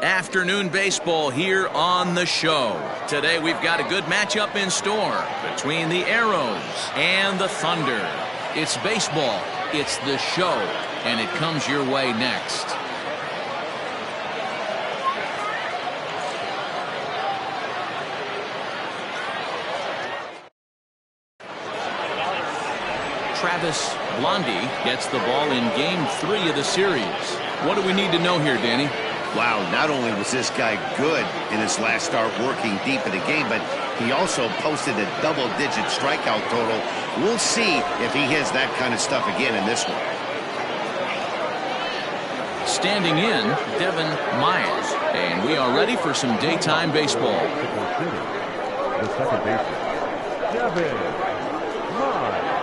Afternoon baseball here on the show. Today we've got a good matchup in store between the Arrows and the Thunder. It's baseball, it's the show, and it comes your way next. Travis Blondie gets the ball in Game 3 of the series. What do we need to know here, Danny? Wow, not only was this guy good in his last start working deep in the game, but he also posted a double-digit strikeout total. We'll see if he has that kind of stuff again in this one. Standing in, Devin Myers. And we are ready for some daytime baseball. The second baseman, Devin Myers.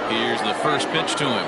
Here's the first pitch to him.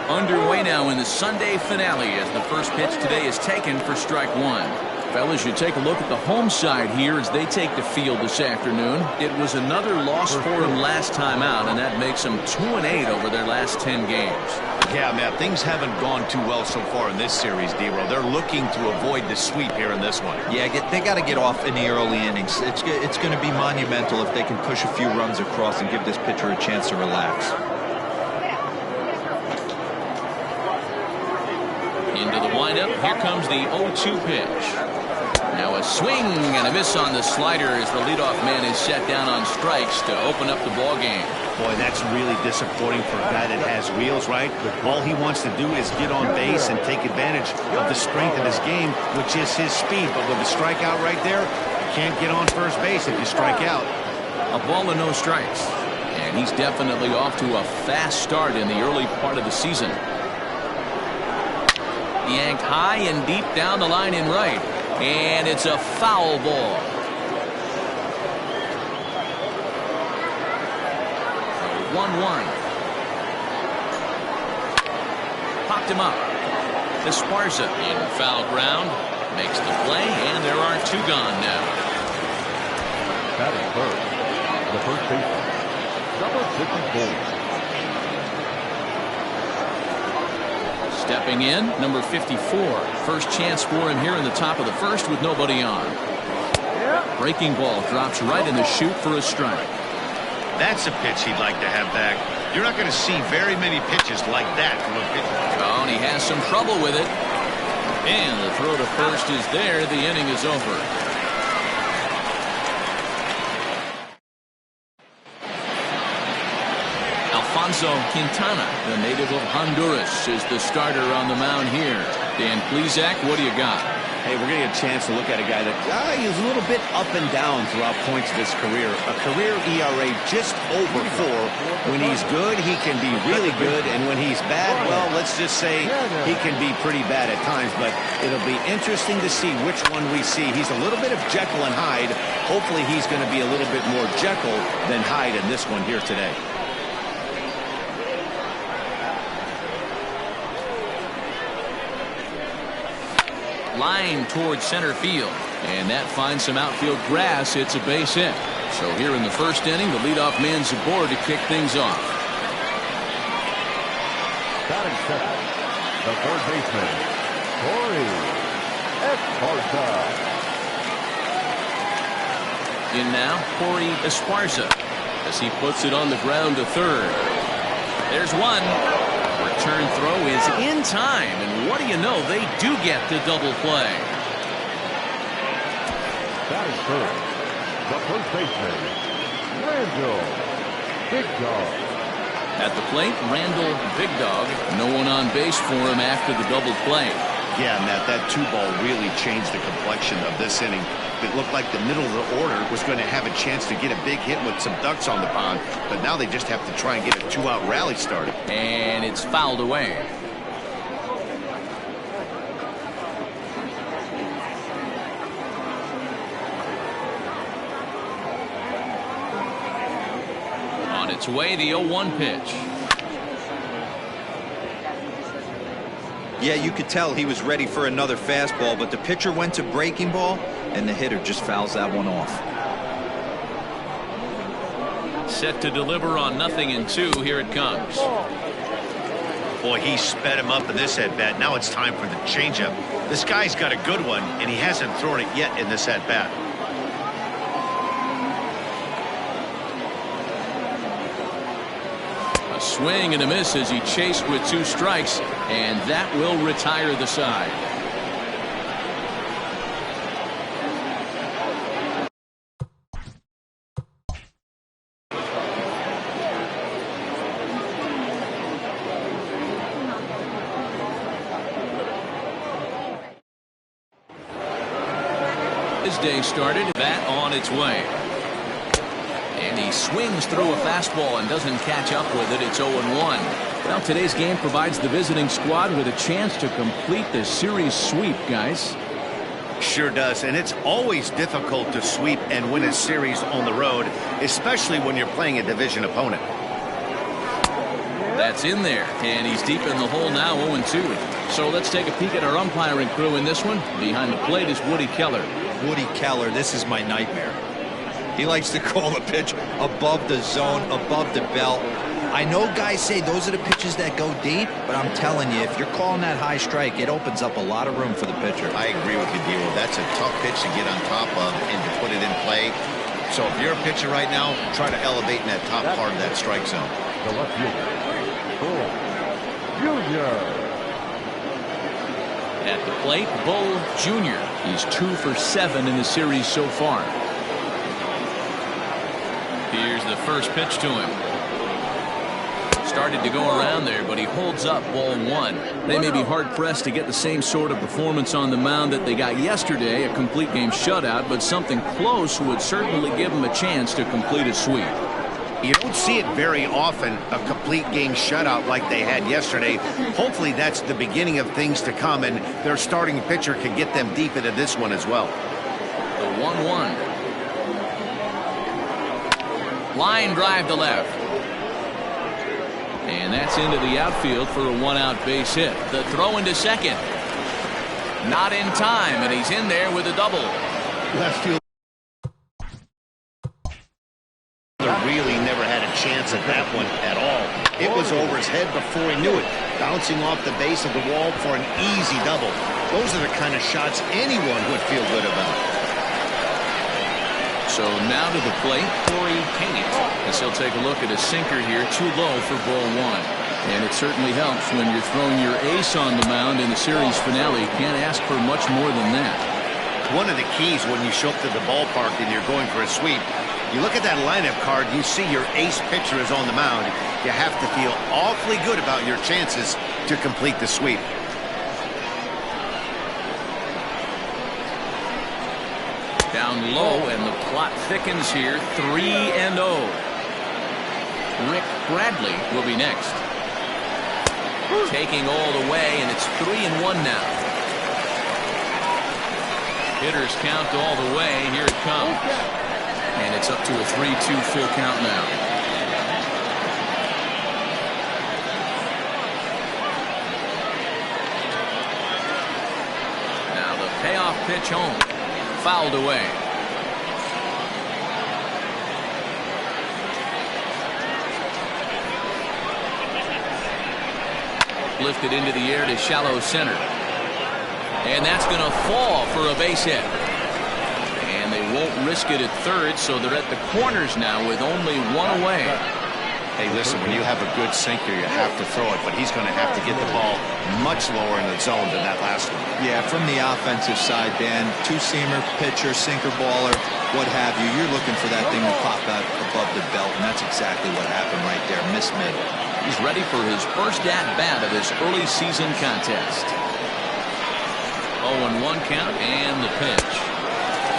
Underway now in the Sunday finale as the first pitch today is taken for strike one. Fellas, you take a look at the home side here as they take the field this afternoon. It was another loss for them last time out, and that makes them 2-8 over their last 10 games. Yeah, Matt, things haven't gone too well so far in this series, D-Row. They're looking to avoid the sweep here in this one. Yeah, they got to get off in the early innings. It's going to be monumental if they can push a few runs across and give this pitcher a chance to relax. Into the windup. Here comes the 0-2 pitch. Now a swing and a miss on the slider as the leadoff man is set down on strikes to open up the ball game. Boy, that's really disappointing for a guy that has wheels, right? All he wants to do is get on base and take advantage of the strength of his game, which is his speed. But with a strikeout right there, you can't get on first base if you strike out. A ball and no strikes. And he's definitely off to a fast start in the early part of the season. Yanked high and deep down the line in right. And it's a foul ball. So 1-1. Popped him up. Esparza in foul ground. Makes the play, and there are two gone now. Batting first, the first baseman, number 54. Stepping in, number 54. First chance for him here in the top of the first with nobody on. Breaking ball drops right in the chute for a strike. That's a pitch he'd like to have back. You're not going to see very many pitches like that from a pitcher. Oh, and he has some trouble with it. And the throw to first is there. The inning is over. Alfonso Quintana, the native of Honduras, is the starter on the mound here. Dan Plesac, what do you got? Hey, we're going to get a chance to look at a guy that he's a little bit up and down throughout points of his career. A career ERA just over 4. When he's good, he can be really good. And when he's bad, well, let's just say he can be pretty bad at times. But it'll be interesting to see which one we see. He's a little bit of Jekyll and Hyde. Hopefully he's going to be a little bit more Jekyll than Hyde in this one here today. Line towards center field, and that finds some outfield grass. It's a base hit. So here in the first inning, the leadoff man's aboard to kick things off. Batting second, the third baseman, Corey Esparza. In now, Corey Esparza as he puts it on the ground to third. There's one. Return throw is in time, and what do you know, they do get the double play. Batting first, the first baseman, Randall Big Dog. At the plate, Randall Big Dog. No one on base for him after the double play. Yeah, Matt, that 2-ball really changed the complexion of this inning. It looked like the middle of the order was going to have a chance to get a big hit with some ducks on the pond, but now they just have to try and get a 2-out rally started. And it's fouled away. On its way, the 0-1 pitch. Yeah, you could tell he was ready for another fastball, but the pitcher went to breaking ball, and the hitter just fouls that one off. Set to deliver on 0-2. Here it comes. Boy, he sped him up in this at-bat. Now it's time for the changeup. This guy's got a good one, and he hasn't thrown it yet in this at-bat. A swing and a miss as he chased with 2 strikes, and that will retire the side. His day started, bat on its way. And he swings through a fastball and doesn't catch up with it. It's 0-1. Well, today's game provides the visiting squad with a chance to complete the series sweep, guys. Sure does, and it's always difficult to sweep and win a series on the road, especially when you're playing a division opponent. That's in there, and he's deep in the hole now, 0-2. So let's take a peek at our umpiring crew in this one. Behind the plate is Woody Keller. Woody Keller, this is my nightmare. He likes to call the pitch above the zone, above the belt. I know guys say those are the pitches that go deep, but I'm telling you, if you're calling that high strike, it opens up a lot of room for the pitcher. I agree with you, Dero. That's a tough pitch to get on top of and to put it in play. So if you're a pitcher right now, try to elevate in that top part of that strike zone. The left fielder, Bull Jr. At the plate, Bull Jr. He's 2 for 7 in the series so far. Here's the first pitch to him. Started to go around there, but he holds up, ball 1. They may be hard-pressed to get the same sort of performance on the mound that they got yesterday, a complete game shutout, but something close would certainly give them a chance to complete a sweep. You don't see it very often, a complete game shutout like they had yesterday. Hopefully that's the beginning of things to come, and their starting pitcher can get them deep into this one as well. The 1-1. Line drive to left. And that's into the outfield for a 1-out base hit. The throw into second. Not in time, and he's in there with a double. Left field really never had a chance at that one at all. It was over his head before he knew it, bouncing off the base of the wall for an easy double. Those are the kind of shots anyone would feel good about. So now to the plate, Corey Kane. As he'll take a look at a sinker here, too low for ball 1. And it certainly helps when you're throwing your ace on the mound in the series finale. Can't ask for much more than that. One of the keys when you show up to the ballpark and you're going for a sweep, you look at that lineup card, you see your ace pitcher is on the mound. You have to feel awfully good about your chances to complete the sweep. Down low, and the plot thickens here. 3-0. Rick Bradley will be next. Taking all the way, and it's 3-1 now. Hitters count all the way. Here it comes. And it's up to a 3-2 full count now. Now the payoff pitch home. Fouled away. Lifted into the air to shallow center. And that's going to fall for a base hit. And they won't risk it at third, so they're at the corners now with only 1 away. Hey, listen, when you have a good sinker, you have to throw it, but he's going to have to get the ball much lower in the zone than that last one. Yeah, from the offensive side, Dan, two-seamer, pitcher, sinker baller, what have you, you're looking for that thing to pop out above the belt, and that's exactly what happened right there. Miss mid. He's ready for his first at-bat of this early season contest. 0-1 count and the pitch.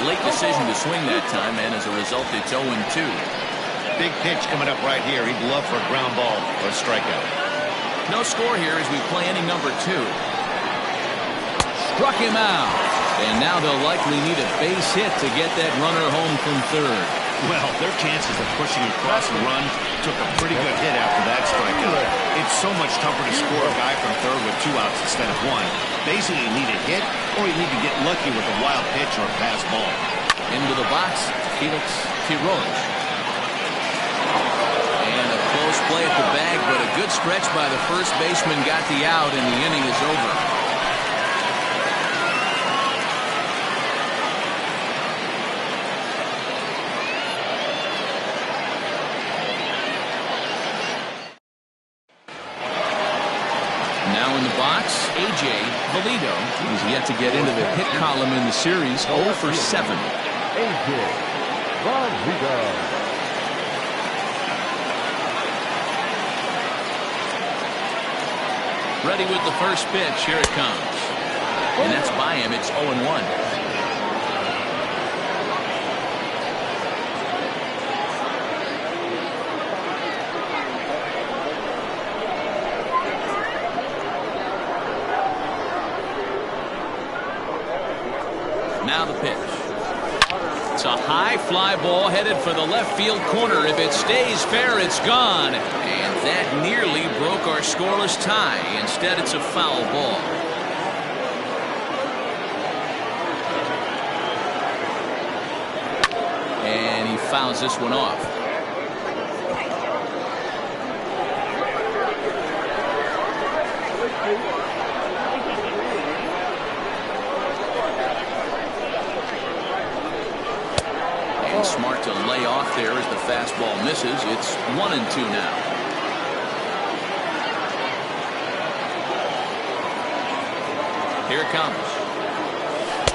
Late decision to swing that time, and as a result, it's 0-2. Big pitch coming up right here. He'd love for a ground ball or a strikeout. No score here as we play inning number 2. Struck him out. And now they'll likely need a base hit to get that runner home from third. Well, their chances of pushing across the run took a pretty good hit after that strikeout. It's so much tougher to score a guy from third with 2 outs instead of 1. Basically, you need a hit or you need to get lucky with a wild pitch or a pass ball. Into the box, Felix Quiroz. And a close play at the bag, but a good stretch by the first baseman got the out, and the inning is over. Now in the box, A.J. Valido. He's yet to get into the hit column in the series, 0 for 7. A.J. Valido. Ready with the first pitch. Here it comes. And that's by him. It's 0-1. Now the pitch. It's a high fly ball headed for the left field corner. If it stays fair, it's gone. And that nearly broke our scoreless tie. Instead, it's a foul ball. And he fouls this one off. Smart to lay off there as the fastball misses. It's 1-2 now. Here it comes.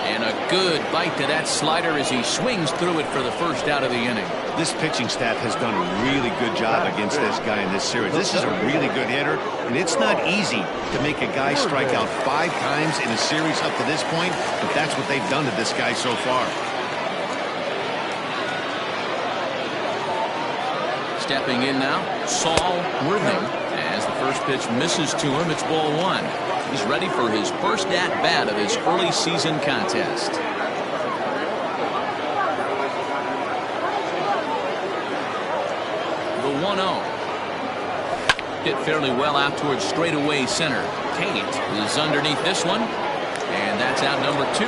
And a good bite to that slider as he swings through it for the first out of the inning. This pitching staff has done a really good job against this guy in this series. This is a really good hitter, and it's not easy to make a guy strike out 5 times in a series up to this point, but that's what they've done to this guy so far. Stepping in now, Saul Worthing. As the first pitch misses to him, it's ball 1. He's ready for his first at-bat of his early season contest. The 1-0. Hit fairly well out towards straightaway center. Tate is underneath this one, and that's out number 2.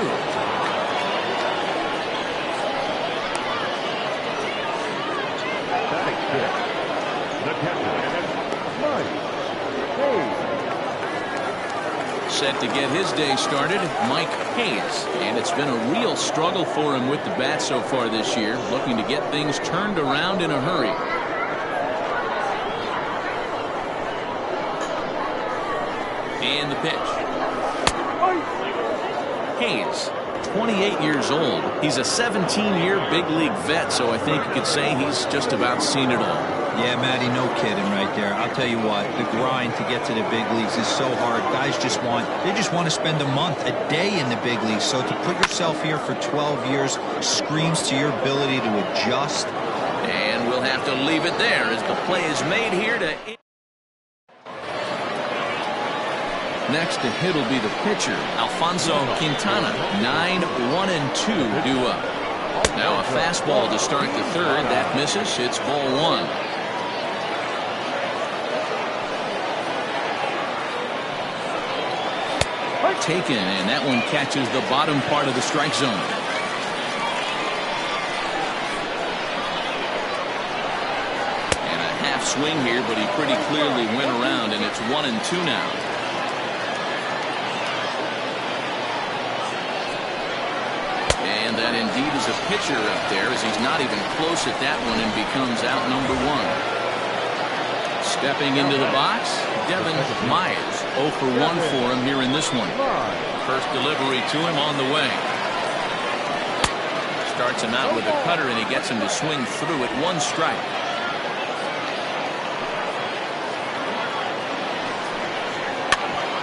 Set to get his day started, Mike Hayes. And it's been a real struggle for him with the bat so far this year, looking to get things turned around in a hurry. And the pitch. Hayes, 28 years old. He's a 17-year big league vet, so I think you could say he's just about seen it all. Yeah, Matty, no kidding right there. I'll tell you what, the grind to get to the big leagues is so hard. Guys just want to spend a month, a day in the big leagues. So to put yourself here for 12 years screams to your ability to adjust. And we'll have to leave it there as the play is made here to... Next to hit will be the pitcher, Alfonso Quintana. 9-1-2 due up. Now a fastball to start the third. That misses. It's ball 1. Taken, and that one catches the bottom part of the strike zone. And a half swing here, but he pretty clearly went around, and it's 1-2 now. And that indeed is a pitcher up there, as he's not even close at that one and becomes out number 1. Stepping into the box, Devin Myers. 0 for 1 for him here in this one. First delivery to him on the way. Starts him out with a cutter, and he gets him to swing through at 1 strike.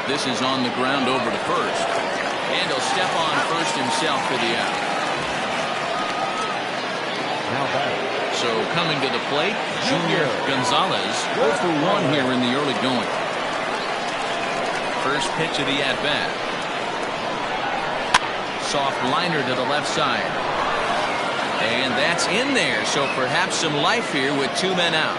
This is on the ground over to first. And he'll step on first himself for the out. So coming to the plate, Junior Gonzalez. 0 for 1 here in the early going. First pitch of the at-bat. Soft liner to the left side. And that's in there, so perhaps some life here with 2 men out.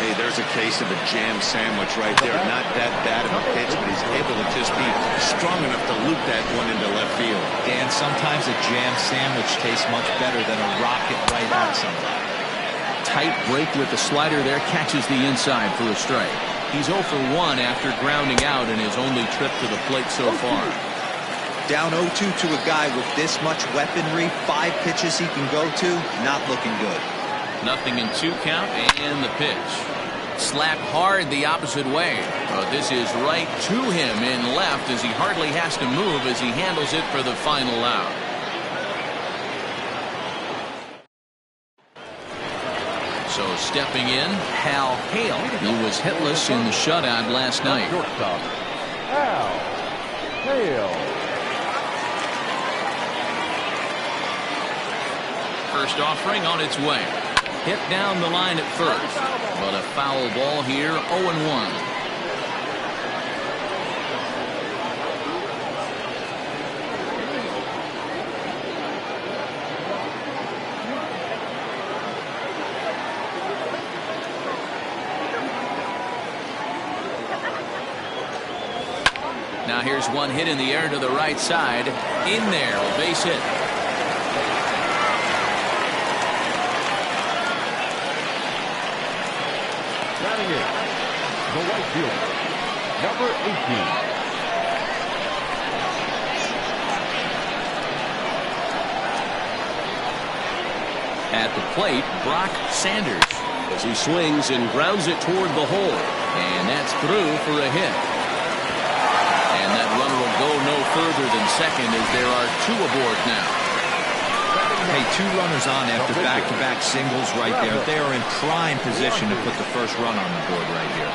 Hey, there's a case of a jam sandwich right there. Not that bad of a pitch, but he's able to just be strong enough to loop that one into left field. Dan, sometimes a jam sandwich tastes much better than a rocket right at somebody. tight break with the slider there, catches the inside for a strike. He's 0 for 1 after grounding out in his only trip to the plate so far. Down 0-2 to a guy with this much weaponry, 5 pitches he can go to, not looking good. 0-2 count, and the pitch. Slapped hard the opposite way. This is right to him in left as he hardly has to move as he handles it for the final out. So stepping in, Hal Hale. He was hitless in the shutout last night. Shortstop, Hal Hale. First offering on its way. Hit down the line at first, but a foul ball here, 0-1. Now here's one hit in the air to the right side. In there, a base hit. Batting in, the right fielder, number 18. At the plate, Brock Sanders, as he swings and grounds it toward the hole. And that's through for a hit. And that runner will go no further than second as there are 2 aboard now. Hey, 2 runners on after back-to-back singles right there. They are in prime position to put the first run on the board right here.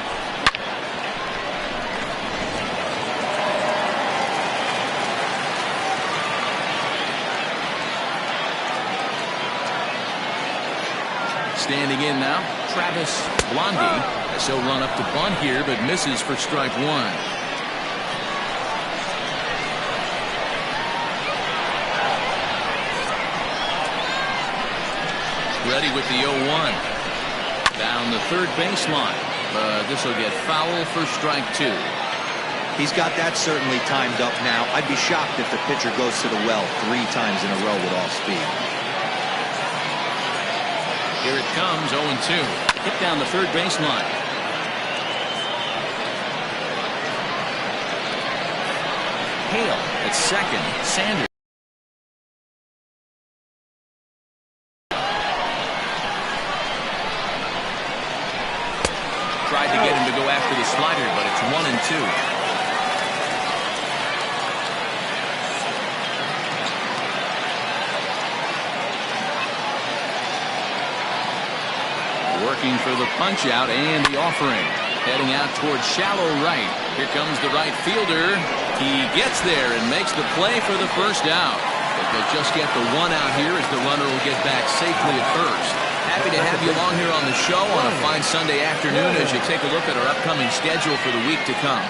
Standing in now, Travis Blondie. As he'll run up to bunt here, but misses for strike 1. Ready with the 0-1. Down the third baseline. But this will get foul for strike 2. He's got that certainly timed up now. I'd be shocked if the pitcher goes to the well 3 times in a row with all speed. Here it comes, 0-2. Hit down the third baseline. Hale at second. Sanders. Tried to get him to go after the slider, but it's 1-2. Working for the punch out and the offering. Heading out towards shallow right. Here comes the right fielder. He gets there and makes the play for the first out. But they'll just get the 1 out here as the runner will get back safely at first. Happy to have you along here on the show on a fine Sunday afternoon as you take a look at our upcoming schedule for the week to come.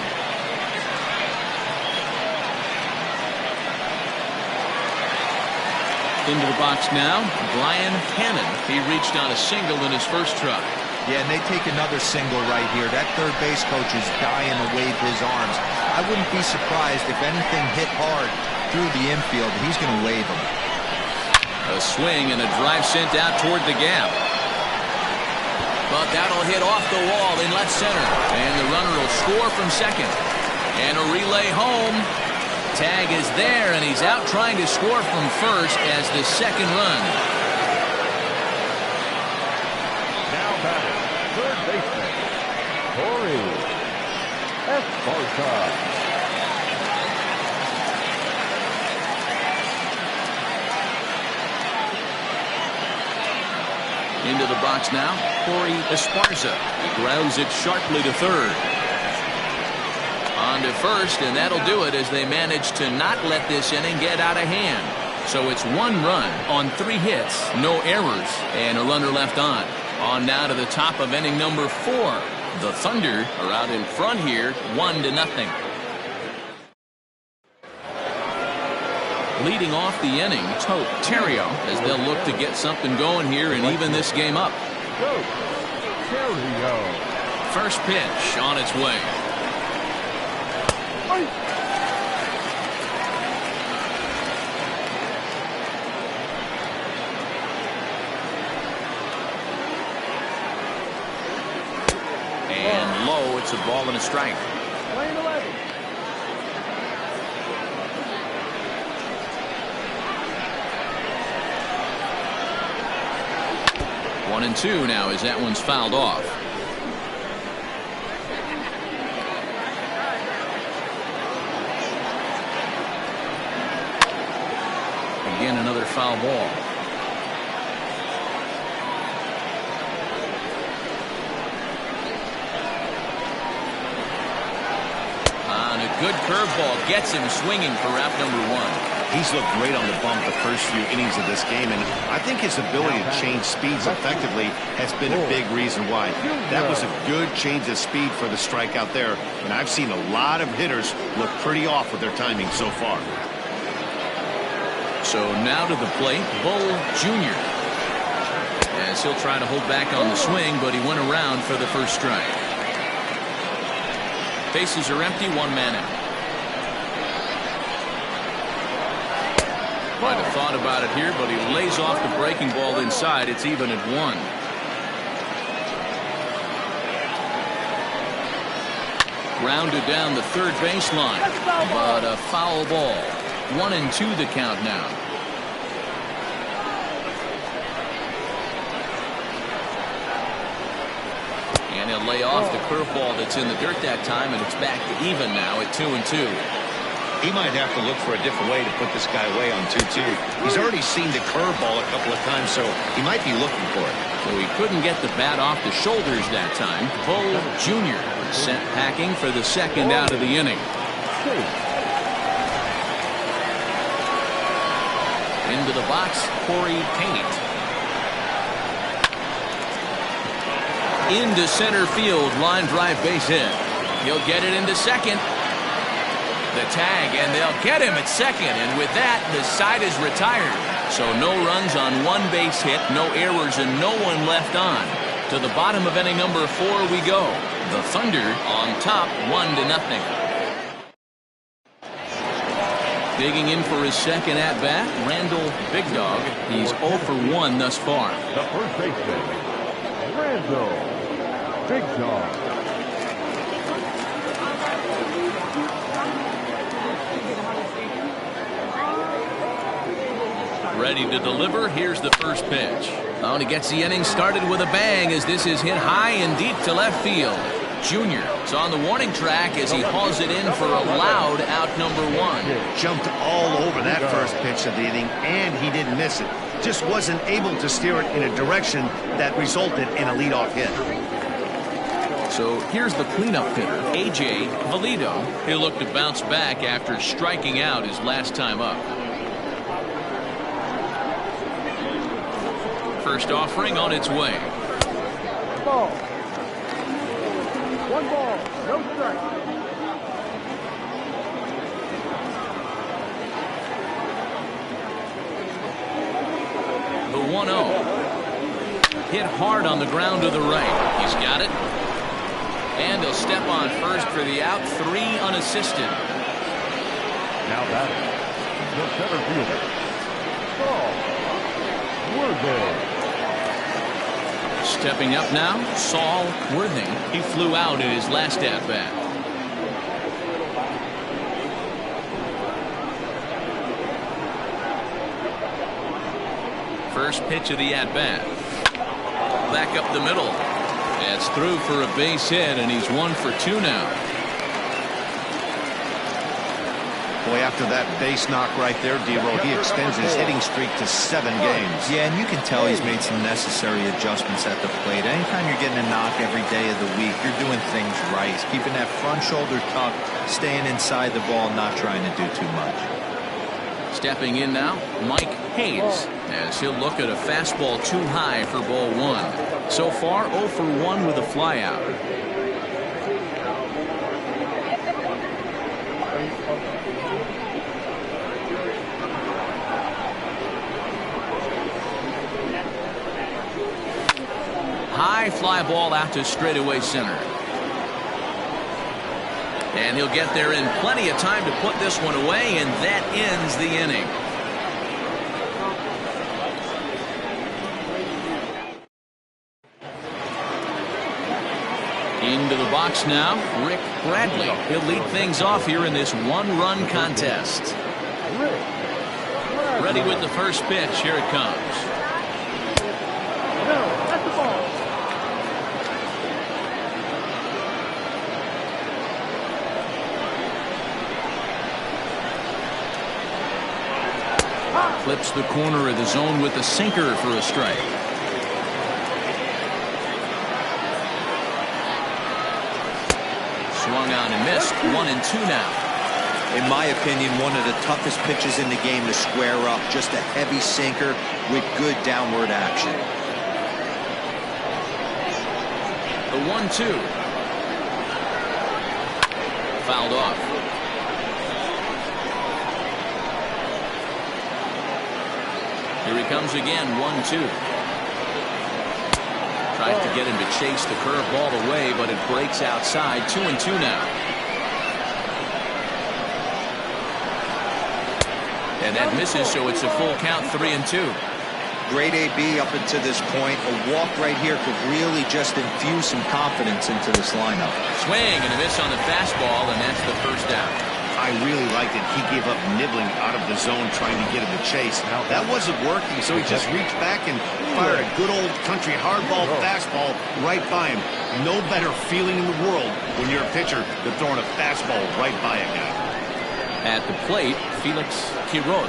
Into the box now, Brian Cannon. He reached on a single in his first try. Yeah, and they take another single right here. That third base coach is dying to wave his arms. I wouldn't be surprised if anything hit hard through the infield. He's going to wave them. A swing and a drive sent out toward the gap. But that'll hit off the wall in left center. And the runner will score from second. And a relay home. Tag is there, and he's out trying to score from first as the second run. Now batting, third baseman, Corey Esparza. Into the box now, Corey Esparza. He grounds it sharply to third. On to first, and that'll do it as they manage to not let this inning get out of hand. So it's 1 run on 3 hits, no errors, and a runner left on. On now to the top of inning number 4. The Thunder are out in front here, 1-0. Leading off the inning, Tote Terrio, as they'll look to get something going here and even this game up. First pitch on its way. low. It's a ball and a strike. 1-2 now as that one's fouled off. Again, another foul ball. And a good curveball gets him swinging for out number 1. He's looked great on the bump the first few innings of this game, and I think his ability to change speeds effectively has been a big reason why. That was a good change of speed for the strikeout there, and I've seen a lot of hitters look pretty off with their timing so far. So now to the plate, Bull Jr. As he'll try to hold back on the swing, but he went around for the first strike. Bases are empty, 1 man out. Might have thought about it here, but he lays off the breaking ball inside. It's even at 1. Grounded down the third baseline, but a foul ball. 1-2 the count now. And he'll lay off the curveball that's in the dirt that time, and it's back to even now at 2-2. He might have to look for a different way to put this guy away on 2-2. He's already seen the curveball a couple of times, so he might be looking for it. So he couldn't get the bat off the shoulders that time. Bull Jr. sent packing for the second out of the inning. Into the box, Corey Payne. Into center field, line drive base hit. He'll get it into second. The tag, and they'll get him at second, and with that, the side is retired. So no runs on 1 base hit, no errors, and no one left on. To the bottom of inning number 4 we go. The Thunder on top, 1-0. Digging in for his second at-bat, Randall Big Dog. He's 0 for 1 thus far. The first baseman, Randall Big Dog. Ready to deliver. Here's the first pitch. Oh, and he gets the inning started with a bang as this is hit high and deep to left field. Junior is on the warning track as he hauls it in for a loud out number 1. Jumped all over that first pitch of the inning, and he didn't miss it. Just wasn't able to steer it in a direction that resulted in a leadoff hit. So here's the cleanup hitter, A.J. Valido. He'll look to bounce back after striking out his last time up. First offering on its way. Ball. 1 ball, no strike. The 1-0. Hit hard on the ground to the right. He's got it. And he'll step on first for the out. 3 unassisted. Now batting, the center fielder, Saul Worthing. Stepping up now, Saul Worthing. He flew out in his last at-bat. First pitch of the at-bat. Back up the middle. That's through for a base hit, and he's 1 for 2 now. Boy, after that base knock right there, D-Roll, he extends his hitting streak to 7 games. Yeah, and you can tell he's made some necessary adjustments at the plate. Anytime you're getting a knock every day of the week, you're doing things right. Keeping that front shoulder tucked, staying inside the ball, not trying to do too much. Stepping in now, Mike Hayes, as he'll look at a fastball too high for ball 1. So far, 0 for 1 with a flyout. High fly ball out to straightaway center. And he'll get there in plenty of time to put this one away, and that ends the inning. Into the box now, Rick Bradley. He'll lead things off here in this one-run contest. Ready with the first pitch. Here it comes. That's the ball. Clips the corner of the zone with the sinker for a strike. Swung on and missed. 1-2 now. In my opinion, one of the toughest pitches in the game to square up. Just a heavy sinker with good downward action. The 1-2. Fouled off. Here he comes again. 1-2. Tried to get him to chase the curveball away, but it breaks outside. 2-2 now. And that misses, so it's a full count. 3-2. Great AB up until this point. A walk right here could really just infuse some confidence into this lineup. Swing and a miss on the fastball, and that's the first out. I really liked it. He gave up nibbling out of the zone trying to get him to chase. That wasn't working, so he just reached back and fired a good old country hardball fastball right by him. No better feeling in the world when you're a pitcher than throwing a fastball right by a guy. At the plate, Felix Quiroz.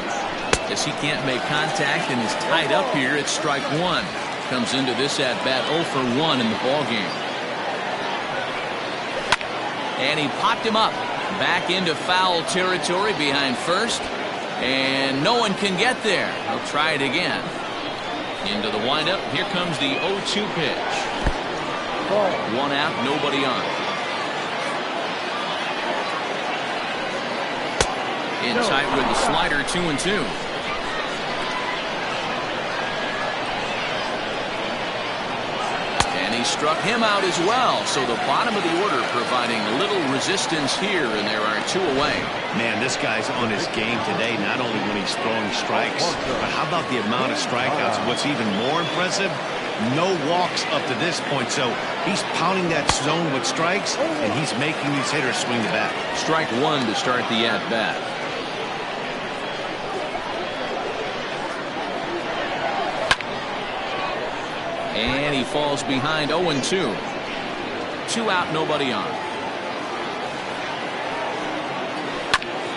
As he can't make contact and is tied up here, it's strike one. Comes into this at bat 0 for 1 in the ball game. And he popped him up. Back into foul territory behind first. And no one can get there. He'll try it again. Into the windup. Here comes the 0-2 pitch. 1 out, nobody on. In tight with the slider. 2-2. He struck him out as well, so the bottom of the order providing little resistance here, and there are 2 away. Man, this guy's on his game today, not only when he's throwing strikes, but how about the amount of strikeouts? What's even more impressive, no walks up to this point, so he's pounding that zone with strikes, and he's making these hitters swing the bat. Strike 1 to start the at-bat. And he falls behind 0-2. 2 out, nobody on.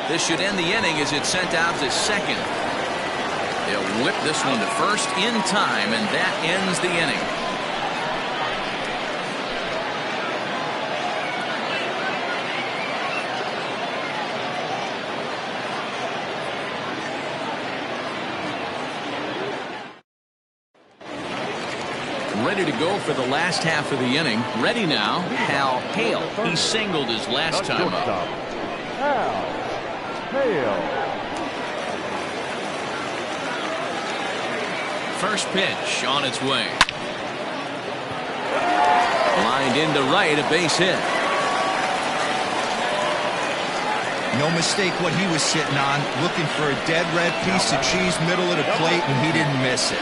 This should end the inning as it's sent out to second. They'll whip this one to first in time, and that ends the inning. Ready to go for the last half of the inning. Ready now, Hal Hale. He singled his last time up. Hal Hale. First pitch on its way. Lined into right, a base hit. No mistake what he was sitting on, looking for a dead red piece of cheese middle of the plate, and he didn't miss it.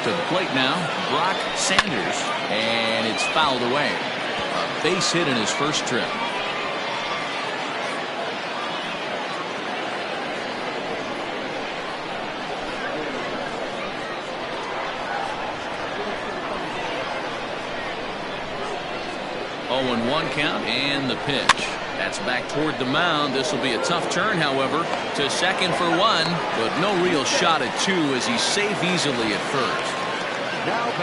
To the plate now, Brock Sanders, and it's fouled away. A base hit in his first trip. Oh, 0-1 count, and the pitch. That's back toward the mound. This will be a tough turn, however, to second for 1, but no real shot at 2 as he's safe easily at first.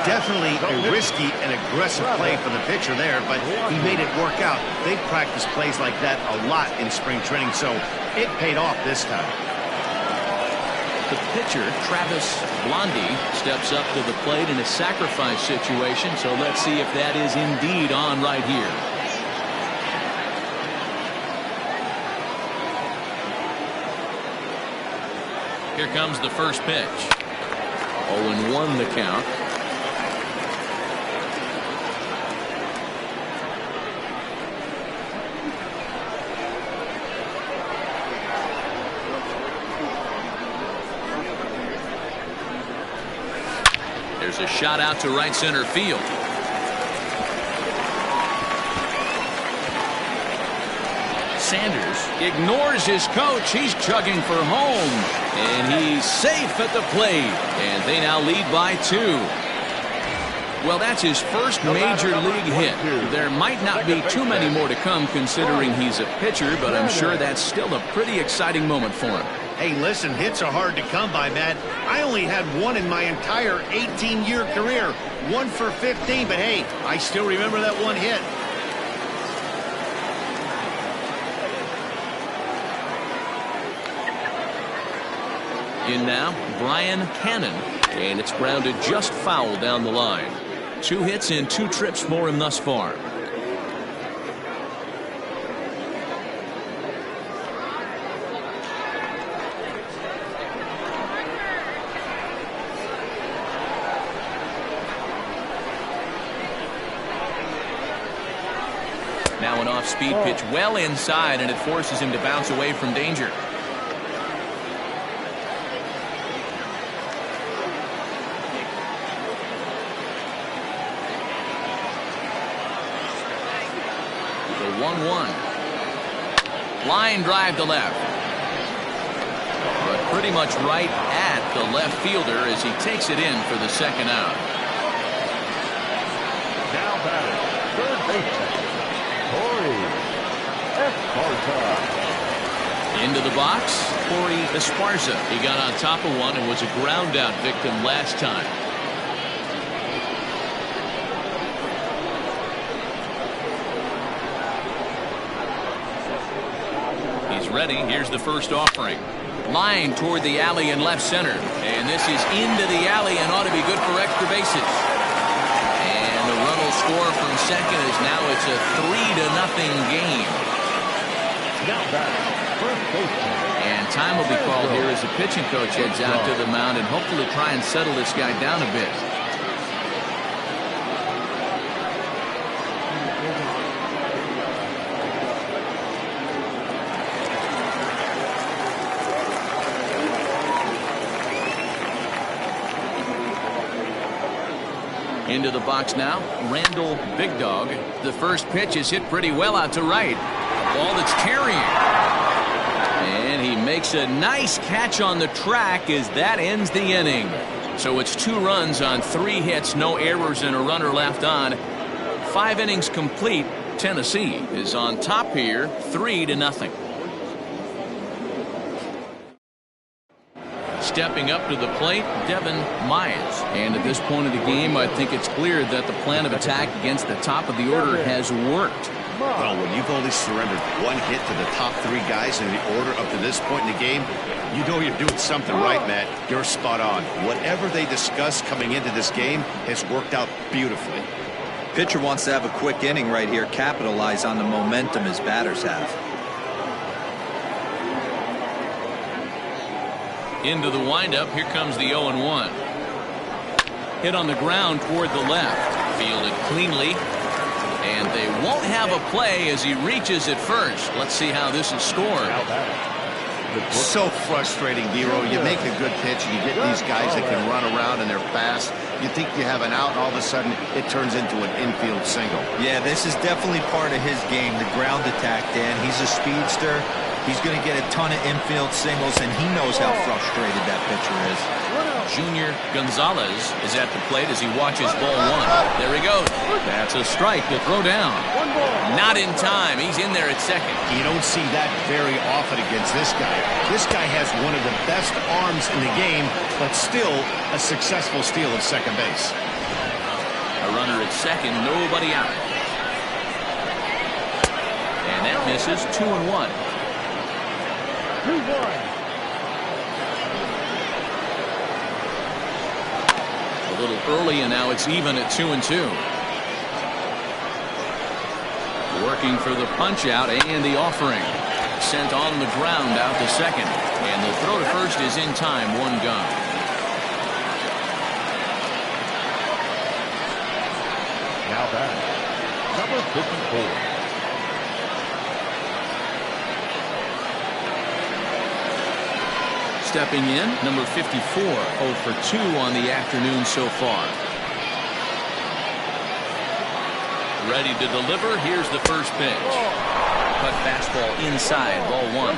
Definitely a risky and aggressive play for the pitcher there, but he made it work out. They practice plays like that a lot in spring training, so it paid off this time. The pitcher, Travis Blondie, steps up to the plate in a sacrifice situation, so let's see if that is indeed on right here. Here comes the first pitch. 0-1 the count. There's a shot out to right center field. Sanders ignores his coach. He's chugging for home. And he's safe at the plate. And they now lead by 2. Well, that's his first major league hit. There might not be too many more to come considering he's a pitcher, but I'm sure that's still a pretty exciting moment for him. Hey, listen, hits are hard to come by, Matt. I only had one in my entire 18-year career. 1 for 15, but hey, I still remember that one hit. In now, Brian Cannon, and it's grounded just foul down the line. 2 hits and 2 trips for him thus far. Now an off-speed pitch well inside, and it forces him to bounce away from danger. The 1-1. Line drive to left. But pretty much right at the left fielder as he takes it in for the second out. Now batting, third baseman, Corey Esparza. Into the box, Corey Esparza. He got on top of one and was a ground out victim last time. Ready. Here's the first offering. Line toward the alley in left center. And this is into the alley and ought to be good for extra bases. And the run will score from second as now it's a 3-0 game. Now back, first baseman. And time will be called here as the pitching coach heads out to the mound and hopefully try and settle this guy down a bit. Into the box now, Randall Big Dog. The first pitch is hit pretty well out to right. Ball that's carrying. And he makes a nice catch on the track as that ends the inning. So it's 2 runs on 3 hits, no errors, and a runner left on. 5 innings complete. Tennessee is on top here, 3-0. Stepping up to the plate, Devin Myers. And at this point of the game, I think it's clear that the plan of attack against the top of the order has worked. Well, when you've only surrendered 1 hit to the top 3 guys in the order up to this point in the game, you know you're doing something right, Matt. You're spot on. Whatever they discussed coming into this game has worked out beautifully. Pitcher wants to have a quick inning right here, capitalize on the momentum his batters have. Into the windup, here comes the 0-1. Hit on the ground toward the left. Fielded cleanly. And they won't have a play as he reaches at first. Let's see how this is scored. So frustrating, Dero. You make a good pitch and you get these guys that can run around and they're fast. You think you have an out, and all of a sudden it turns into an infield single. Yeah, this is definitely part of his game, the ground attack, Dan. He's a speedster. He's going to get a ton of infield singles, and he knows how frustrated that pitcher is. Junior Gonzalez is at the plate as he watches ball 1. There he goes. That's a strike to throw down. Not in time. He's in there at second. You don't see that very often against this guy. This guy has one of the best arms in the game, but still a successful steal at second base. A runner at second, nobody out. And that misses. 2-1. 2-1. A little early, and now it's even at 2-2. Working for the punch out and the offering. Sent on the ground out to second. And the throw to first is in time. 1 gone. Now back, number 54. Stepping in, number 54, 0 for 2 on the afternoon so far. Ready to deliver. Here's the first pitch. Cut fastball inside, ball 1.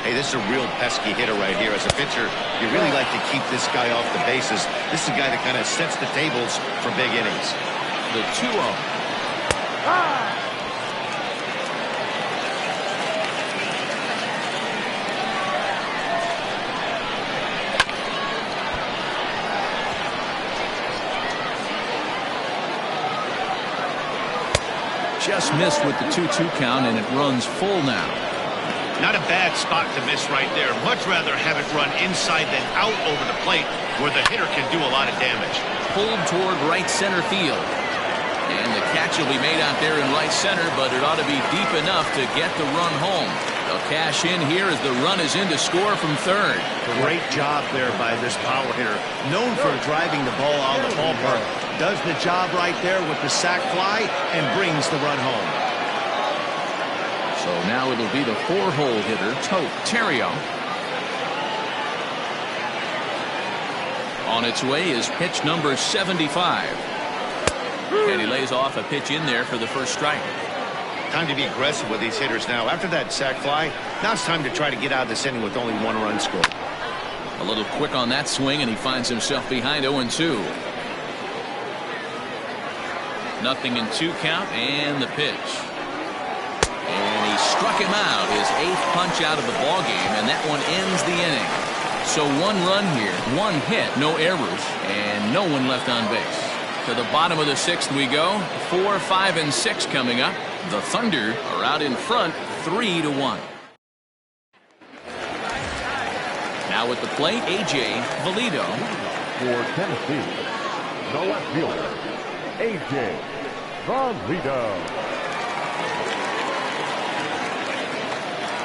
Hey, this is a real pesky hitter right here. As a pitcher, you really like to keep this guy off the bases. This is a guy that kind of sets the tables for big innings. The 2-0. Just missed with the 2-2 count, and it runs full now. Not a bad spot to miss right there. Much rather have it run inside than out over the plate where the hitter can do a lot of damage. Pulled toward right center field. And the catch will be made out there in right center, but it ought to be deep enough to get the run home. They'll cash in here as the run is in to score from third. Great job there by this power hitter. Known for driving the ball out of the ballpark. Does the job right there with the sac fly and brings the run home. So now it'll be the 4-hole hitter, Terrio. On its way is pitch number 75. And he lays off a pitch in there for the first strike. Time to be aggressive with these hitters now. After that sac fly, now it's time to try to get out of this inning with only 1 run scored. A little quick on that swing, and he finds himself behind 0-2. Nothing in 2 count, and the pitch. And he struck him out, his 8th punch out of the ballgame, and that one ends the inning. So 1 run here, 1 hit, no errors, and no one left on base. To the bottom of the 6th we go. 4, 5, and 6 coming up. The Thunder are out in front, 3-1. Now at the plate, A.J. Valido. For Tennessee, the left fielder, A.J. Valido.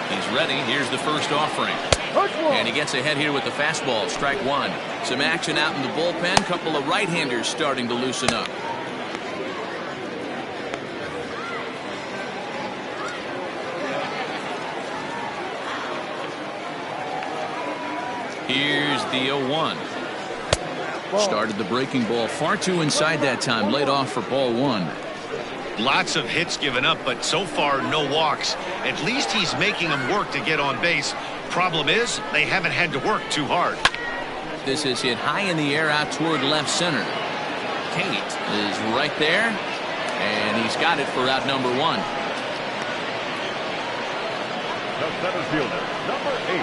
He's ready. Here's the first offering. And he gets ahead here with the fastball. Strike 1. Some action out in the bullpen. Couple of right-handers starting to loosen up. Here's the 0-1. Started the breaking ball far too inside that time. Laid off for ball 1. Lots of hits given up, but so far no walks. At least he's making them work to get on base. Problem is, they haven't had to work too hard. This is hit high in the air out toward left center. Kate is right there, and he's got it for out number 1. The center fielder, number 8.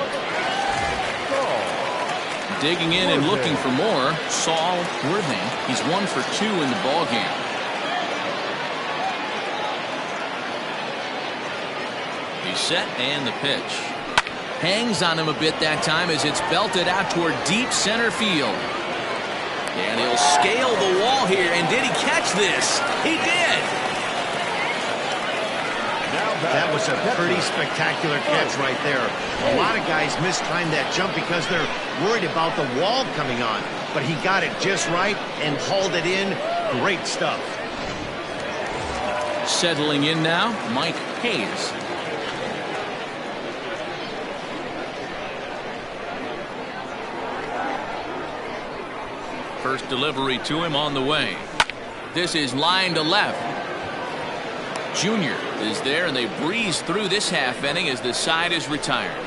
Digging in and looking for more, Saul Worthing. He's 1 for 2 in the ballgame. He's set, and the pitch. Hangs on him a bit that time as it's belted out toward deep center field. And he'll scale the wall here. And did he catch this? He did. That was a pretty spectacular catch right there. A lot of guys mistime that jump because they're worried about the wall coming on. But he got it just right and hauled it in. Great stuff. Settling in now, Mike Hayes. First delivery to him on the way. This is line to left. Junior is there, and they breeze through this half inning as the side is retired.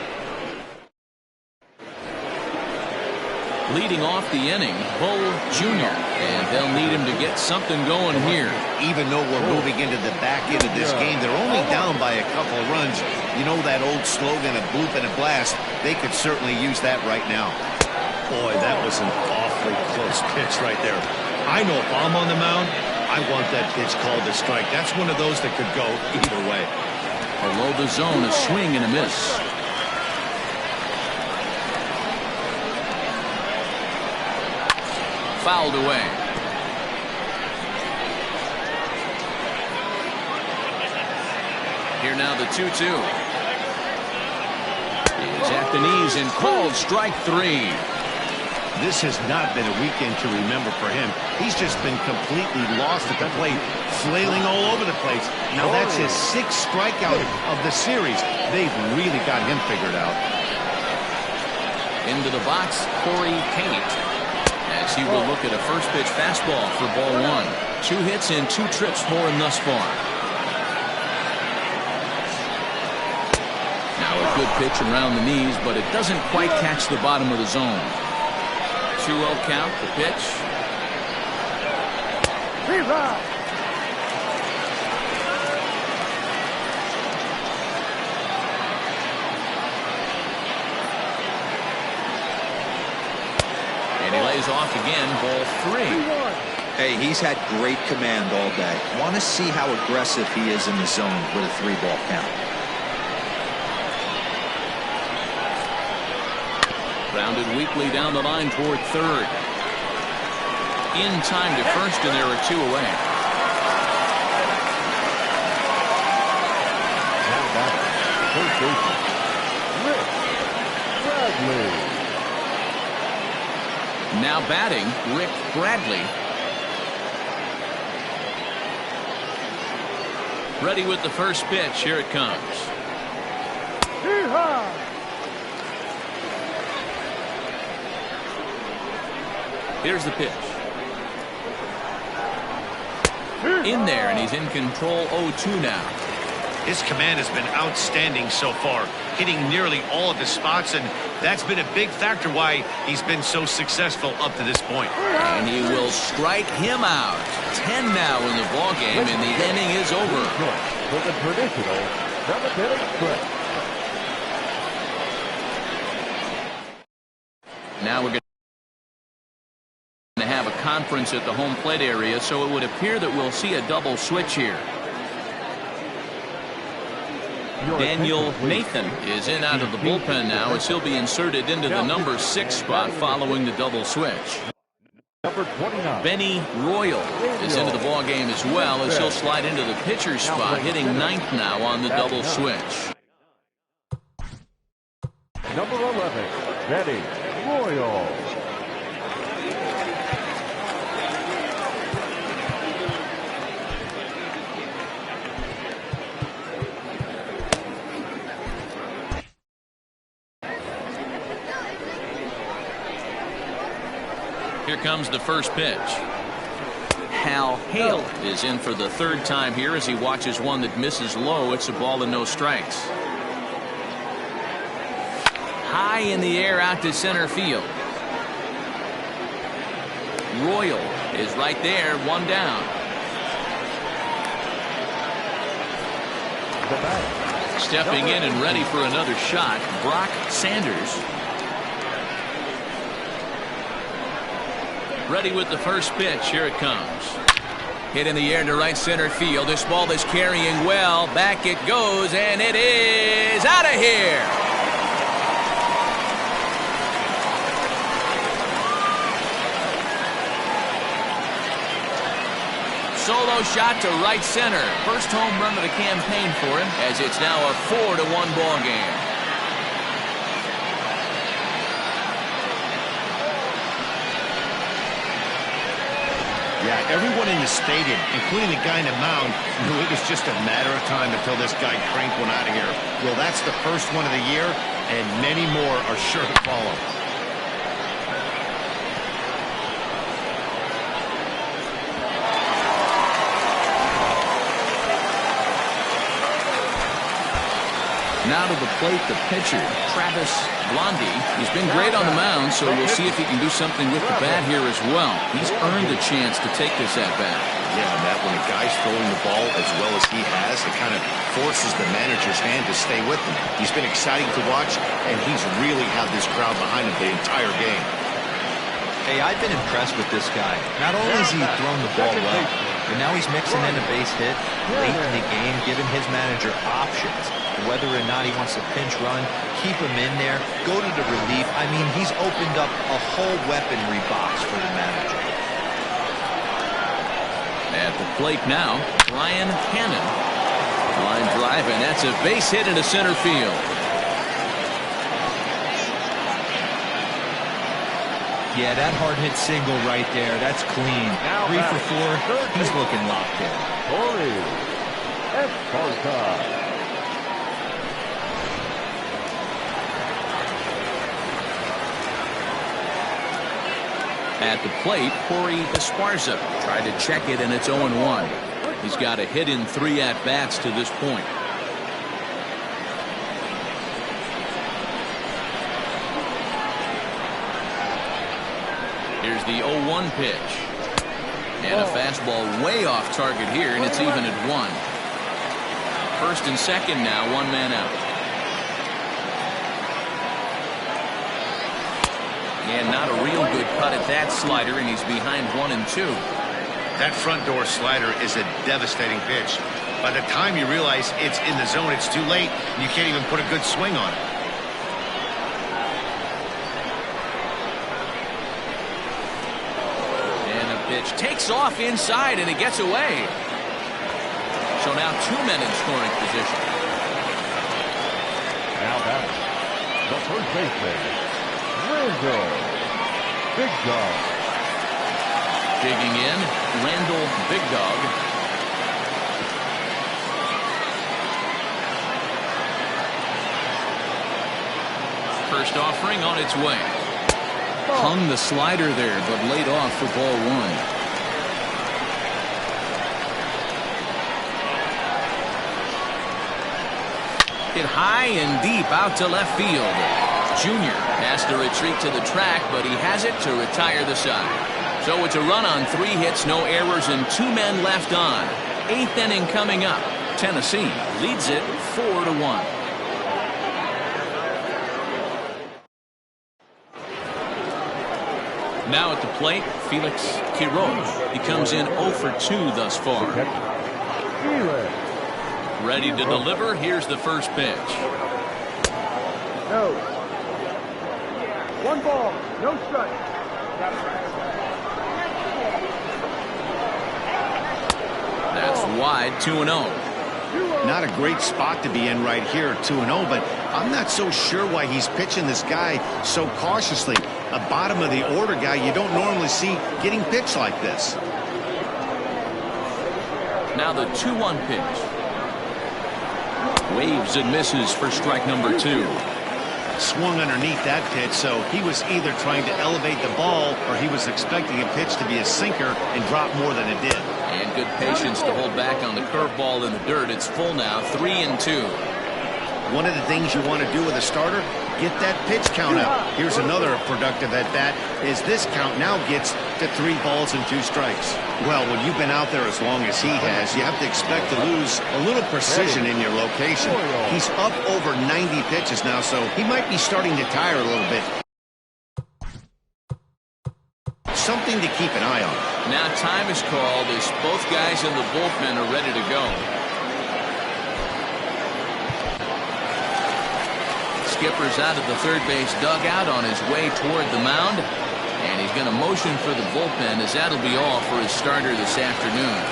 Leading off the inning, Bull Jr., and they'll need him to get something going here. Even though we're moving into the back end of this game, they're only down by a couple of runs. You know that old slogan, a bloop and a blast? They could certainly use that right now. Boy, that was an awfully close pitch right there. I know if I'm on the mound, I want that pitch called a strike. That's one of those that could go either way. Below the zone, a swing and a miss. Fouled away. Here now the 2-2. He's at the knees and called strike 3. This has not been a weekend to remember for him. He's just been completely lost at the plate, flailing all over the place. Now that's his 6th strikeout of the series. They've really got him figured out. Into the box, Corey Kate, as he will look at a first pitch fastball for ball one. 2 hits in 2 trips for him thus far. Now a good pitch around the knees, but it doesn't quite catch the bottom of the zone. 2-0 count, the pitch. And he lays off again, ball 3. Hey, he's had great command all day. Want to see how aggressive he is in the zone with a 3-ball count. Rounded weakly down the line toward third. In time to first, and there are 2 away. Now batting, first baseman, Rick Bradley. Now batting, Rick Bradley. Ready with the first pitch. Here it comes. Here's the pitch. In there, and he's in control. 0-2 now. His command has been outstanding so far, hitting nearly all of his spots, and that's been a big factor why he's been so successful up to this point. And he will strike him out. 10 now in the ballgame, and the inning is over. For the traditional 7th-inning stretch. Now we're going to have a conference at the home plate area, so it would appear that we'll see a double switch here. Daniel Nathan is in out of the bullpen now, as he'll be inserted into the number 6 spot following the double switch. Number 29. Benny Royal is into the ball game as well, as he'll slide into the pitcher's spot, hitting 9th now on the double switch. Number 11, Benny Royal. Here comes the first pitch. Hal Hale is in for the 3rd time here as he watches one that misses low. It's a ball and no strikes. High in the air out to center field. Royal is right there, 1 down. Stepping in and ready for another shot, Brock Sanders. Ready with the first pitch. Here it comes. Hit in the air to right center field. This ball is carrying well. Back it goes, and it is out of here. Solo shot to right center. First home run of the campaign for him, as it's now a 4-1 ball game. Yeah, everyone in the stadium, including the guy in the mound, knew it was just a matter of time until this guy cranked one out of here. Well, that's the first one of the year, and many more are sure to follow. Now to the plate, the pitcher, Travis Blondie. He's been great on the mound, so we'll see if he can do something with the bat here as well. He's earned a chance to take this at bat. Yeah, Matt, when a guy's throwing the ball as well as he has, it kind of forces the manager's hand to stay with him. He's been exciting to watch, and he's really had this crowd behind him the entire game. Hey, I've been impressed with this guy. Not only has he thrown the ball well, but now he's mixing in a base hit late in the game, giving his manager options. Whether or not he wants to pinch run, keep him in there, go to the relief. I mean, he's opened up a whole weaponry box for the manager. At the plate now, Ryan Hannon. Line drive, and that's a base hit into center field. Yeah, that hard hit single right there. That's clean. 3 for 4. He's looking locked in. Corey Esparza. At the plate, Corey Esparza tried to check it, and it's 0-1. He's got a hit in 3 at-bats to this point. Here's the 0-1 pitch. And a fastball way off target here, and it's even at 1. First and second now, 1 man out. And not a real good cut at that slider, and he's behind 1-2. That front door slider is a devastating pitch. By the time you realize it's in the zone, it's too late. You can't even put a good swing on it. And the pitch takes off inside, and it gets away. So now 2 men in scoring position. Now batting, the first baseman, Randall Big Dog. Digging in, Randall Big Dog. First offering on its way. Hung the slider there, but laid off for ball 1. Hit high and deep out to left field. Junior has to retreat to the track, but he has it to retire the side. So it's a run on 3 hits, no errors, and 2 men left on. 8th inning coming up. Tennessee leads it 4-1. Now at the plate, Felix Quiroz. He comes in 0 for 2 thus far. Ready to deliver. Here's the first pitch. No. 1 ball, no strike. That's wide, 2-0. Not a great spot to be in right here, 2-0, but I'm not so sure why he's pitching this guy so cautiously. A bottom of the order guy you don't normally see getting pitched like this. Now the 2-1 pitch. Waves and misses for strike number 2. Swung underneath that pitch, so he was either trying to elevate the ball or he was expecting a pitch to be a sinker and drop more than it did. And good patience to hold back on the curveball in the dirt. It's full now, 3-2. One of the things you want to do with a starter, get that pitch count up. Here's another productive at bat, is this count now gets to 3 balls and 2 strikes. Well, when you've been out there as long as he has, you have to expect to lose a little precision in your location. He's up over 90 pitches now, so he might be starting to tire a little bit. Something to keep an eye on. Now time is called as both guys in the bullpen are ready to go. Skipper's out of the third base dugout on his way toward the mound, and he's going to motion for the bullpen as that'll be all for his starter this afternoon.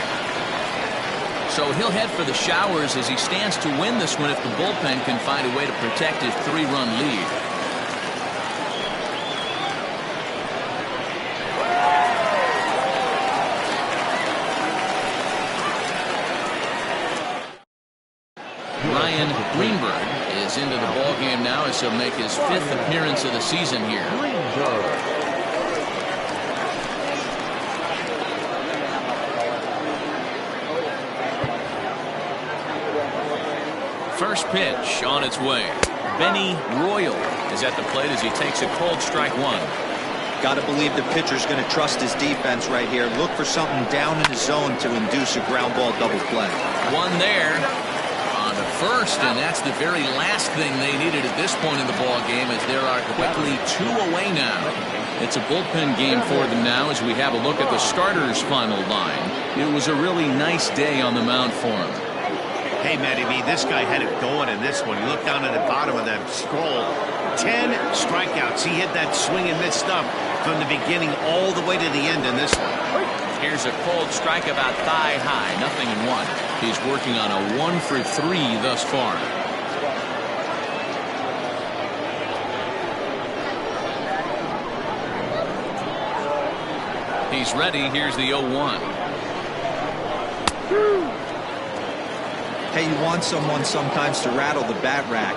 So he'll head for the showers as he stands to win this one if the bullpen can find a way to protect his 3-run lead. Ryan Greenberg is into the ball game now as he'll make his 5th appearance of the season here. First pitch on its way. Benny Royal is at the plate as he takes a cold strike 1. Got to believe the pitcher's going to trust his defense right here. Look for something down in the zone to induce a ground ball double play. 1 there. To first, and that's the very last thing they needed at this point in the ball game, as there are quickly 2 away now. It's a bullpen game for them now as we have a look at the starters' final line. It was a really nice day on the mound for him. Hey, Matty B, this guy had it going in this one. You look down at the bottom of that scroll. 10 strikeouts. He hit that swing and miss stuff from the beginning all the way to the end in this one. Here's a cold strike about thigh high, nothing in 1. He's working on a 1 for 3 thus far. He's ready. Here's the 0-1. Hey, you want someone sometimes to rattle the bat rack.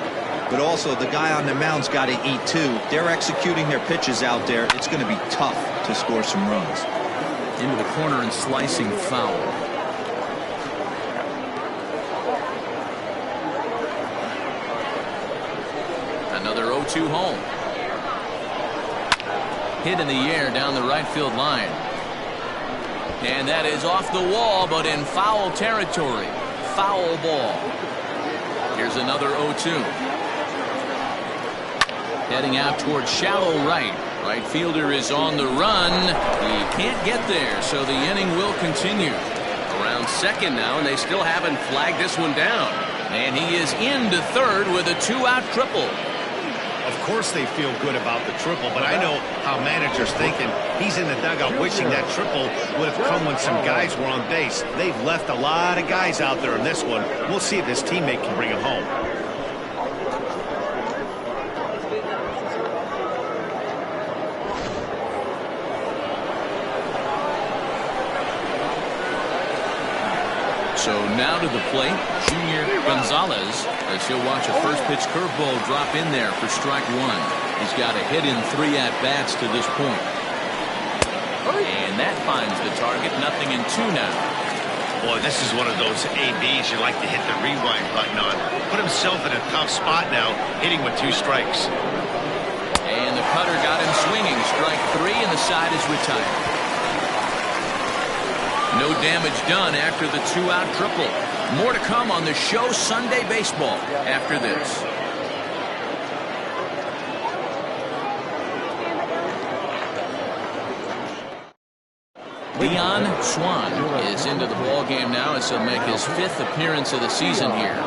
but also the guy on the mound's got to eat too. They're executing their pitches out there. It's going to be tough to score some runs. Into the corner and slicing foul. Another 0-2 home. Hit in the air down the right field line. And that is off the wall, but in foul territory. Foul ball. Here's another 0-2. Heading out towards shallow right. Right fielder is on the run. He can't get there, so the inning will continue. Around second now, and they still haven't flagged this one down. And he is into third with a 2-out triple. Of course they feel good about the triple, but I know how managers thinking. He's in the dugout wishing that triple would have come when some guys were on base. They've left a lot of guys out there in this one. We'll see if his teammate can bring him home. So now to the plate, Junior Gonzalez, as he'll watch a first pitch curveball drop in there for strike one. He's got a hit in 3 at-bats to this point. And that finds the target, 0-2 now. Boy, this is one of those ABs you like to hit the rewind button on. Put himself in a tough spot now, hitting with 2 strikes. And the cutter got him swinging. Strike 3, and the side is retired. No damage done after the 2-out triple. More to come on the show Sunday Baseball after this. Leon Swan is into the ball game now as he'll make his 5th appearance of the season here.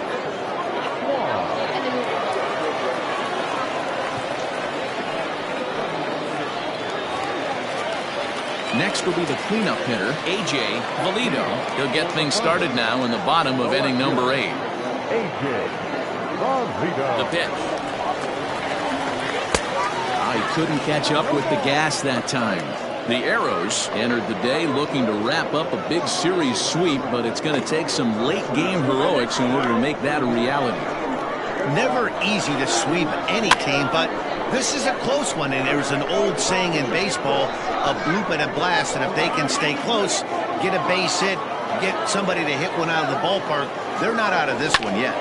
Next will be the cleanup hitter, A.J. Valido. He'll get things started now in the bottom of inning number 8. The pitch. He couldn't catch up with the gas that time. The Arrows entered the day looking to wrap up a big series sweep, but it's going to take some late game heroics in order to make that a reality. Never easy to sweep any team, but this is a close one, and there's an old saying in baseball, a bloop and a blast, and if they can stay close, get a base hit, get somebody to hit one out of the ballpark, they're not out of this one yet.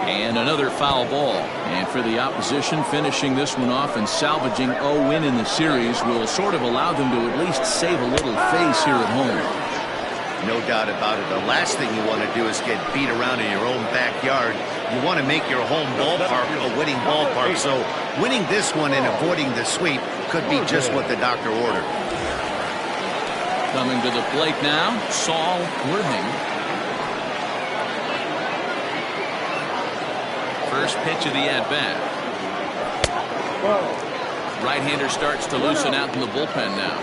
And another foul ball. And for the opposition, finishing this one off and salvaging a win in the series will sort of allow them to at least save a little face here at home. No doubt about it. The last thing you want to do is get beat around in your own backyard. You want to make your home ballpark a winning ballpark. So winning this one and avoiding the sweep could be just what the doctor ordered. Coming to the plate now, Saul Worthing. First pitch of the at-bat. Right-hander starts to loosen out in the bullpen now.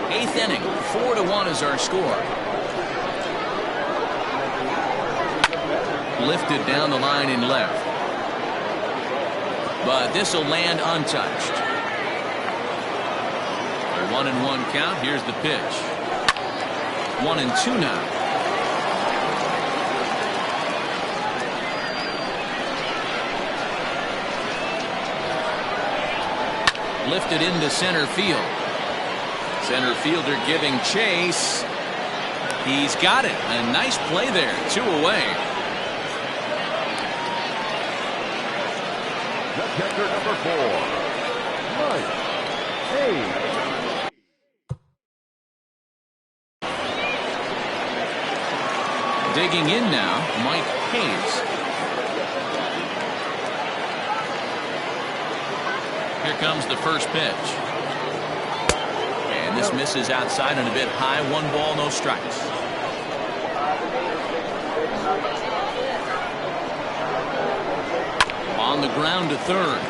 8th inning, 4-1 is our score. Lifted down the line in left. But this will land untouched. A 1-1 count. Here's the pitch. 1-2 now. Lifted into center field. Center fielder giving chase. He's got it. A nice play there. 2 away. The catcher, number 4, Mike Hayes. Digging in now, Mike Hayes. Here comes the first pitch. And this misses outside and a bit high. 1 ball, no strikes. On the ground to third.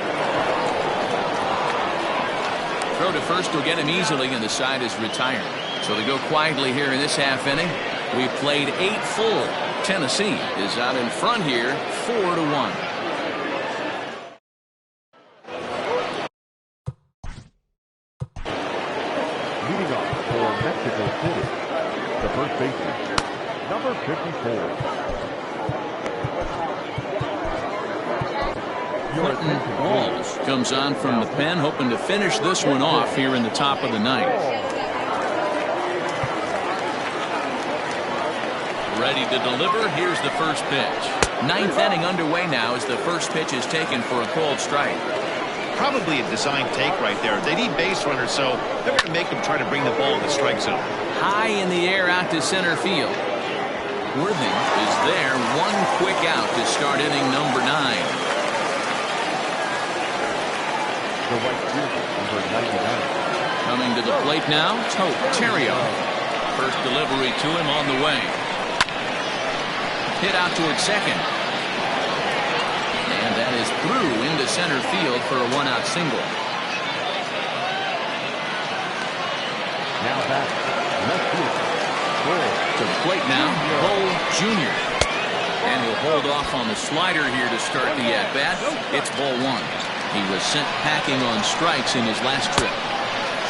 Throw to first will get him easily, and the side is retired. So they go quietly here in this half inning. We've played 8 full. Tennessee is out in front here, 4-1. Leading off for Mexico City, the first baseman, number 54. Quentin Walls comes on from the pen, hoping to finish this one off here in the top of the ninth. Ready to deliver. Here's the first pitch. Ninth inning underway now as the first pitch is taken for a called strike. Probably a design take right there. They need base runners, so they're going to make them try to bring the ball in the strike zone. High in the air out to center field. Worthing is there. One quick out to start inning number 9. The right fielder, number 99. Coming to the plate now, Terrio. First delivery to him on the way. Hit out towards second. And that is through into center field for a 1-out single. Now back, left fielder. To plate now, Bull Jr. And he'll hold off on the slider here to start the at-bat. It's ball 1. He was sent packing on strikes in his last trip.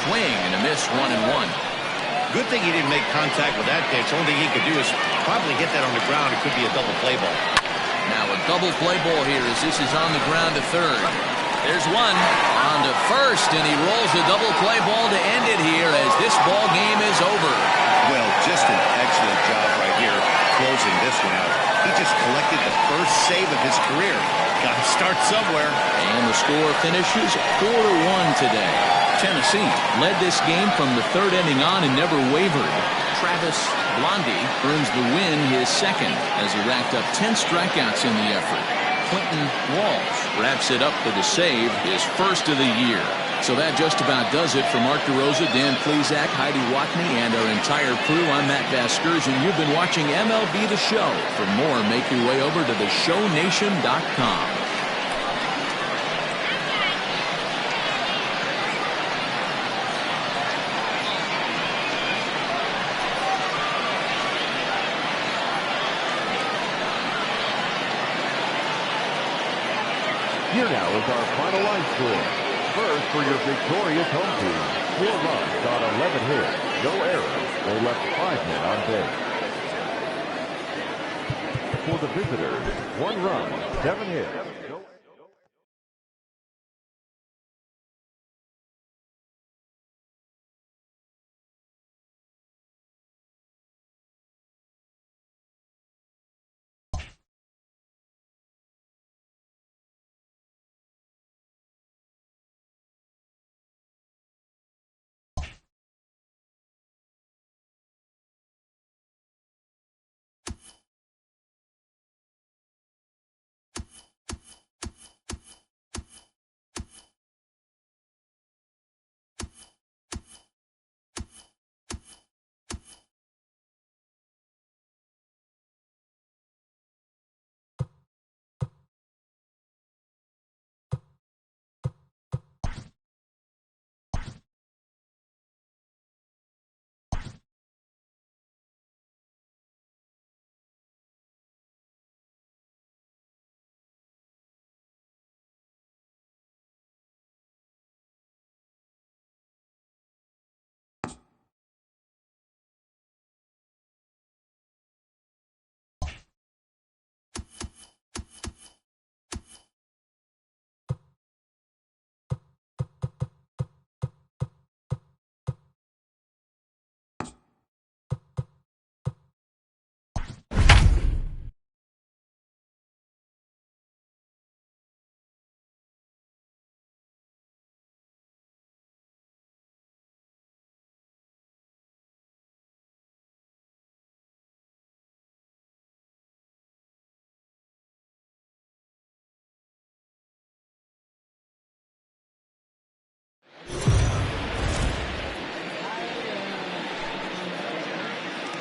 Swing and a miss, 1-1. Good thing he didn't make contact with that pitch. Only thing he could do is probably hit that on the ground. It could be a double play ball. Now a double play ball here as this is on the ground to third. There's one on to first, and he rolls a double play ball to end it here as this ball game is over. Well, just an excellent job right here closing this one out. He just collected the first save of his career. Got to start somewhere. And the score finishes 4-1 today. Tennessee led this game from the third inning on and never wavered. Travis Blondie earns the win, his second, as he racked up 10 strikeouts in the effort. Quentin Walls wraps it up for the save, his first of the year. So that just about does it for Mark DeRosa, Dan Plesac, Heidi Watney, and our entire crew. I'm Matt Vasgersian. You've been watching MLB The Show. For more, make your way over to theshownation.com. Here now is our final line score. First, for your victorious home team, 4 runs on 11 hits, no errors. They left 5 men on base. For the visitors, 1 run, 7 hits.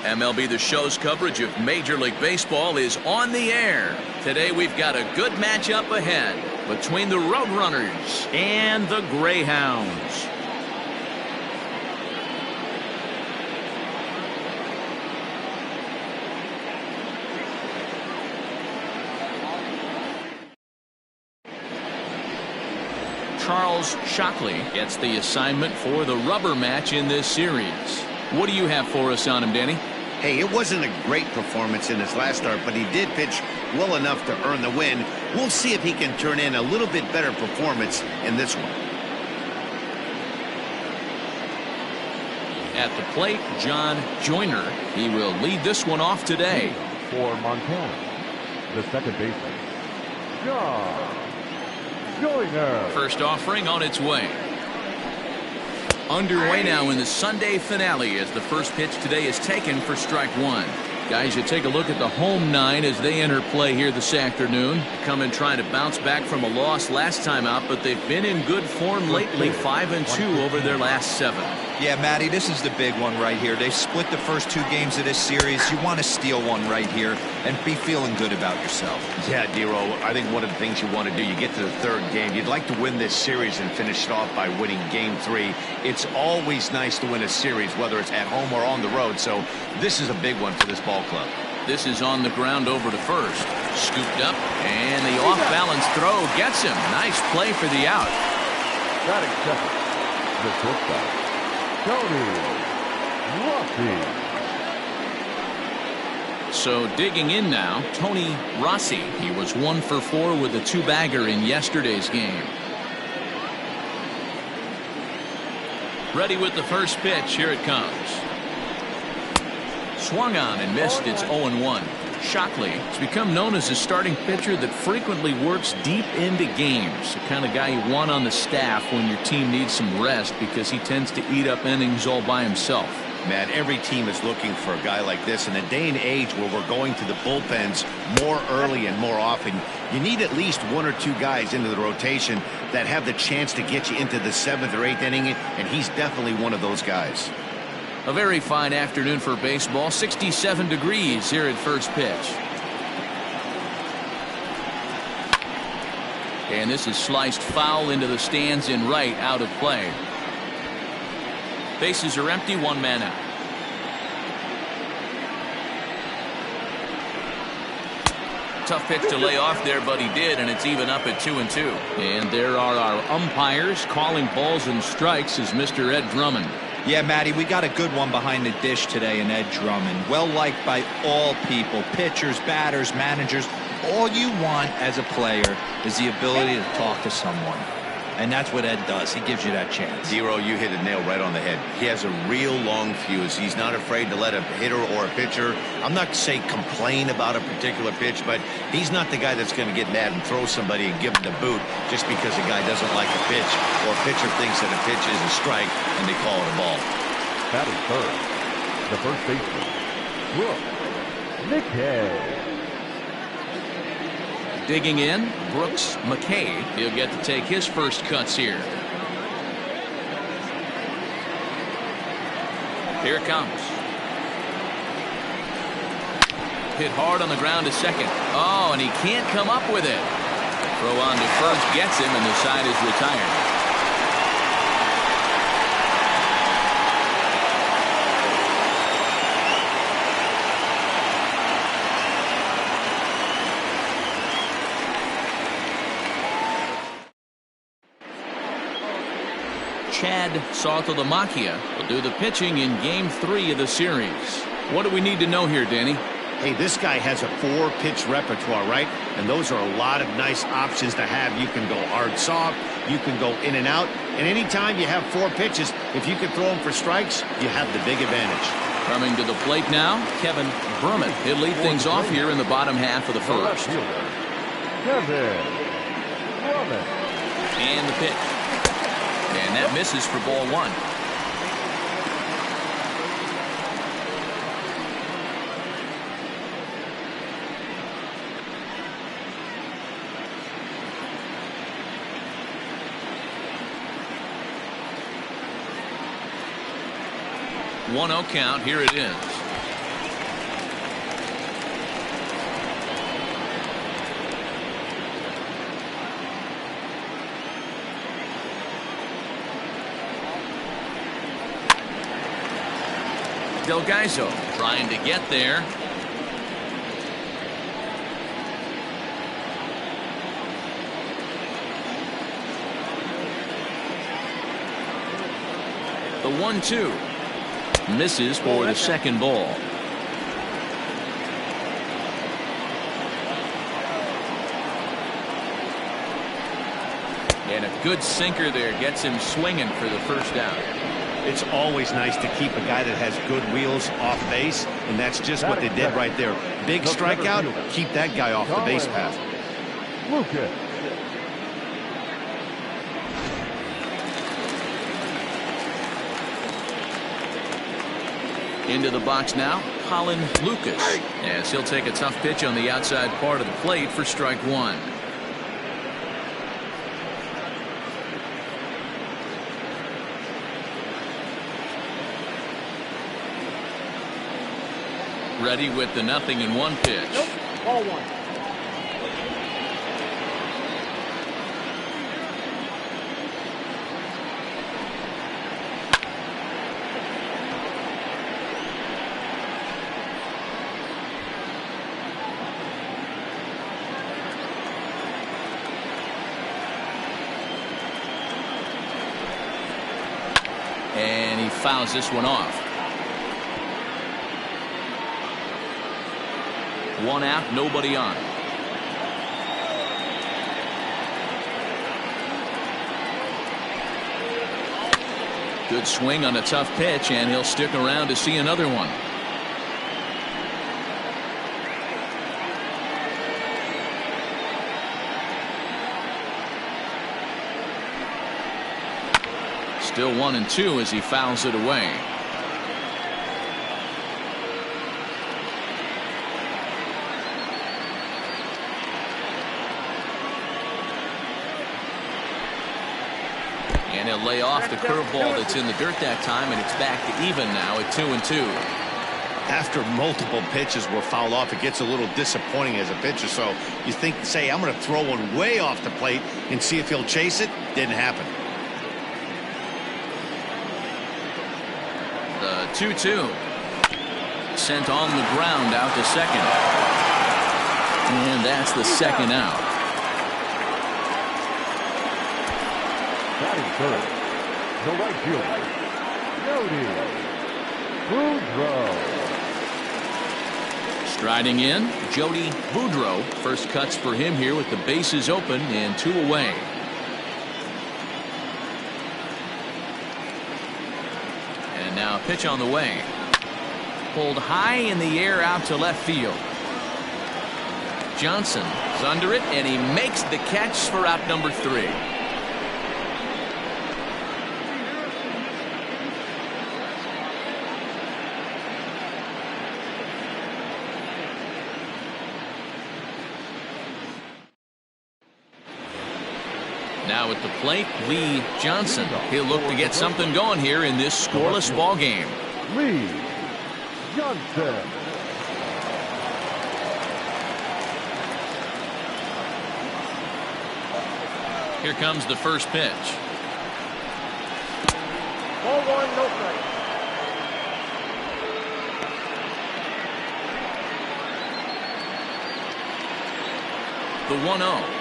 MLB The Show's coverage of Major League Baseball is on the air. Today we've got a good matchup ahead between the Roadrunners and the Greyhounds. Charles Shockley gets the assignment for the rubber match in this series. What do you have for us on him, Danny? Hey, it wasn't a great performance in his last start, but he did pitch well enough to earn the win. We'll see if he can turn in a little bit better performance in this one. At the plate, John Joyner. He will lead this one off today. For Montana, the second baseman, John Joyner. First offering on its way. Underway now in the Sunday finale as the first pitch today is taken for strike one. Guys, you take a look at the home nine as they enter play here this afternoon. Come in trying to bounce back from a loss last time out, but they've been in good form lately, 5-2 over their last 7. Yeah, Matty, this is the big one right here. They've split the first 2 games of this series. You want to steal one right here and be feeling good about yourself. Yeah, Dero, I think one of the things you want to do, you get to the 3rd game, you'd like to win this series and finish it off by winning game 3. It's always nice to win a series, whether it's at home or on the road, so this is a big one for this ball club. This is on the ground over to first. Scooped up, and the off-balance throw gets him. Nice play for the out. Batting second, the shortstop, Tony Rossi. So digging in now, Tony Rossi. He was 1 for 4 with a 2-bagger in yesterday's game. Ready with the first pitch. Here it comes. Swung on and missed. It's 0-1. Shockley has become known as a starting pitcher that frequently works deep into games. The kind of guy you want on the staff when your team needs some rest because he tends to eat up innings all by himself. Man, every team is looking for a guy like this. In a day and age where we're going to the bullpens more early and more often, you need at least 1 or 2 guys into the rotation that have the chance to get you into the 7th or 8th inning, and he's definitely one of those guys. A very fine afternoon for baseball. 67 degrees here at first pitch. And this is sliced foul into the stands in right, out of play. Bases are empty, 1 man out. Tough pitch to lay off there, but he did, and it's even up at 2-2. And there are our umpires calling balls and strikes as Mr. Ed Drummond. Yeah, Matty, we got a good one behind the dish today in Ed Drummond. Well liked by all people, pitchers, batters, managers. All you want as a player is the ability to talk to someone. And that's what Ed does. He gives you that chance. Zero, you hit a nail right on the head. He has a real long fuse. He's not afraid to let a hitter or a pitcher, I'm not saying complain about a particular pitch, but he's not the guy that's going to get mad and throw somebody and give him the boot just because a guy doesn't like a pitch or a pitcher thinks that a pitch is a strike and they call it a ball. Batting third, the first baseman, Brooks McKay. Digging in, Brooks McKay. He'll get to take his first cuts here. Here it comes. Hit hard on the ground to second. Oh, and he can't come up with it. Throw on to first gets him, and the side is retired. Chad Saltalamacchia will do the pitching in game 3 of the series. What do we need to know here, Danny? Hey, this guy has a 4-pitch repertoire, right? And those are a lot of nice options to have. You can go hard, soft. You can go in and out. And anytime you have 4 pitches, if you can throw them for strikes, you have the big advantage. Coming to the plate now, Kevin Berman. He'll lead things off here in the bottom half of the first. Kevin Berman. And the pitch. And that misses for ball 1. One 0 count. Here it is. Delgaizo trying to get there. The 1-2 misses for the second ball. Good sinker there. Gets him swinging for the first down. It's always nice to keep a guy that has good wheels off base, and that's just what they did right there. Big strikeout, keep that guy off the base path. Lucas. Into the box now, Colin Lucas, as he'll take a tough pitch on the outside part of the plate for strike one. Ready with the 0-1 pitch. Nope. Ball one. And he fouls this one off. One out, nobody on. Good swing on a tough pitch, and he'll stick around to see another one. Still 1-2 as he fouls it away. And he'll lay off the curveball that's in the dirt that time, and it's back to even now at 2-2. After multiple pitches were fouled off, it gets a little disappointing as a pitcher. So you think, say, I'm going to throw one way off the plate and see if he'll chase it. Didn't happen. The 2-2 sent on the ground out to second, and that's the second out. Batting first, the right fielder, Jody Boudreau. Striding in, Jody Boudreau. First cuts for him here with the bases open and 2 away. And now a pitch on the way. Pulled high in the air out to left field. Johnson is under it, and he makes the catch for out number 3. Now at the plate, Lee Johnson. He'll look to get something going here in this scoreless ball game. Lee Johnson. Here comes the first pitch. Ball one, no strike. The 1-0.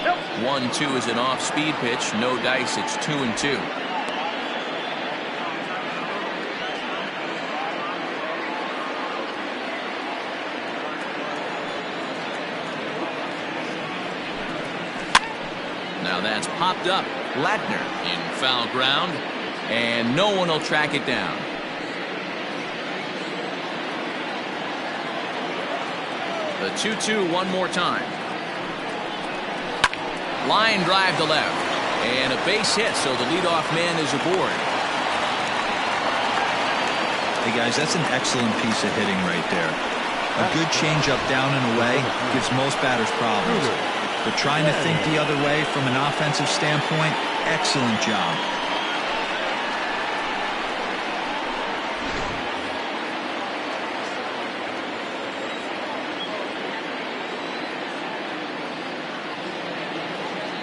Nope. 1-2 is an off-speed pitch. No dice. It's 2-2. Now that's popped up. Latner in foul ground, and no one will track it down. The 2-2 one more time. Line drive to left, and a base hit, so the leadoff man is aboard. Hey guys, that's an excellent piece of hitting right there. A good changeup down and away gives most batters problems. But trying to think the other way from an offensive standpoint, excellent job.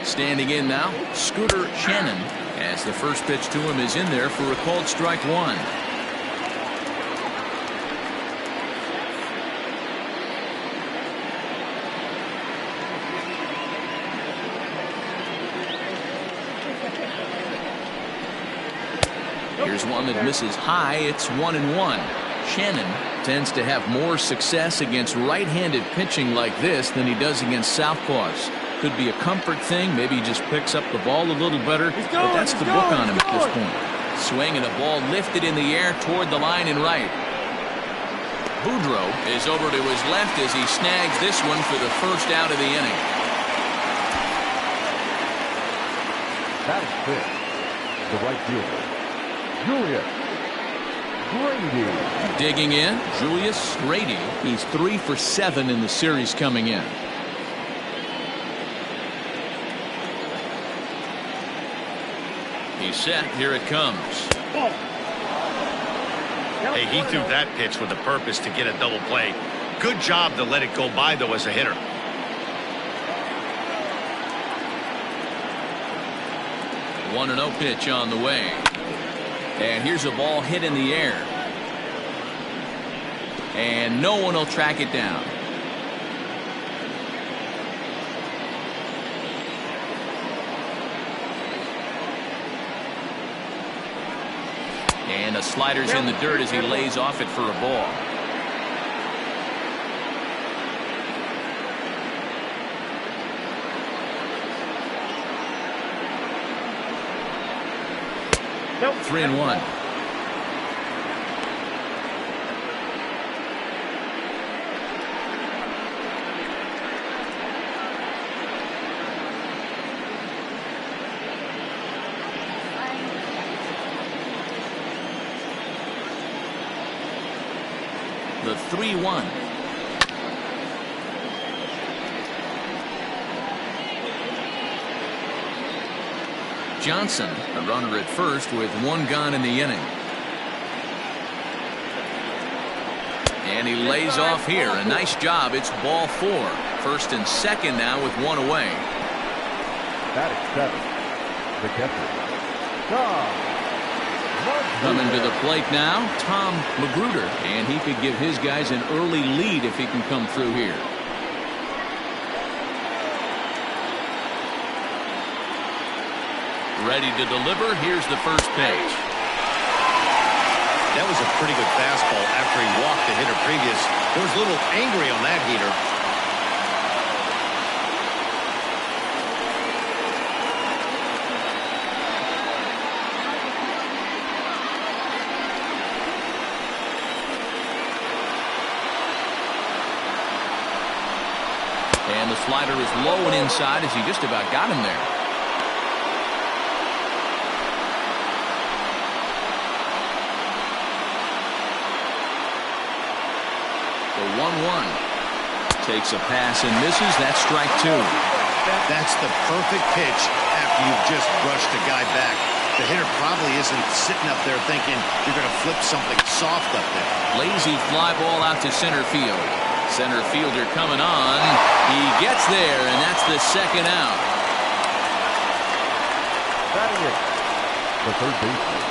Standing in now, Scooter Shannon, as the first pitch to him is in there for a called strike 1. Here's one that misses high. It's 1-1. Shannon tends to have more success against right-handed pitching like this than he does against southpaws. Could be a comfort thing. Maybe he just picks up the ball a little better, but that's the book on him at this point. Swing and a ball lifted in the air toward the line and right. Boudreau is over to his left as he snags this one for the first out of the inning. That is pitch. The right fielder, Julius Grady. Digging in, Julius Grady. He's 3 for 7 in the series coming in. He's set. Here it comes. Hey, he threw that pitch with a purpose to get a double play. Good job to let it go by, though, as a hitter. One 1-0 pitch on the way. And here's a ball hit in the air. And no one will track it down. And a slider's in the dirt as he lays off it for a ball. Nope. 3-1. The 3-1. Johnson, a runner at first with one gone in the inning. And he lays off here. A nice job. It's ball 4. First and second now with one away. That is 7. The catcher, Coming to the plate now, Tom Magruder. And he could give his guys an early lead if he can come through here. Ready to deliver. Here's the first pitch. That was a pretty good fastball after he walked the hitter previous. He was a little angry on that heater. And the slider is low and inside as he just about got him there. The 1-1 takes a pass and misses. That's strike 2. That's the perfect pitch after you've just brushed a guy back. The hitter probably isn't sitting up there thinking you're going to flip something soft up there. Lazy fly ball out to center field. Center fielder coming on. He gets there, and that's the second out. batting it, the third baseman,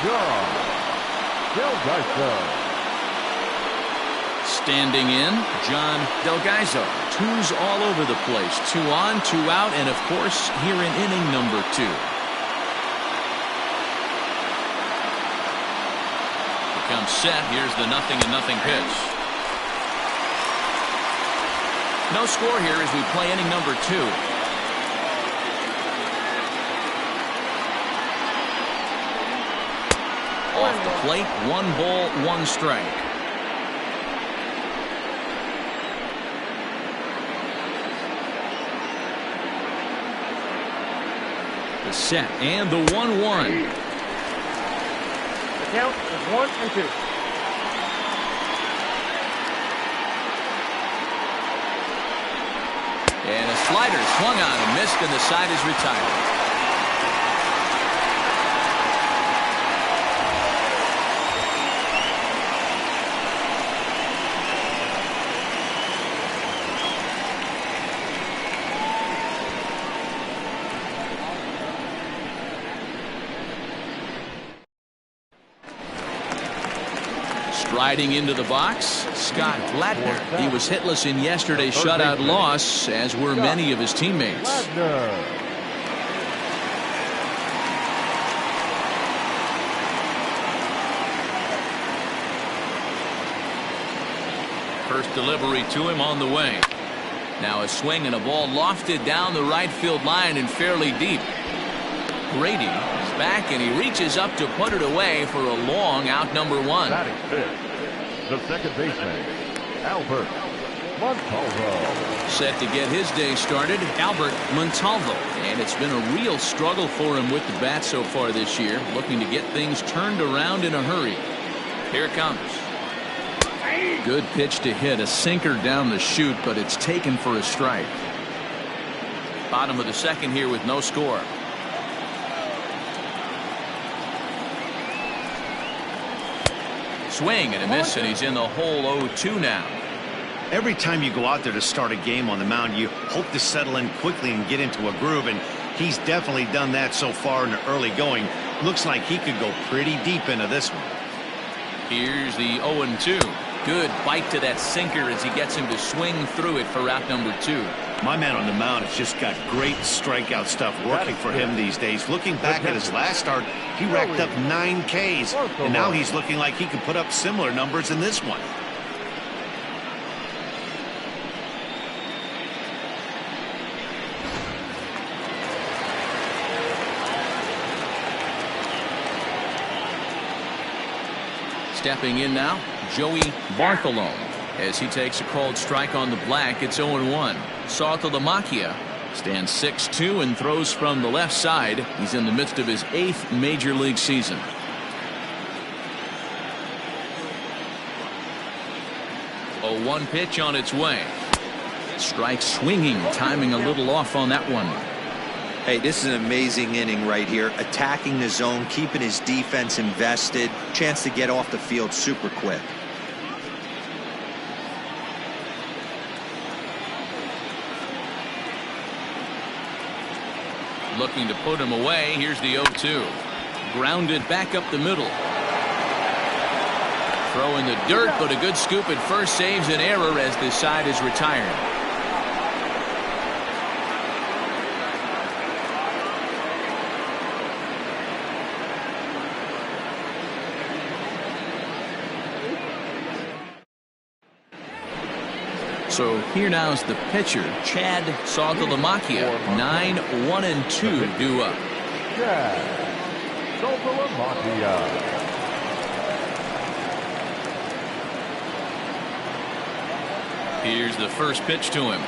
John Delgado. Standing in, John Delgado. Twos all over the place. 2 on, 2 out, and of course, here in inning number 2. Becomes set. Here's the 0-0 pitch. No score here as we play inning number 2. Off the plate, 1 ball, 1 strike. The set and the 1-1. The count is 1-2. And a slider swung on and missed, and the side is retired. Striding into the box, Scott Blattner. He was hitless in yesterday's shutout loss, as were many of his teammates. First delivery to him on the way. Now a swing and a ball lofted down the right field line and fairly deep. Grady is back and he reaches up to put it away for a long out number one. Batting fifth, the second baseman, Albert Montalvo. Set to get his day started, Albert Montalvo. And it's been a real struggle for him with the bat so far this year, looking to get things turned around in a hurry. Here it comes. Good pitch to hit, a sinker down the chute, but it's taken for a strike. Bottom of the second here with no score. Swing and a miss, and he's in the hole 0-2 now. Every time you go out there to start a game on the mound, you hope to settle in quickly and get into a groove, and he's definitely done that so far in the early going. Looks like he could go pretty deep into this one. Here's the 0-2. Good bite to that sinker as he gets him to swing through it for out number 2. My man on the mound has just got great strikeout stuff working for him these days. Looking back at his last start, he racked up 9 Ks, and now he's looking like he can put up similar numbers in this one. Stepping in now, Joey Bartholome. As he takes a called strike on the black, it's 0-1. Saltalamacchia stands 6'2" and throws from the left side. He's in the midst of his 8th major league season. A 1 pitch on its way. Strike swinging, timing a little off on that one. Hey, this is an amazing inning right here. Attacking the zone, keeping his defense invested. Chance to get off the field super quick. Looking to put him away. Here's the 0-2. Grounded back up the middle. Throw in the dirt, but a good scoop at first saves an error as this side is retired. So here now is the pitcher, Chad Saltalamacchia. 9-1-2 due up. Chad Saltalamacchia. Here's the first pitch to him.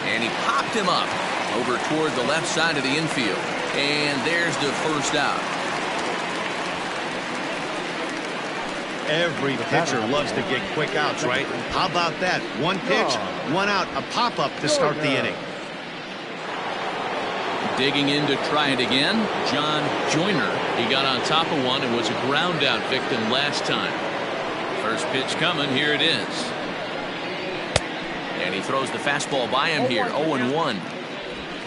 And he popped him up over toward the left side of the infield. And there's the first out. Every pitcher loves to get quick outs, right? How about that? 1 pitch, 1 out, a pop-up to start the inning. Digging in to try it again, John Joyner. He got on top of one and was a ground out victim last time. First pitch coming, here it is. And he throws the fastball by him here, 0-1.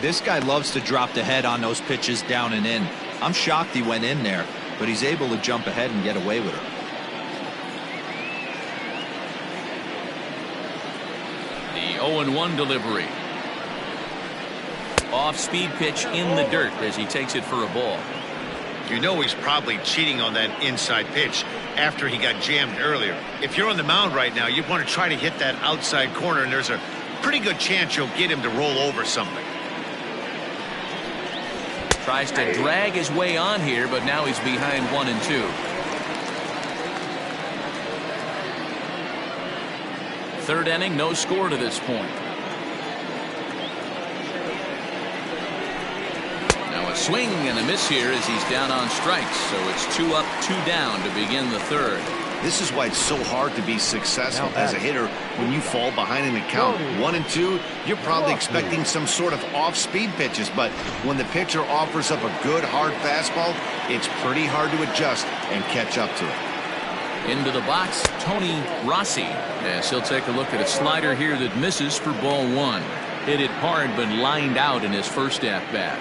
This guy loves to drop the head on those pitches down and in. I'm shocked he went in there, but he's able to jump ahead and get away with it. The 0-1 delivery. Off-speed pitch in the dirt as he takes it for a ball. You know he's probably cheating on that inside pitch after he got jammed earlier. If you're on the mound right now, you want to try to hit that outside corner, and there's a pretty good chance you'll get him to roll over something. Tries to drag his way on here, but now he's behind 1-2. Third inning, no score to this point. Now a swing and a miss here as he's down on strikes. So it's 2 up, 2 down to begin the third. This is why it's so hard to be successful as a hitter when you fall behind in the count. 1-2, you're probably expecting some sort of off-speed pitches, but when the pitcher offers up a good hard fastball, it's pretty hard to adjust and catch up to it. Into the box, Tony Rossi. Yes, he'll take a look at a slider here that misses for ball 1. Hit it hard but lined out in his first at-bat.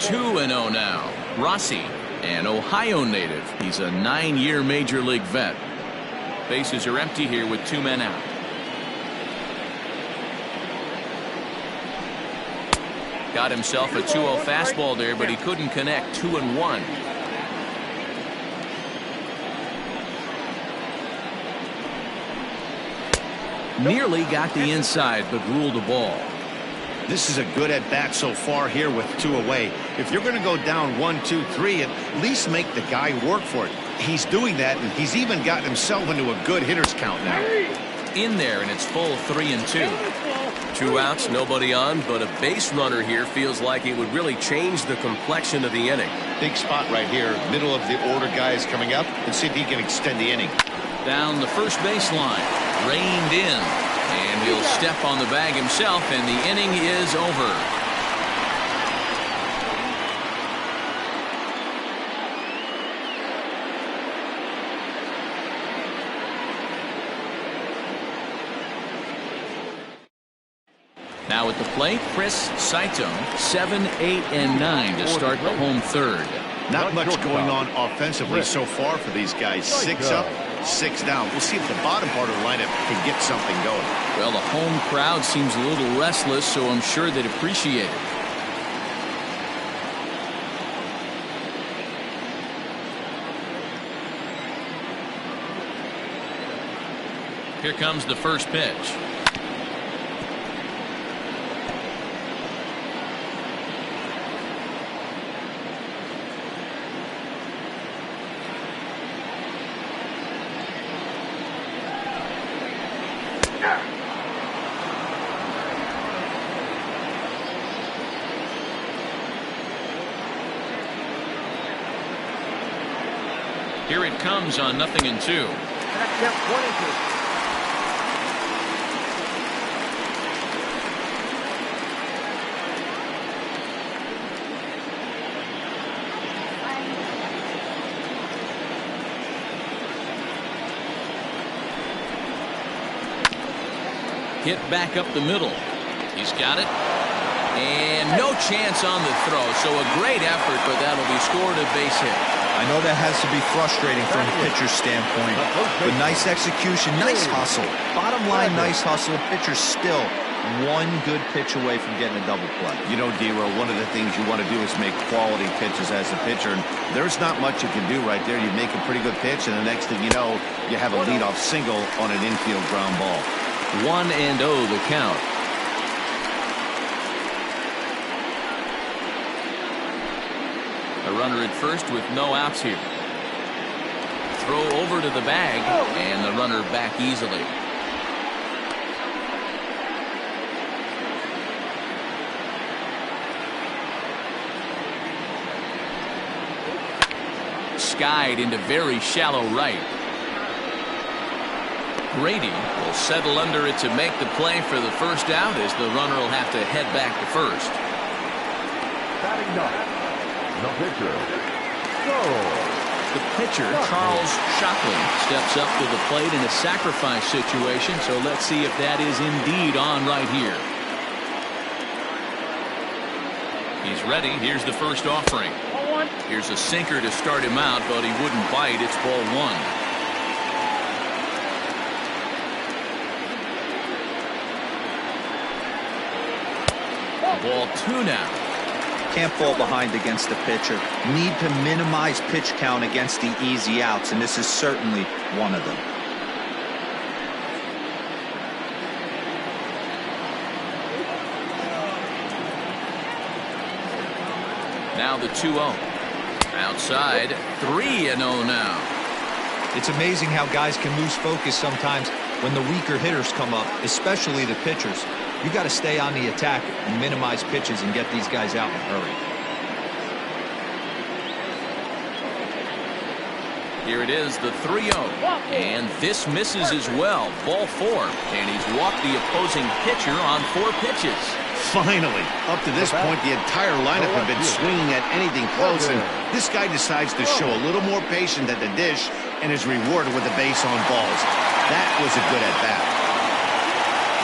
2-0 now. Rossi, an Ohio native. He's a 9-year major league vet. Bases are empty here with 2 men out. Got himself a 2-0 fastball there, but he couldn't connect. 2-1. Nearly got the inside, but ruled a ball. This is a good at-bat so far here with 2 away. If you're going to go down 1, 2, 3, at least make the guy work for it. He's doing that, and he's even gotten himself into a good hitter's count now. In there, and it's full 3-2. 2 outs, nobody on, but a base runner here feels like it would really change the complexion of the inning. Big spot right here. Middle of the order guy is coming up, and see if he can extend the inning. Down the first baseline, reined in, and he'll step on the bag himself, and the inning is over. Now at the plate, Chris Saito, 7, 8, and 9 to start the home third. Not much going on offensively so far for these guys. 6 up, 6 down. We'll see if the bottom part of the lineup can get something going. Well, the home crowd seems a little restless, so I'm sure they'd appreciate it. Here comes the first pitch. Here it comes on 0-2. Yep, 1-2. Hit back up the middle. He's got it. And no chance on the throw. So a great effort, but that'll be scored a base hit. I know that has to be frustrating from a pitcher's standpoint, but nice execution, nice hustle. Bottom line, nice hustle. Pitcher's still one good pitch away from getting a double play. You know, D-Row, one of the things you want to do is make quality pitches as a pitcher, and there's not much you can do right there. You make a pretty good pitch, and the next thing you know, you have a leadoff single on an infield ground ball. 1-0 the count. A runner at first with no outs here. Throw over to the bag, and the runner back easily. Skied into very shallow right. Grady will settle under it to make the play for the first out, as the runner will have to head back to first. Batting ninth, the pitcher, Charles. The pitcher, Charles Shockley, steps up to the plate in a sacrifice situation, so let's see if that is indeed on right here. He's ready. Here's the first offering. Here's a sinker to start him out, but he wouldn't bite. It's ball 1. Ball 2 now. Can't fall behind against the pitcher. Need to minimize pitch count against the easy outs, and this is certainly one of them. Now the 2-0. Outside, 3-0 now. It's amazing how guys can lose focus sometimes when the weaker hitters come up, especially the pitchers. You got to stay on the attack and minimize pitches and get these guys out in a hurry. Here it is, the 3-0. And this misses as well. Ball 4. And he's walked the opposing pitcher on 4 pitches. Finally, up to this point, the entire lineup had been swinging at anything close, and this guy decides to show a little more patience at the dish and is rewarded with a base on balls. That was a good at-bat.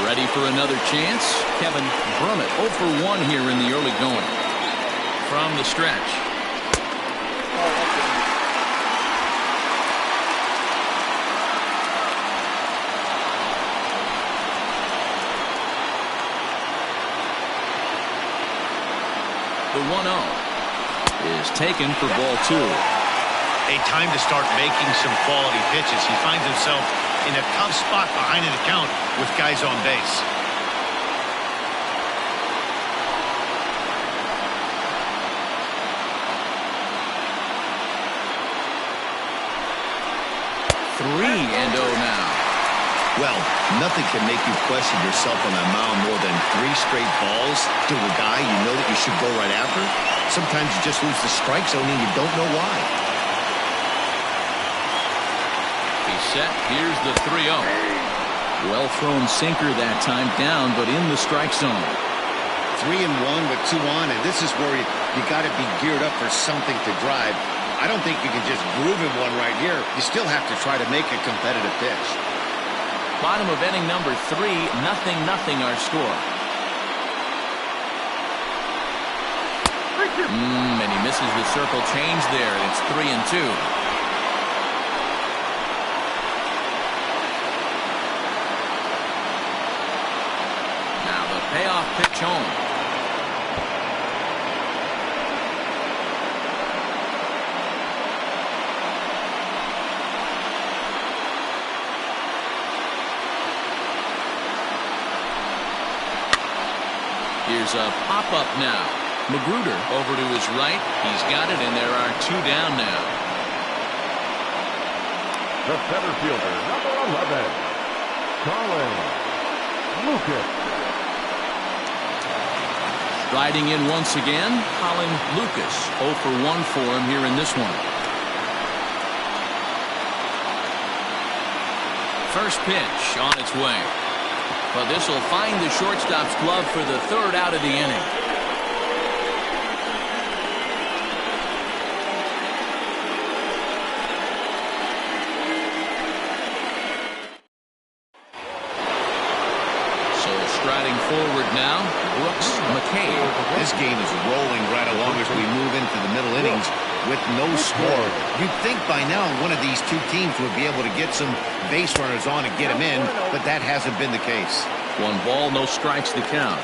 Ready for another chance? Kevin Brummett 0 for 1 here in the early going. From the stretch. 1-0 is taken for ball 2. A time to start making some quality pitches. He finds himself in a tough spot behind an account with guys on base. Now. Well, nothing can make you question yourself on that mound more than 3 straight balls to a guy you know that you should go right after. Sometimes you just lose the strike zone and you don't know why. He's set. Here's the 3-0. Well thrown sinker that time, down, but in the strike zone. 3-1 with 2 on, and this is where you got to be geared up for something to drive. I don't think you can just groove him one right here. You still have to try to make a competitive pitch. Bottom of inning number 3, 0-0 our score. And he misses the circle change there. It's 3-2. Now the payoff pitch home. Here's a pop-up now. Magruder over to his right. He's got it, and there are 2 down now. The center fielder, number 11, Colin Lucas. Riding in once again, Colin Lucas. 0 for 1 for him here in this one. First pitch on its way. But this will find the shortstop's glove for the 3rd out of the inning. So striding forward now, Brooks McCabe. This game is rolling right along as we move into the middle innings with no score. You'd think by now one of these 2 teams would be able to get some base runners on and get them in, but that hasn't been the case. 1 ball, no strikes to count.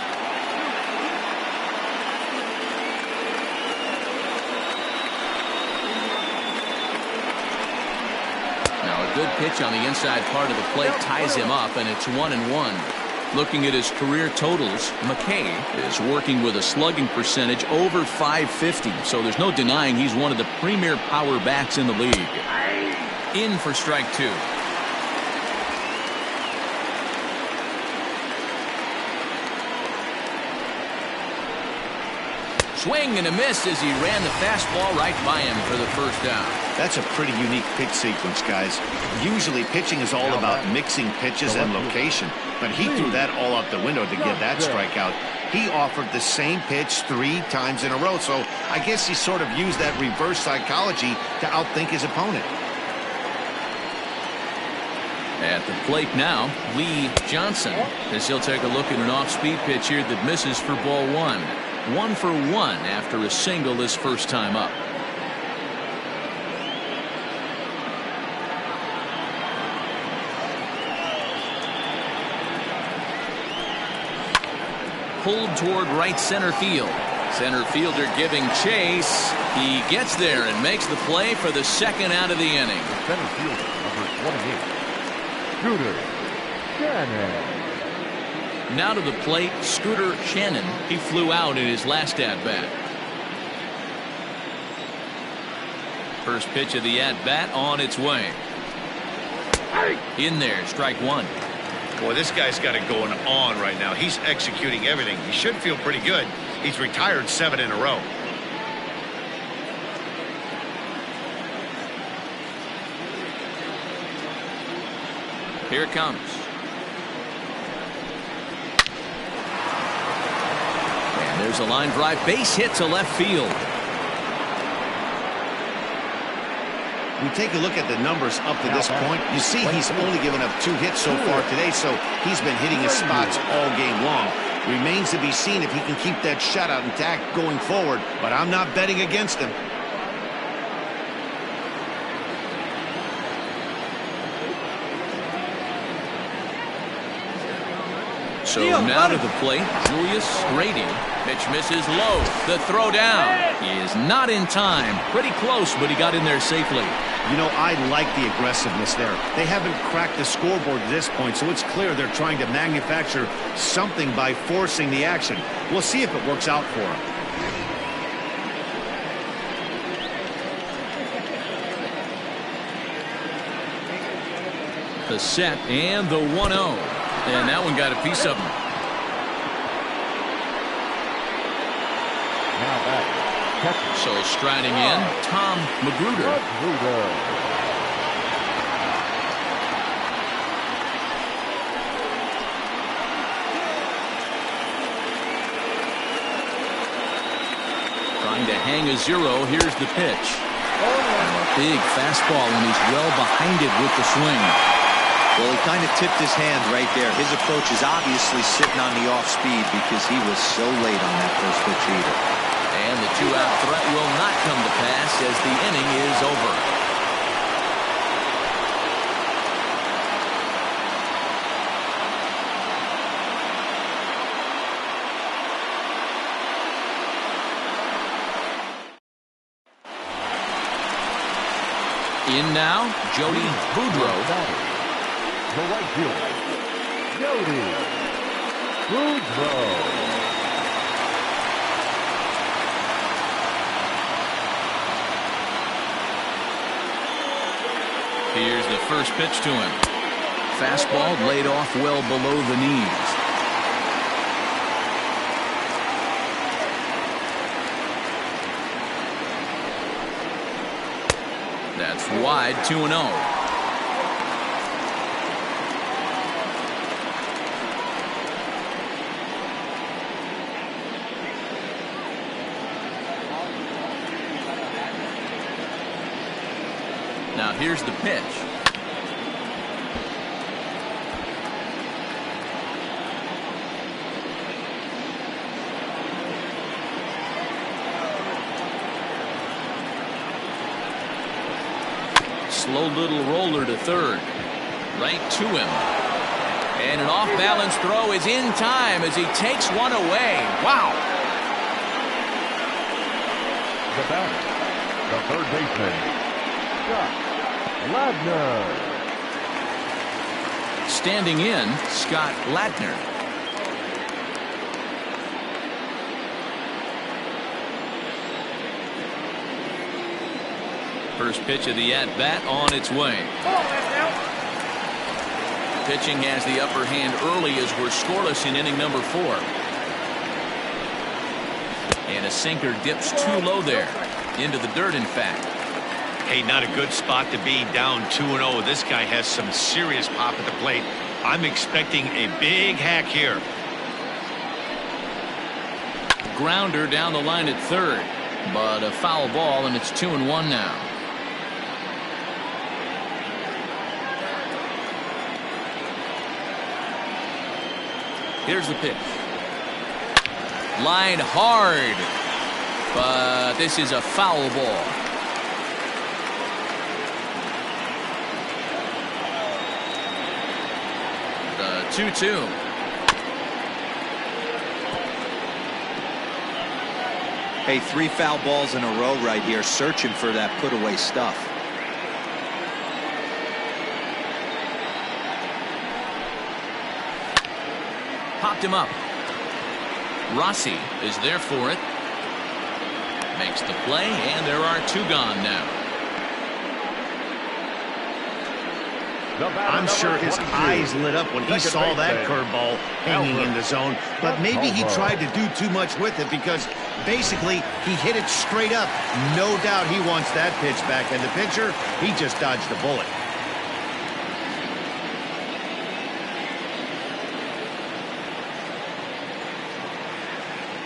Now a good pitch on the inside part of the plate ties him up, and it's 1-1. Looking at his career totals, McKay is working with a slugging percentage over .550, so there's no denying he's one of the premier power bats in the league. In for strike 2. Swing and a miss as he ran the fastball right by him for the first down. That's a pretty unique pitch sequence, guys. Usually pitching is all about mixing pitches and location, but he threw that all out the window to get that strikeout. He offered the same pitch 3 times in a row, so I guess he sort of used that reverse psychology to outthink his opponent. At the plate now, Lee Johnson, as he'll take a look at an off-speed pitch here that misses for ball 1. 1 for 1 after a single his first time up. Pulled toward right center field. Center fielder giving chase. He gets there and makes the play for the 2nd out of the inning. Center fielder, number 28, Scooter Shannon. Now to the plate, Scooter Shannon. He flew out in his last at-bat. First pitch of the at-bat on its way. In there, strike 1. Boy, this guy's got it going on right now. He's executing everything. He should feel pretty good. He's retired 7 in a row. Here it comes. And there's a line drive, base hit to left field. We take a look at the numbers up to this point. You see he's only given up 2 hits so far today, so he's been hitting his spots all game long. Remains to be seen if he can keep that shutout intact going forward, but I'm not betting against him. So now to the plate, Julius Grady. Pitch misses low. The throw down is not in time. Pretty close, but he got in there safely. You know, I like the aggressiveness there. They haven't cracked the scoreboard at this point, so it's clear they're trying to manufacture something by forcing the action. We'll see if it works out for them. The set and the 1-0. And that one got a piece of him. Now back. Catcher. So striding in, Tom Magruder. Trying to hang a 0. Here's the pitch. And a big fastball, and he's well behind it with the swing. Well, he kind of tipped his hand right there. His approach is obviously sitting on the off speed because he was so late on that first pitch either. And the 2-out threat will not come to pass as the inning is over. In now, Jody Boudreau. The right fielder, Jody Boudreau. Here's the first pitch to him. Fastball laid off well below the knees. That's wide, 2-0. Now here's the pitch. Slow little roller to third. Right to him. And an off-balance throw is in time as he takes one away. Wow. The batter, the third baseman, Scott Ladner. Standing in, Scott Ladner. First pitch of the at-bat on its way. Pitching has the upper hand early as we're scoreless in inning number 4. And a sinker dips too low there. Into the dirt, in fact. Hey, not a good spot to be, down 2-0. This guy has some serious pop at the plate. I'm expecting a big hack here. Grounder down the line at third, but a foul ball, and it's 2-1 now. Here's the pitch. Line hard, but this is a foul ball. The 2-2. Hey, 3 foul balls in a row right here, searching for that put-away stuff. Popped him up. Rossi is there for it. Makes the play, and there are 2 gone now. I'm sure his eyes lit up when he saw that curveball hanging in the zone, but maybe he tried to do too much with it because basically he hit it straight up. No doubt he wants that pitch back, and the pitcher, he just dodged the bullet.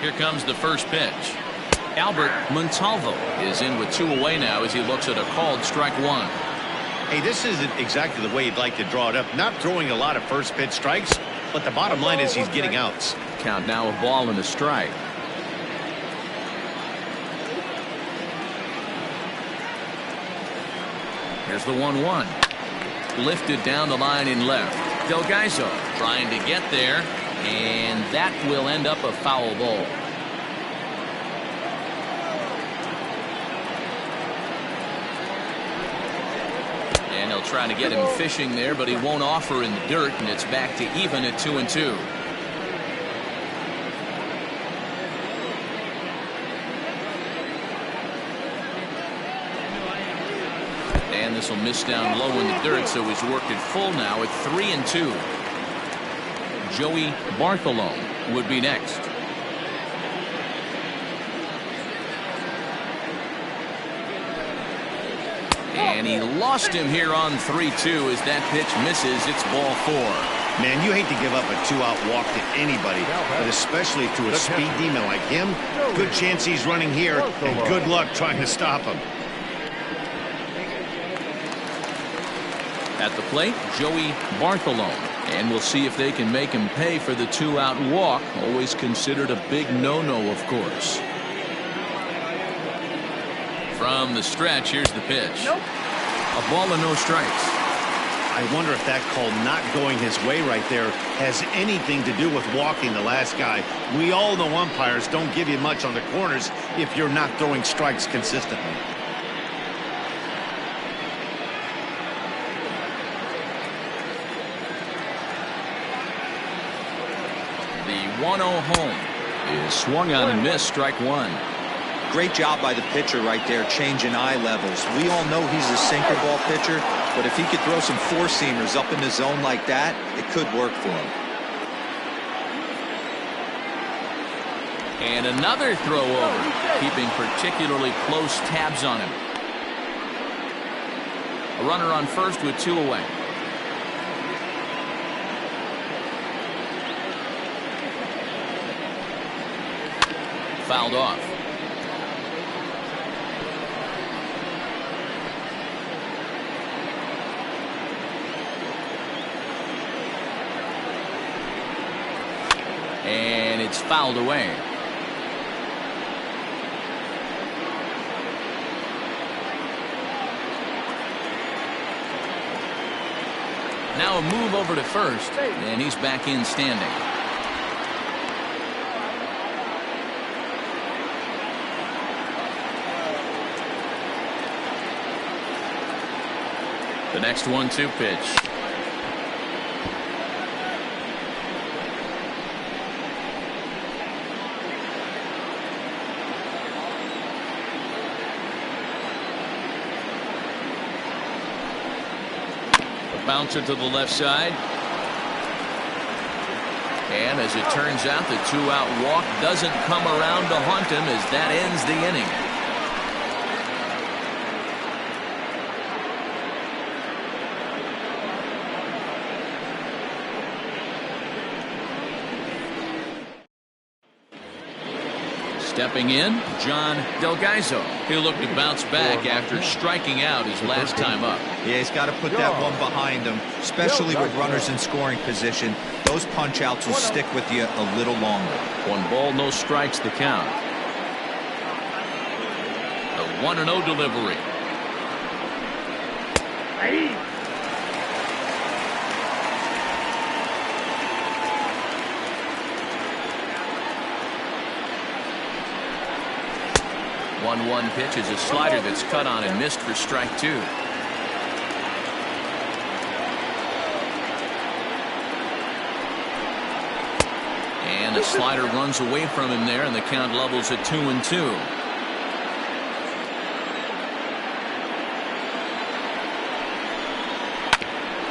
Here comes the first pitch. Albert Montalvo is in with 2 away now as he looks at a called strike 1. Hey, this isn't exactly the way you'd like to draw it up. Not throwing a lot of first pitch strikes, but the bottom line is he's getting outs. Count now, a ball and a strike. Here's the 1-1. Lifted down the line in left. Del Gaizo trying to get there. And that will end up a foul ball. And he'll try to get him fishing there, but he won't offer in the dirt, and it's back to even at 2-2. And this will miss down low in the dirt, so he's worked it full now at 3-2. Joey Bartholomew would be next. And he lost him here on 3-2 as that pitch misses. It's ball 4. Man, you hate to give up a 2-out walk to anybody, but especially to a speed demon like him. Good chance he's running here, and good luck trying to stop him. At the plate, Joey Bartholomew. And we'll see if they can make him pay for the 2-out walk. Always considered a big no-no, of course. From the stretch, here's the pitch. A ball and no strikes. I wonder if that call not going his way right there has anything to do with walking the last guy. We all know umpires don't give you much on the corners if you're not throwing strikes consistently. The 1-0 home is swung on and missed, strike 1. Great job by the pitcher right there, changing eye levels. We all know he's a sinker ball pitcher, but if he could throw some four-seamers up in the zone like that, it could work for him. And another throw over, keeping particularly close tabs on him. A runner on first with 2 away. Fouled off. And it's fouled away. Now a move over to first, and he's back in standing. The next 1-2 pitch. Bouncer to the left side. And as it turns out, the 2-out walk doesn't come around to haunt him as that ends the inning. Stepping in, John Delgaizo. He'll look to bounce back after striking out his last time up. Yeah, he's got to put that one behind him, especially with runners in scoring position. Those punch-outs will stick with you a little longer. 1 ball, no strikes, the count. The 1-0 delivery. Hey. 1-1 pitch is a slider that's cut on and missed for strike 2. And the slider runs away from him there, and the count levels at 2-2.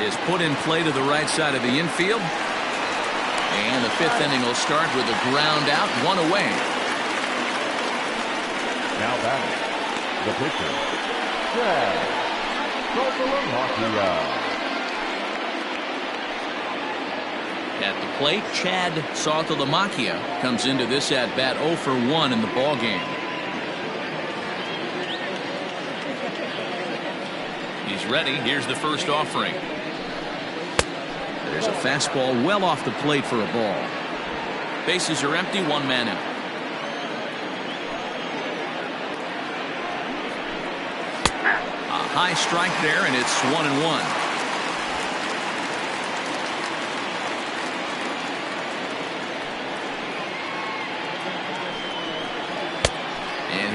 Is put in play to the right side of the infield. And the 5th inning will start with a ground out, 1 away. Now batting, the pitcher, Chad At the plate, Chad Saltalamakia comes into this at bat 0 for 1 in the ball game. He's ready. Here's the first offering. There's a fastball well off the plate for a ball. Bases are empty, 1 man out. High strike there, and it's 1-1.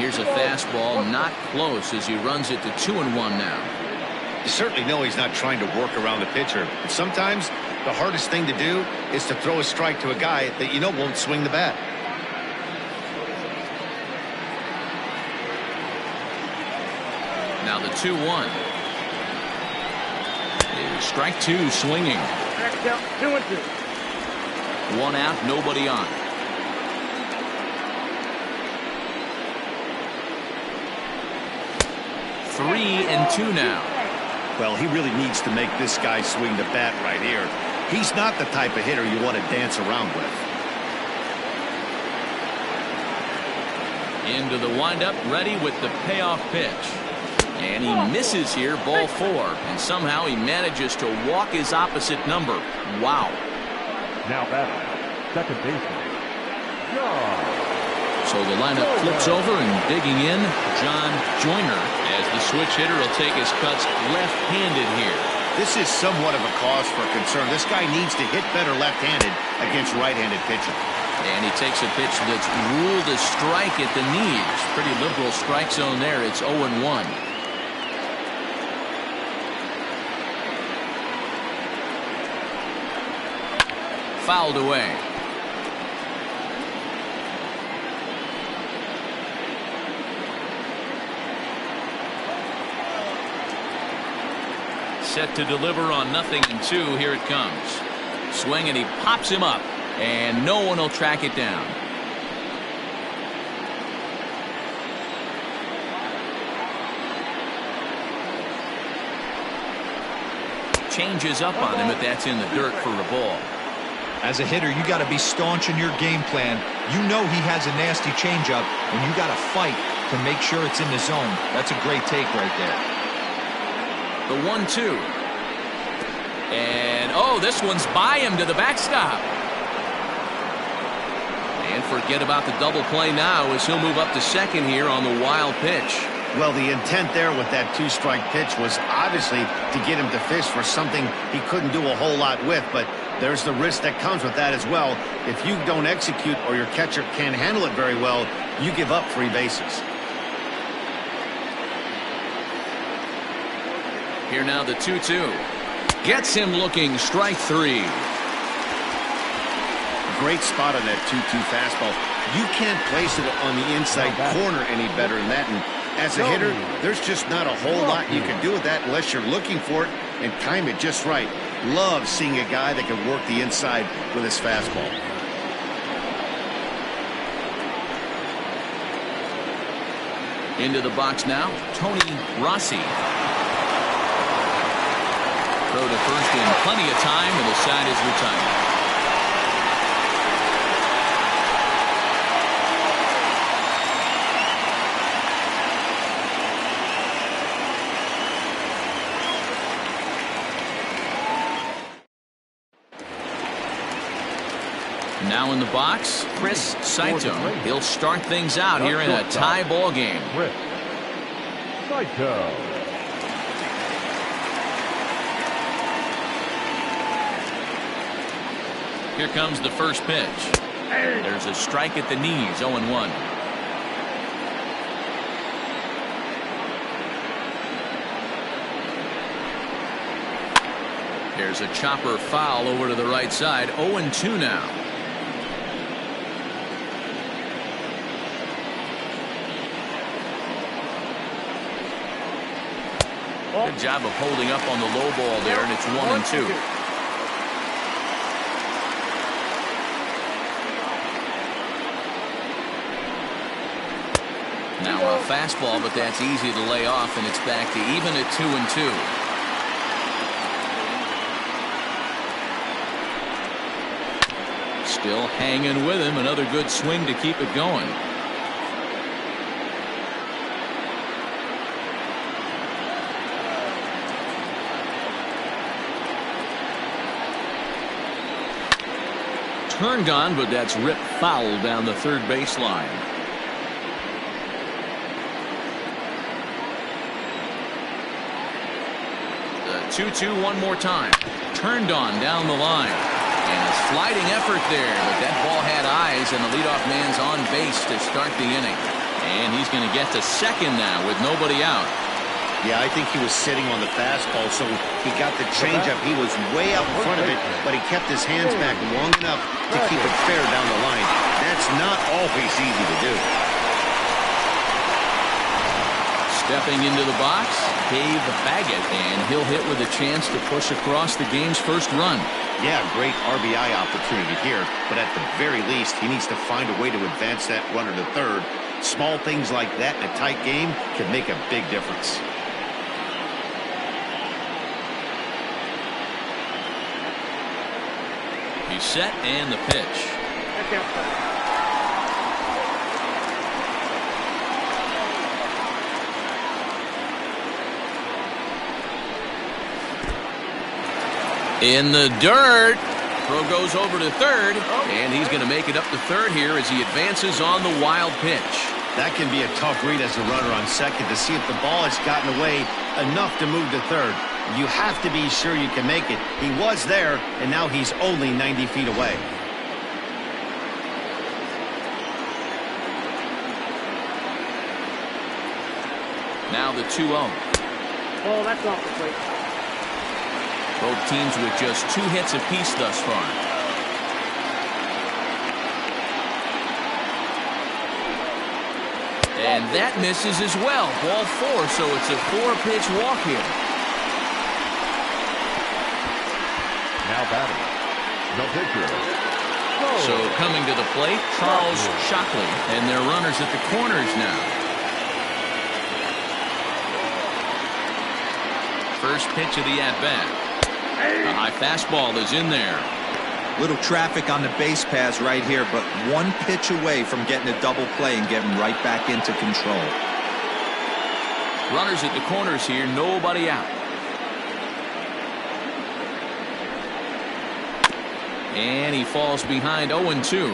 Here's a fastball, not close, as he runs it to 2-1 now. You certainly know he's not trying to work around the pitcher. But sometimes the hardest thing to do is to throw a strike to a guy that you know won't swing the bat. Now the 2-1. Strike two, swinging. Next out, 2-2. 1 out, nobody on. Three and 2 now. Well, he really needs to make this guy swing the bat right here. He's not the type of hitter you want to dance around with. Into the windup, ready with the payoff pitch. And he misses here, ball 4. And somehow he manages to walk his opposite number. Wow. Now batting, second baseman, John. So the lineup flips over, and digging in, John Joyner, as the switch hitter will take his cuts left-handed here. This is somewhat of a cause for concern. This guy needs to hit better left-handed against right-handed pitching. And he takes a pitch that's ruled a strike at the knees. Pretty liberal strike zone there. It's 0-1. Fouled away. Set to deliver on 0-2. Here it comes. Swing, and he pops him up, and no one will track it down. Changes up on him, but that's in the dirt for a ball. As a hitter, you got to be staunch in your game plan. You know he has a nasty changeup, and you got to fight to make sure it's in the zone. That's a great take right there. The 1-2. And, oh, this one's by him to the backstop. And forget about the double play now, as he'll move up to second here on the wild pitch. Well, the intent there with that two-strike pitch was obviously to get him to fish for something he couldn't do a whole lot with, but there's the risk that comes with that as well. If you don't execute or your catcher can't handle it very well, you give up free bases. Here now the 2-2. Gets him looking, strike 3. Great spot on that 2-2 fastball. You can't place it on the inside corner any better than that. And as a hitter, there's just not a whole lot you can do with that unless you're looking for it and time it just right. Love seeing a guy that can work the inside with his fastball. Into the box now, Tony Rossi. Throw to first in plenty of time, and the side is retired. Now in the box, Chris Saito. He'll start things out here in a tie ball game. Chris Saito. Here comes the first pitch. There's a strike at the knees, 0-1. There's a chopper foul over to the right side, 0-2 now. Good job of holding up on the low ball there, and it's 1-2. Now a fastball, but that's easy to lay off, and it's back to even at 2-2. Still hanging with him. Another good swing to keep it going. Turned on, but that's ripped foul down the third baseline. The 2-2 one more time. Turned on down the line. And a sliding effort there, but that ball had eyes, and the leadoff man's on base to start the inning. And he's going to get to second now with nobody out. Yeah, I think he was sitting on the fastball, so he got the changeup. He was way out in front of it, but he kept his hands back long enough to keep it fair down the line. That's not always easy to do. Stepping into the box, Dave Baggett, and he'll hit with a chance to push across the game's first run. Yeah, great RBI opportunity here, but at the very least, he needs to find a way to advance that runner to third. Small things like that in a tight game can make a big difference. He's set and the pitch. In the dirt. Throw goes over to third, and he's going to make it up to third here as he advances on the wild pitch. That can be a tough read as a runner on second to see if the ball has gotten away enough to move to third. You have to be sure you can make it. He was there, and now he's only 90 feet away. Now the 2-0. Oh, that's off the plate. Both teams with just 2 hits apiece thus far. And that misses as well. Ball 4, so it's a 4-pitch walk here. Now batting, the pitcher. So coming to the plate, Charles Shockley, and their runners at the corners now. First pitch of the at-bat. A high fastball is in there. Little traffic on the base paths right here, but one pitch away from getting a double play and getting right back into control. Runners at the corners here, nobody out. And he falls behind 0-2.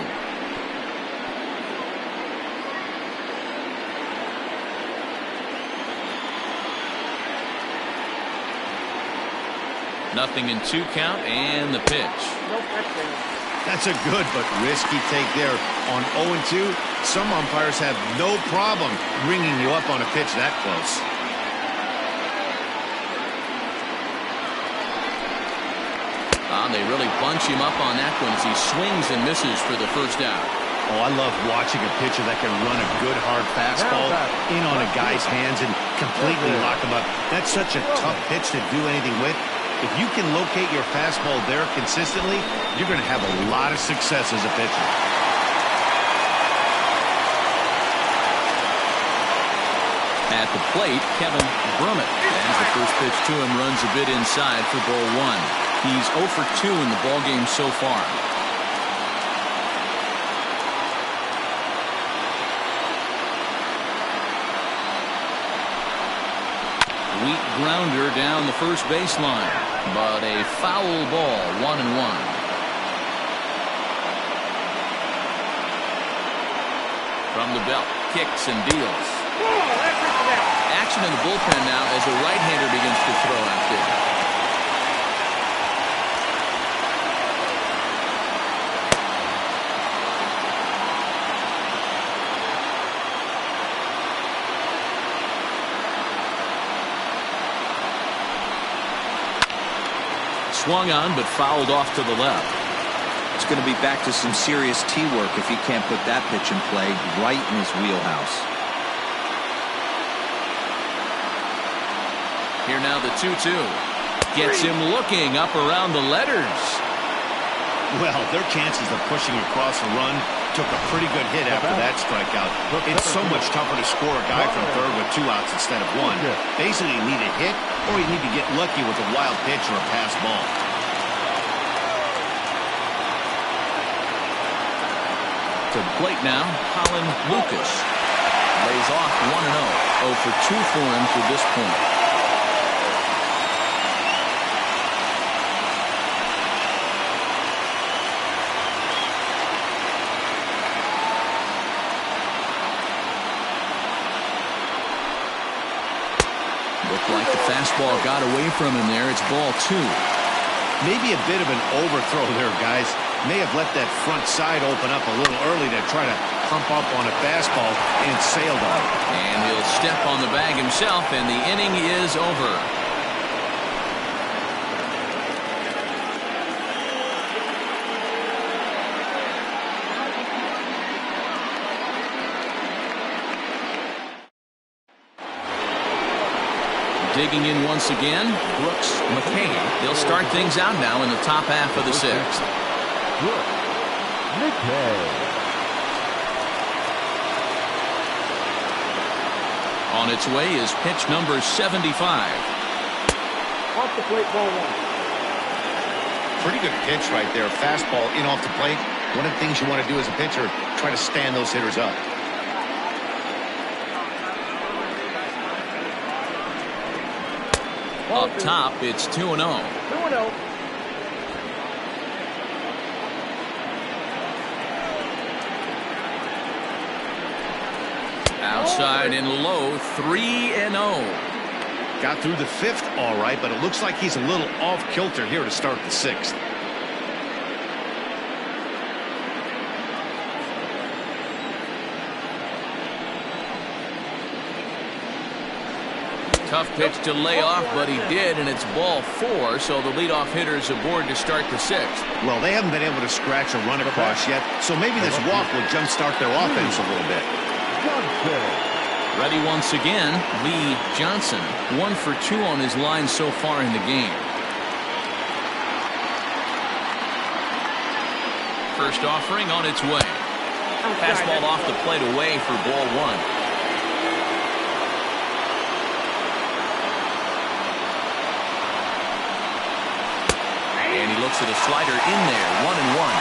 Nothing in 2 count, and the pitch. That's a good but risky take there. On 0-2, some umpires have no problem ringing you up on a pitch that close. They really bunch him up on that one as he swings and misses for the first out. Oh, I love watching a pitcher that can run a good hard fastball in on a guy's hands and completely lock him up. That's such a tough pitch to do anything with. If you can locate your fastball there consistently, you're going to have a lot of success as a pitcher. At the plate, Kevin Brummett. As the first pitch to him runs a bit inside for ball 1. He's 0 for 2 in the ballgame so far. Weak grounder down the first baseline, but a foul ball, 1-1. From the belt, kicks and deals. Action in the bullpen now as a right-hander begins to throw out there. Swung on, but fouled off to the left. It's going to be back to some serious tee work if he can't put that pitch in play right in his wheelhouse. Here now the 2-2. Gets him looking up around the letters. Well, their chances of pushing across a run took a pretty good hit after that strikeout. It's so much tougher to score a guy from third with 2 outs instead of 1. Basically, you need a hit or you need to get lucky with a wild pitch or a pass ball. To the plate now, Colin Lucas. Lays off 1-0. 0 for 2 for him to this point. Looked like the fastball got away from him there. It's ball 2. Maybe a bit of an overthrow there, guys. May have left that front side open up a little early to try to pump up on a fastball and sailed on it. And he'll step on the bag himself, and the inning is over. Digging in once again, Brooks McKay. He'll start things out now in the top half of the sixth. Brooks McKay. On its way is pitch number 75. Off the plate, ball one. Pretty good pitch right there. Fastball in off the plate. One of the things you want to do as a pitcher, try to stand those hitters up. Up top, it's 2-0. 2-0. Outside and low, 3-0. Got through the fifth all right, but it looks like he's a little off kilter here to start the sixth. Tough pitch to lay off, but he did, and it's ball 4, so the leadoff hitter's aboard to start the sixth. Well, they haven't been able to scratch a run across yet, so maybe this walk will jumpstart their offense a little bit. Ready once again, Lee Johnson. 1 for 2 on his line so far in the game. First offering on its way. Fastball off the plate away for ball 1. And he looks at a slider in there, 1-1.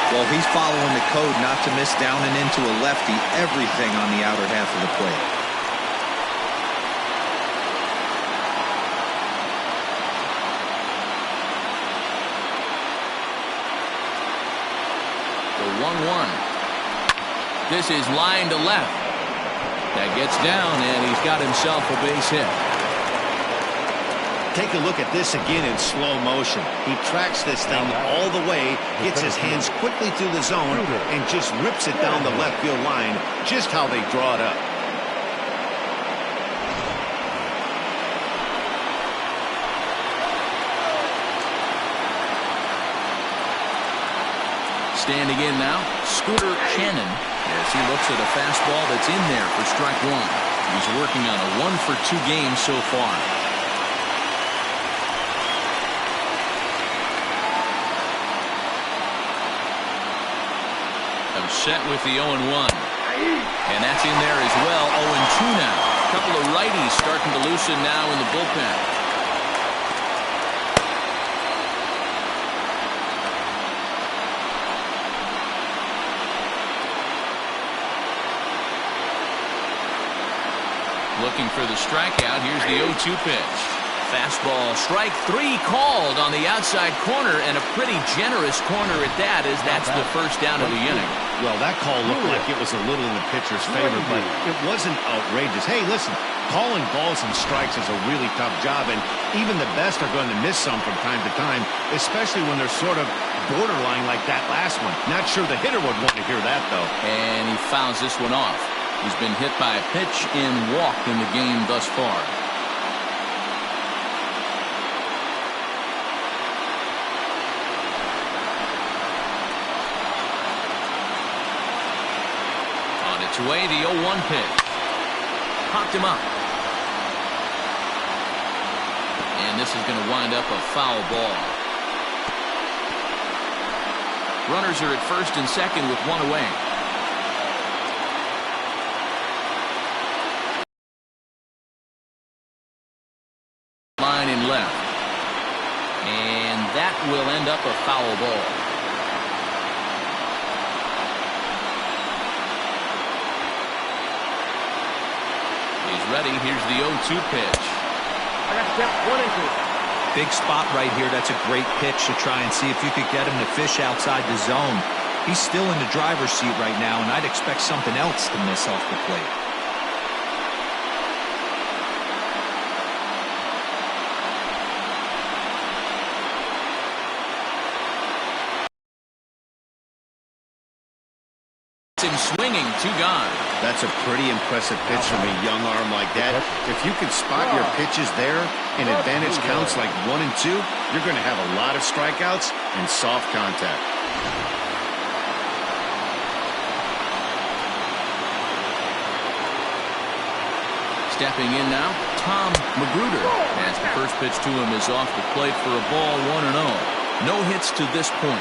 Well, he's following the code not to miss down and into a lefty, everything on the outer half of the plate. The 1-1. This is line to left. That gets down, and he's got himself a base hit. Take a look at this again in slow motion. He tracks this thing all the way, gets his hands quickly through the zone, and just rips it down the left field line, just how they draw it up. Standing in now, Scooter Shannon, as he looks at a fastball that's in there for strike 1. He's working on a 1 for 2 game so far. Set with the 0-1. And that's in there as well. 0-2 now. A couple of righties starting to loosen now in the bullpen. Looking for the strikeout. Here's the 0-2 pitch. Fastball, strike 3 called on the outside corner, and a pretty generous corner at that, as that's the first down of the inning. Well, that call looked like it was a little in the pitcher's favor, but it wasn't outrageous. Hey, listen, calling balls and strikes is a really tough job, and even the best are going to miss some from time to time, especially when they're sort of borderline like that last one. Not sure the hitter would want to hear that, though. And he fouls this one off. He's been hit by a pitch and walked in the game thus far. Away the 0-1 pitch. Popped him up. And this is going to wind up a foul ball. Runners are at first and second with 1 away. Line in left. And that will end up a foul ball. Ready. Here's the 0-2 pitch. I got step 1 and 2. Big spot right here. That's a great pitch to try and see if you could get him to fish outside the zone. He's still in the driver's seat right now, and I'd expect something else to miss off the plate. swinging, 2 gone. That's a pretty impressive pitch from a young arm like that. If you can spot your pitches there and advantage counts like 1 and 2, you're going to have a lot of strikeouts and soft contact. Stepping in now, Tom Magruder, as the first pitch to him is off the plate for a ball, 1-0. No hits to this point.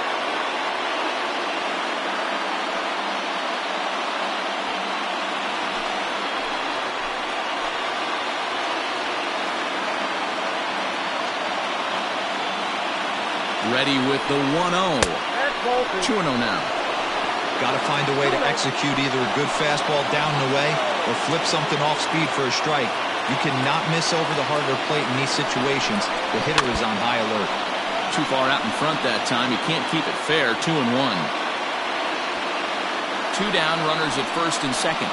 Ready with the 1-0. 2-0 now. Got to find a way to execute either a good fastball down and away or flip something off speed for a strike. You cannot miss over the hardware plate in these situations. The hitter is on high alert. Too far out in front that time. You can't keep it fair. 2-1. 2 down, runners at first and second.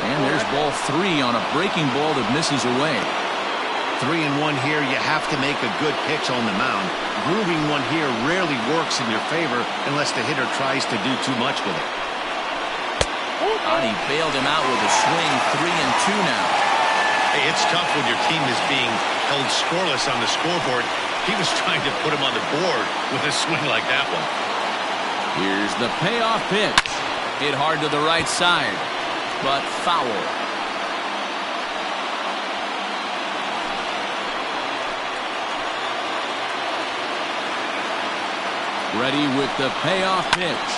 And there's ball 3 on a breaking ball that misses away. 3-1 here. You have to make a good pitch on the mound. Grooving one here rarely works in your favor unless the hitter tries to do too much with it. And he bailed him out with a swing. 3-2 now. Hey, it's tough when your team is being held scoreless on the scoreboard. He was trying to put him on the board with a swing like that one. Here's the payoff pitch. Hit hard to the right side, but foul. Ready with the payoff pitch.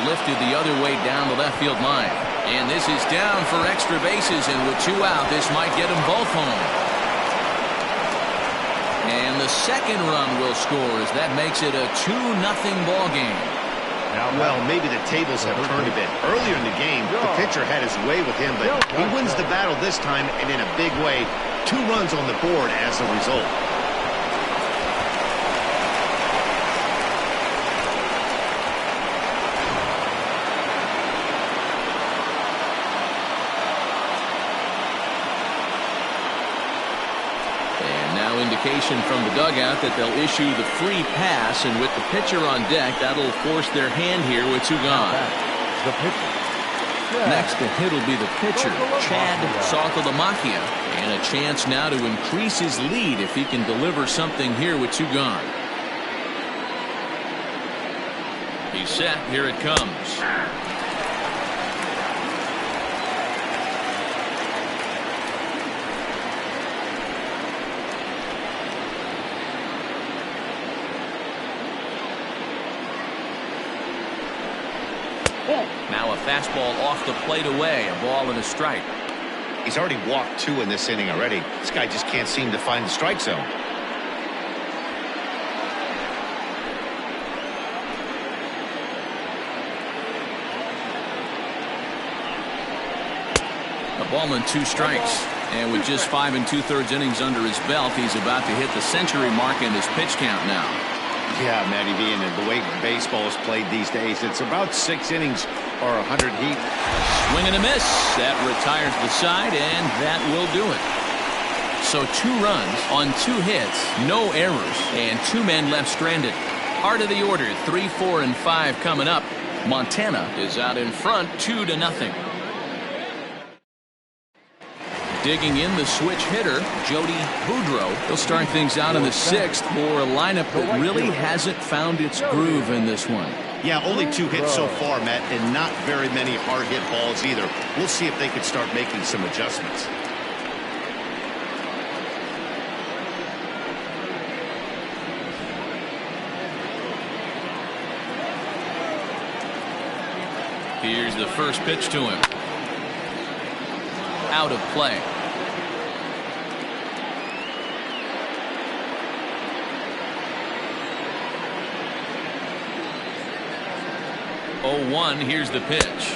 Lifted the other way down the left field line. And this is down for extra bases, and with 2 out, this might get them both home. And the second run will score as that makes it a 2-0 ball game. Well, maybe the tables have turned a bit. Earlier in the game, the pitcher had his way with him, but he wins the battle this time and in a big way. 2 runs on the board as a result. Indication from the dugout that they'll issue the free pass, and with the pitcher on deck, that'll force their hand here with 2 gone. Next to hit will be the pitcher, Chad Saltalamacchia, and a chance now to increase his lead if he can deliver something here with 2 gone. He's set. Here it comes. Now a fastball off the plate away, a ball and a strike. He's already walked 2 in this inning already. This guy just can't seem to find the strike zone. A ball and 2 strikes. And with just 5 2/3 innings under his belt, he's about to hit the century mark in his pitch count now. Yeah, Matty V, and the way baseball is played these days, it's about 6 innings or 100 heat. Swing and a miss. That retires the side, and that will do it. So 2 runs on 2 hits, no errors, and 2 men left stranded. Heart of the order, 3, 4, and 5 coming up. Montana is out in front, 2-0. Digging in the switch hitter, Jody Boudreau. He'll start things out in the 6th for a lineup that really hasn't found its groove in this one. Yeah, only 2 hits so far, Matt, and not very many hard hit balls either. We'll see if they can start making some adjustments. Here's the first pitch to him. Out of play. Oh, 1, here's the pitch.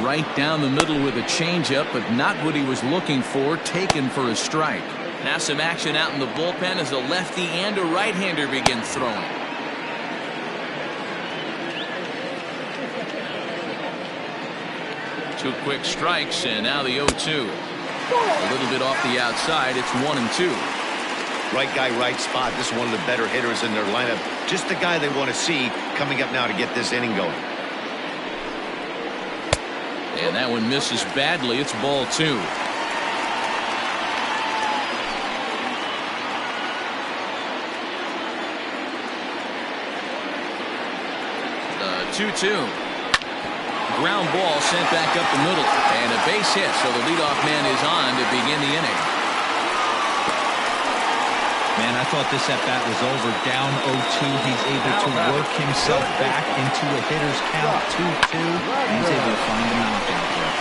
Right down the middle with a changeup, but not what he was looking for, taken for a strike. Now some action out in the bullpen as a lefty and a right-hander begin throwing. Two quick strikes, and now the 0-2. A little bit off the outside. It's 1-2. Right guy, right spot. This is one of the better hitters in their lineup. Just the guy they want to see coming up now to get this inning going. And that one misses badly. It's ball 2. The 2-2. Ground ball sent back up the middle. And a base hit, so the leadoff man is on to begin the inning. Man, I thought this at-bat was over. Down 0-2. He's able to work himself back into a hitter's count. 2-2. And he's able to find a knockout there.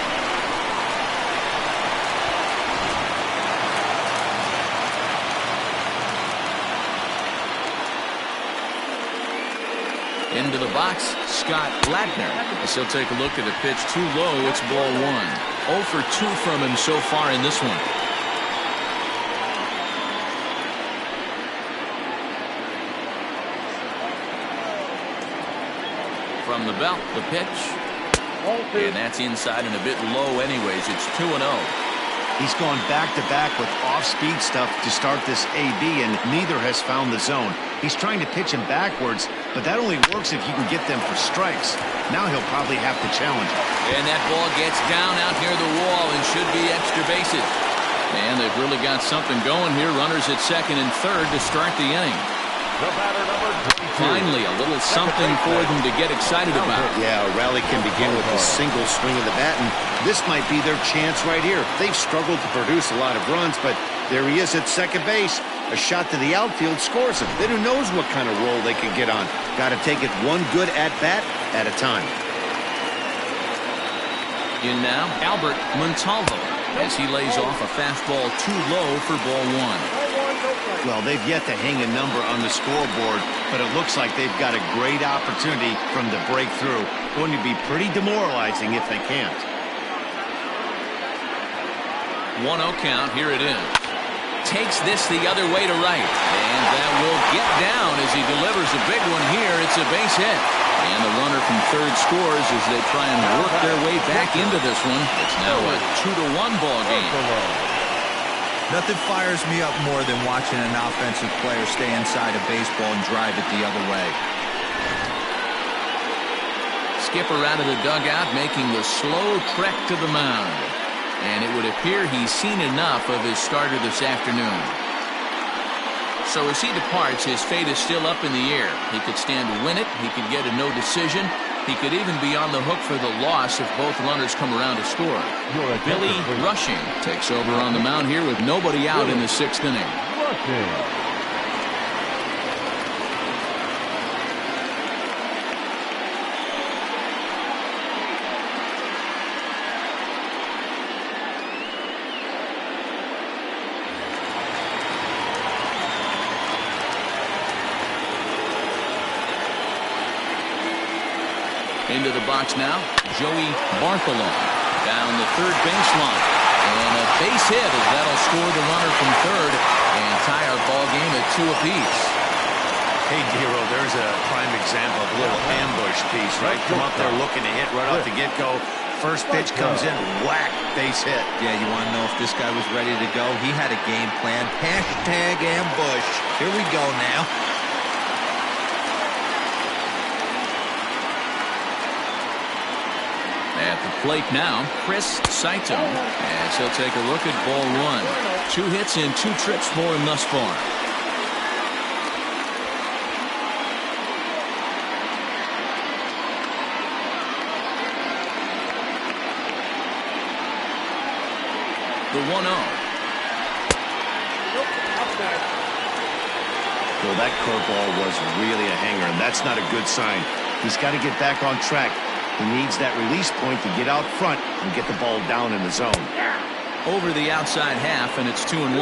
Into the box, Scott Ladner. As he'll take a look at a pitch too low. It's ball 1. 0 for 2 from him so far in this one. From the belt, the pitch. And that's inside and a bit low anyways. It's 2-0. He's gone back-to-back with off-speed stuff to start this AB, and neither has found the zone. He's trying to pitch him backwards, but that only works if you can get them for strikes. Now he'll probably have to challenge him. And that ball gets down out near the wall and should be extra bases. And they've really got something going here. Runners at second and third to start the inning. The batter, number 22. Finally, a little something for them to get excited about. Yeah, a rally can begin with a single swing of the bat, and this might be their chance right here. They've struggled to produce a lot of runs, but there he is at second base. A shot to the outfield scores him. Then who knows what kind of roll they can get on. Got to take it one good at-bat at a time. In now, Albert Montalvo, as he lays off a fastball too low for ball 1. Well, they've yet to hang a number on the scoreboard, but it looks like they've got a great opportunity from the breakthrough. Going to be pretty demoralizing if they can't. 1-0 count. Here it is. Takes this the other way to right. And that will get down as he delivers a big one here. It's a base hit. And the runner from third scores as they try and work their way back into this one. It's now a 2-1 ball game. Nothing fires me up more than watching an offensive player stay inside a baseball and drive it the other way. Skipper out of the dugout making the slow trek to the mound. And it would appear he's seen enough of his starter this afternoon. So as he departs, his fate is still up in the air. He could stand to win it. He could get a no decision. He could even be on the hook for the loss if both runners come around to score. Billy Rushing takes over on the mound here with nobody out in the 6th inning. Into the box now, Joey Bartholomew down the third baseline. And a base hit as that'll score the runner from third and tie our ball game at 2 apiece. Hey, Dero, there's a prime example of a little ambush piece, right? Come up there looking to hit right off the get-go. First pitch comes in, whack, base hit. Yeah, you want to know if this guy was ready to go? He had a game plan. Hashtag ambush. Here we go now. At the plate now, Chris Saito, as he'll take a look at ball 1. 2 hits and 2 trips for him thus far. The 1-0. Well, that curveball was really a hanger, and that's not a good sign. He's got to get back on track. He needs that release point to get out front and get the ball down in the zone. Over the outside half, and it's 2-1.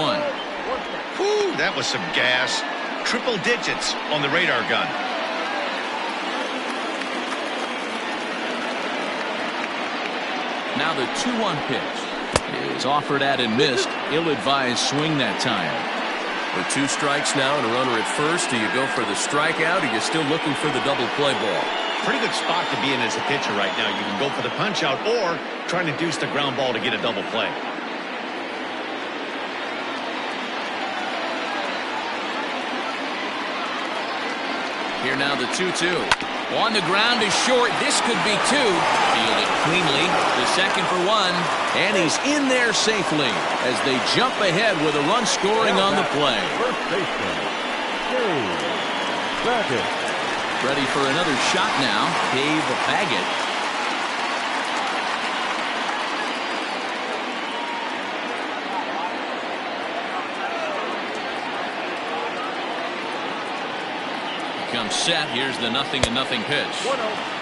Whew, that was some gas. Triple digits on the radar gun. Now the 2-1 pitch is offered at and missed. Ill-advised swing that time. With 2 strikes now and a runner at first, do you go for the strikeout or you're still looking for the double play ball? Pretty good spot to be in as a pitcher right now. You can go for the punch out or try to deuce the ground ball to get a double play. Here now the 2-2. On the ground is short. This could be two. Fielded cleanly. The second for one. And he's in there safely as they jump ahead with a run scoring on the play. First baseman, Dave Baggett. Ready for another shot now. Dave Baggett. Comes set. Here's the 0-0 pitch. 1-0.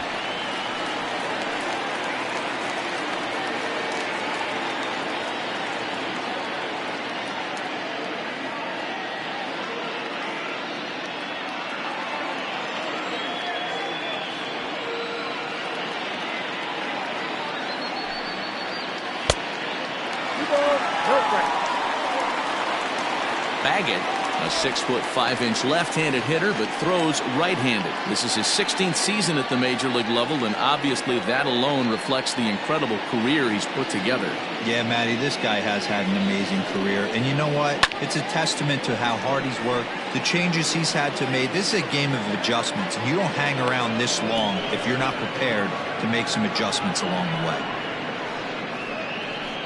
Baggett, a 6'5" left-handed hitter, but throws right-handed. This is his 16th season at the major league level, and obviously that alone reflects the incredible career he's put together. Yeah, Matty, this guy has had an amazing career, and you know what? It's a testament to how hard he's worked, the changes he's had to make. This is a game of adjustments, and you don't hang around this long if you're not prepared to make some adjustments along the way.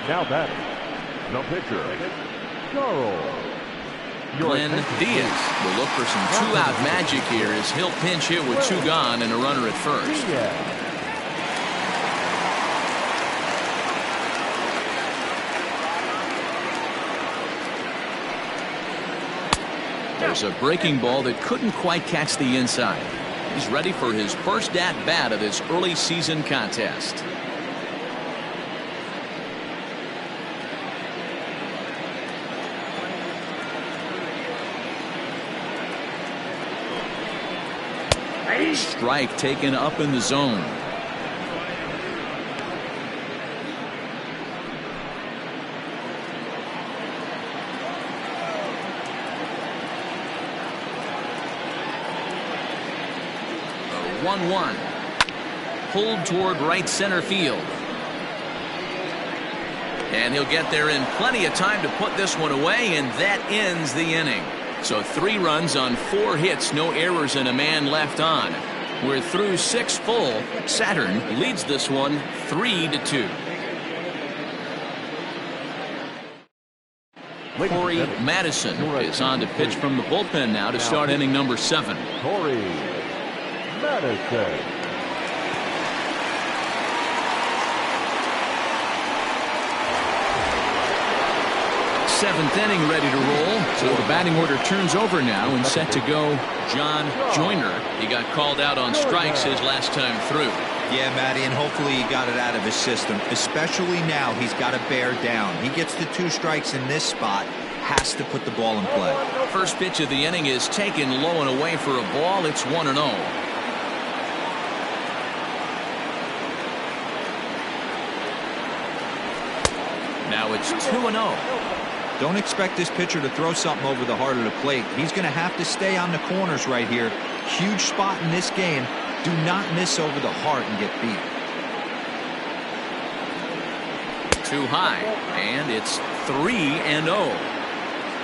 Now batting, the pitcher, Charles. Glenn Diaz will look for some two-out magic here as he'll pinch hit with two gone and a runner at first. There's a breaking ball that couldn't quite catch the inside. He's ready for his first at-bat of this early season contest. Strike taken up in the zone. A 1-1. Pulled toward right center field. And he'll get there in plenty of time to put this one away, and that ends the inning. So 3 runs on 4 hits, no errors, and a man left on. We're through 6 full. Saturn leads this one 3-2. Corey Madison is on to pitch from the bullpen now to start inning number 7. Corey Madison. 7th inning ready to roll. So the batting order turns over now and set to go John Joyner. He got called out on strikes his last time through. Yeah, Matty, and hopefully he got it out of his system. Especially now, he's got to bear down. He gets the 2 strikes in this spot, has to put the ball in play. First pitch of the inning is taken low and away for a ball. It's 1-0. Now it's 2-0. Don't expect this pitcher to throw something over the heart of the plate. He's going to have to stay on the corners right here. Huge spot in this game. Do not miss over the heart and get beat. Too high, and it's 3-0.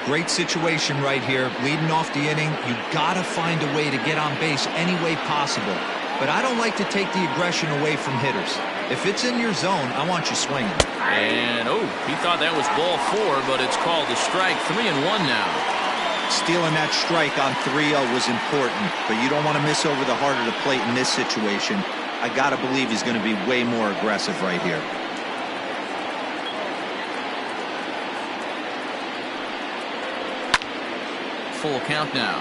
Great situation right here. Leading off the inning, you got to find a way to get on base any way possible. But I don't like to take the aggression away from hitters. If it's in your zone, I want you swinging. And, he thought that was ball 4, but it's called a strike. 3-1 now. Stealing that strike on 3-0 was important, but you don't want to miss over the heart of the plate in this situation. I got to believe he's going to be way more aggressive right here. Full count now.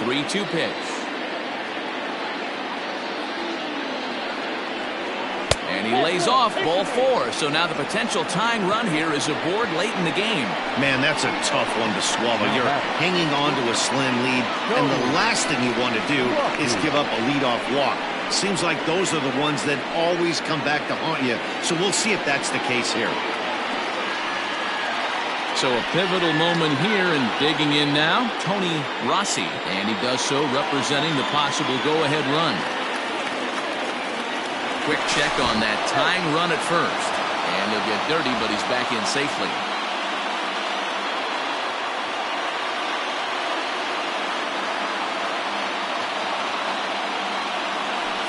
3-2 pitch. And he lays off ball 4. So now the potential tying run here is aboard late in the game. Man, that's a tough one to swallow. You're hanging on to a slim lead, and the last thing you want to do is give up a leadoff walk. Seems like those are the ones that always come back to haunt you. So we'll see if that's the case here. So a pivotal moment here, and digging in now, Tony Rossi. And he does so representing the possible go-ahead run. Quick check on that tying run at first. And he'll get dirty, but he's back in safely.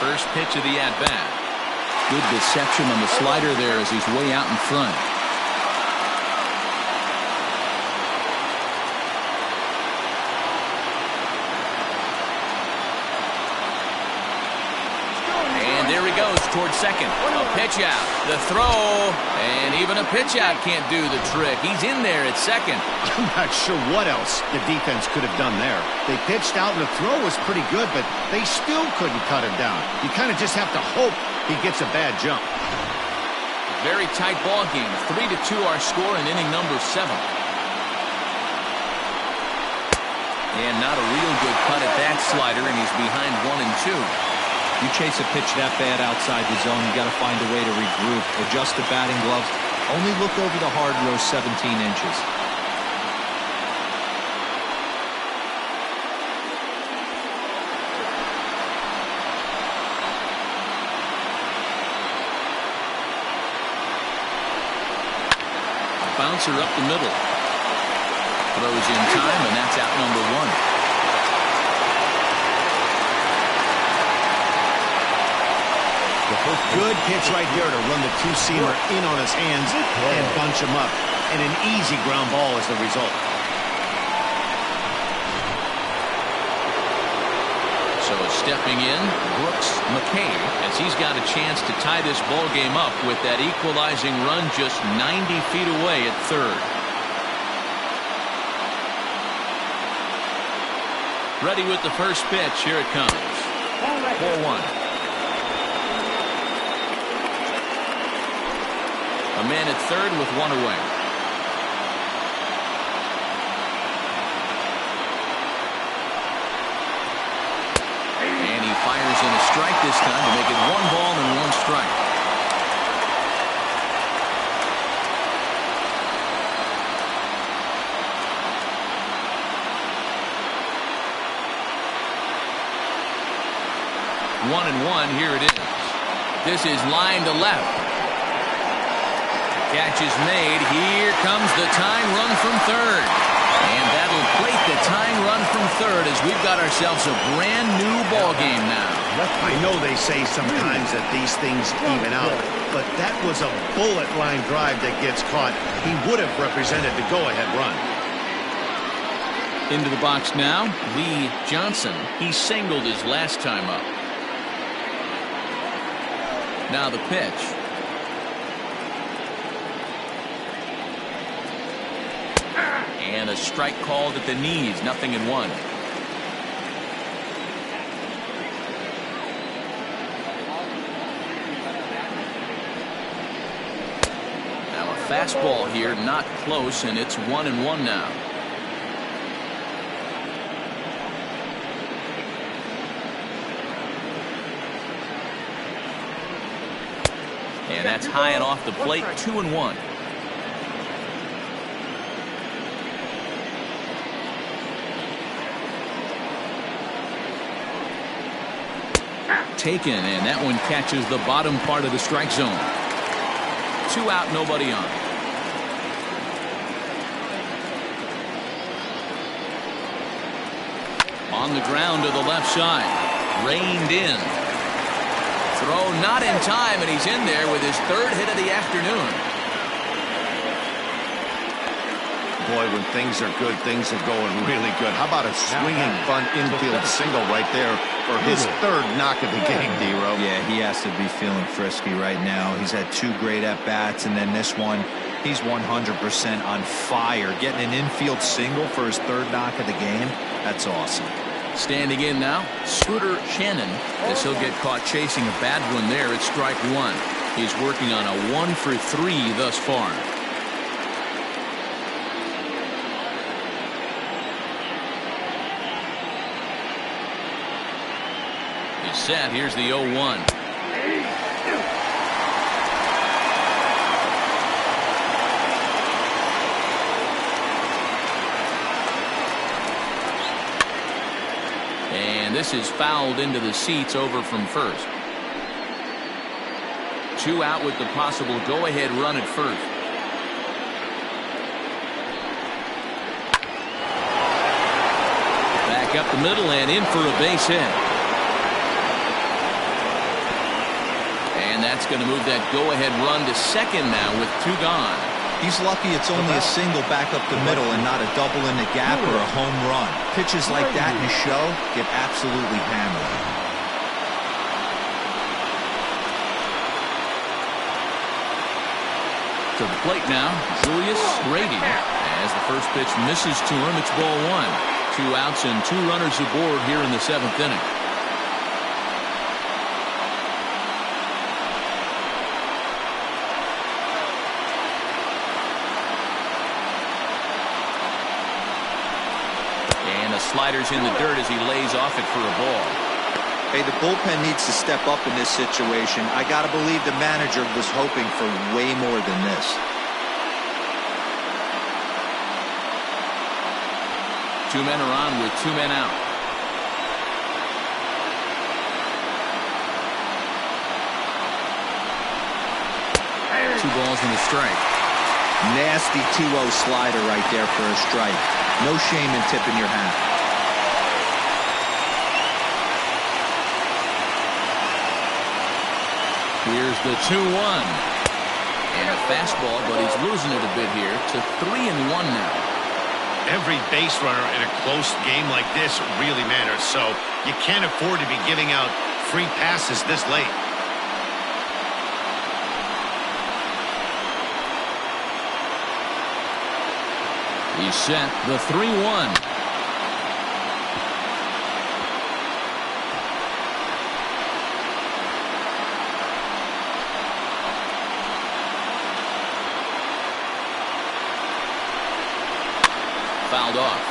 First pitch of the at-bat. Good deception on the slider there as he's way out in front. And there he goes towards second. A pitch out. The throw. And even a pitch out can't do the trick. He's in there at second. I'm not sure what else the defense could have done there. They pitched out and the throw was pretty good, but they still couldn't cut him down. You kind of just have to hope he gets a bad jump. Very tight ball game. 3-2 our score in inning number 7. And not a real good cut at that slider, and he's behind 1-2. You chase a pitch that bad outside the zone, you got to find a way to regroup, adjust the batting gloves. Only look over the hard row 17 inches. Bouncer up the middle. Throws in time, and that's out number 1. Good pitch right there to run the two-seamer in on his hands and bunch him up. And an easy ground ball is the result. So stepping in, Brooks McKay, as he's got a chance to tie this ball game up with that equalizing run just 90 feet away at third. Ready with the first pitch. Here it comes. 4-1. A man at third with 1 away. And he fires in a strike this time to make it 1 ball and 1 strike. One and one. Here it is. This is line to left. Catch is made. Here comes the tying run from third. And that'll plate the tying run from third as we've got ourselves a brand new ball game now. I know they say sometimes that these things even out, but that was a bullet line drive that gets caught. He would have represented the go-ahead run. Into the box now, Lee Johnson. He singled his last time up. Now the pitch. And a strike called at the knees. 0-1. Now a fastball here, not close, and it's 1-1 now. And that's high and off the plate. 2-1. Taken, and that one catches the bottom part of the strike zone. 2 out, nobody on. On the ground to the left side. Reined in. Throw not in time, and he's in there with his 3rd hit of the afternoon. Boy, when things are good, things are going really good. How about a swinging bunt infield single right there for his 3rd knock of the game, D-Row? Yeah, he has to be feeling frisky right now. He's had 2 great at-bats, and then this one, he's 100% on fire. Getting an infield single for his 3rd knock of the game, that's awesome. Standing in now, Scooter Shannon, as he'll get caught chasing a bad one there at strike 1. He's working on a 1 for 3 thus far. He's set. Here's the 0-1. And this is fouled into the seats over from first. 2 out with the possible go-ahead run at first. Back up the middle and in for a base hit. And that's going to move that go-ahead run to second now with 2 gone. He's lucky it's only a single back up the middle and not a double in the gap or a home run. Pitches like that in a show get absolutely hammered. To the plate now, Julius Grady. As the first pitch misses to him, it's ball 1. 2 outs and 2 runners aboard here in the 7th inning. Sliders in the dirt as he lays off it for a ball. Hey, the bullpen needs to step up in this situation. I gotta believe the manager was hoping for way more than this. 2 men are on with 2 men out. Two balls and a strike. Nasty 2-0 slider right there for a strike. No shame in tipping your hat. Here's the 2-1. And a fastball, but he's losing it a bit here to 3-1 now. Every base runner in a close game like this really matters, so you can't afford to be giving out free passes this late. He's set the 3-1. Fouled off.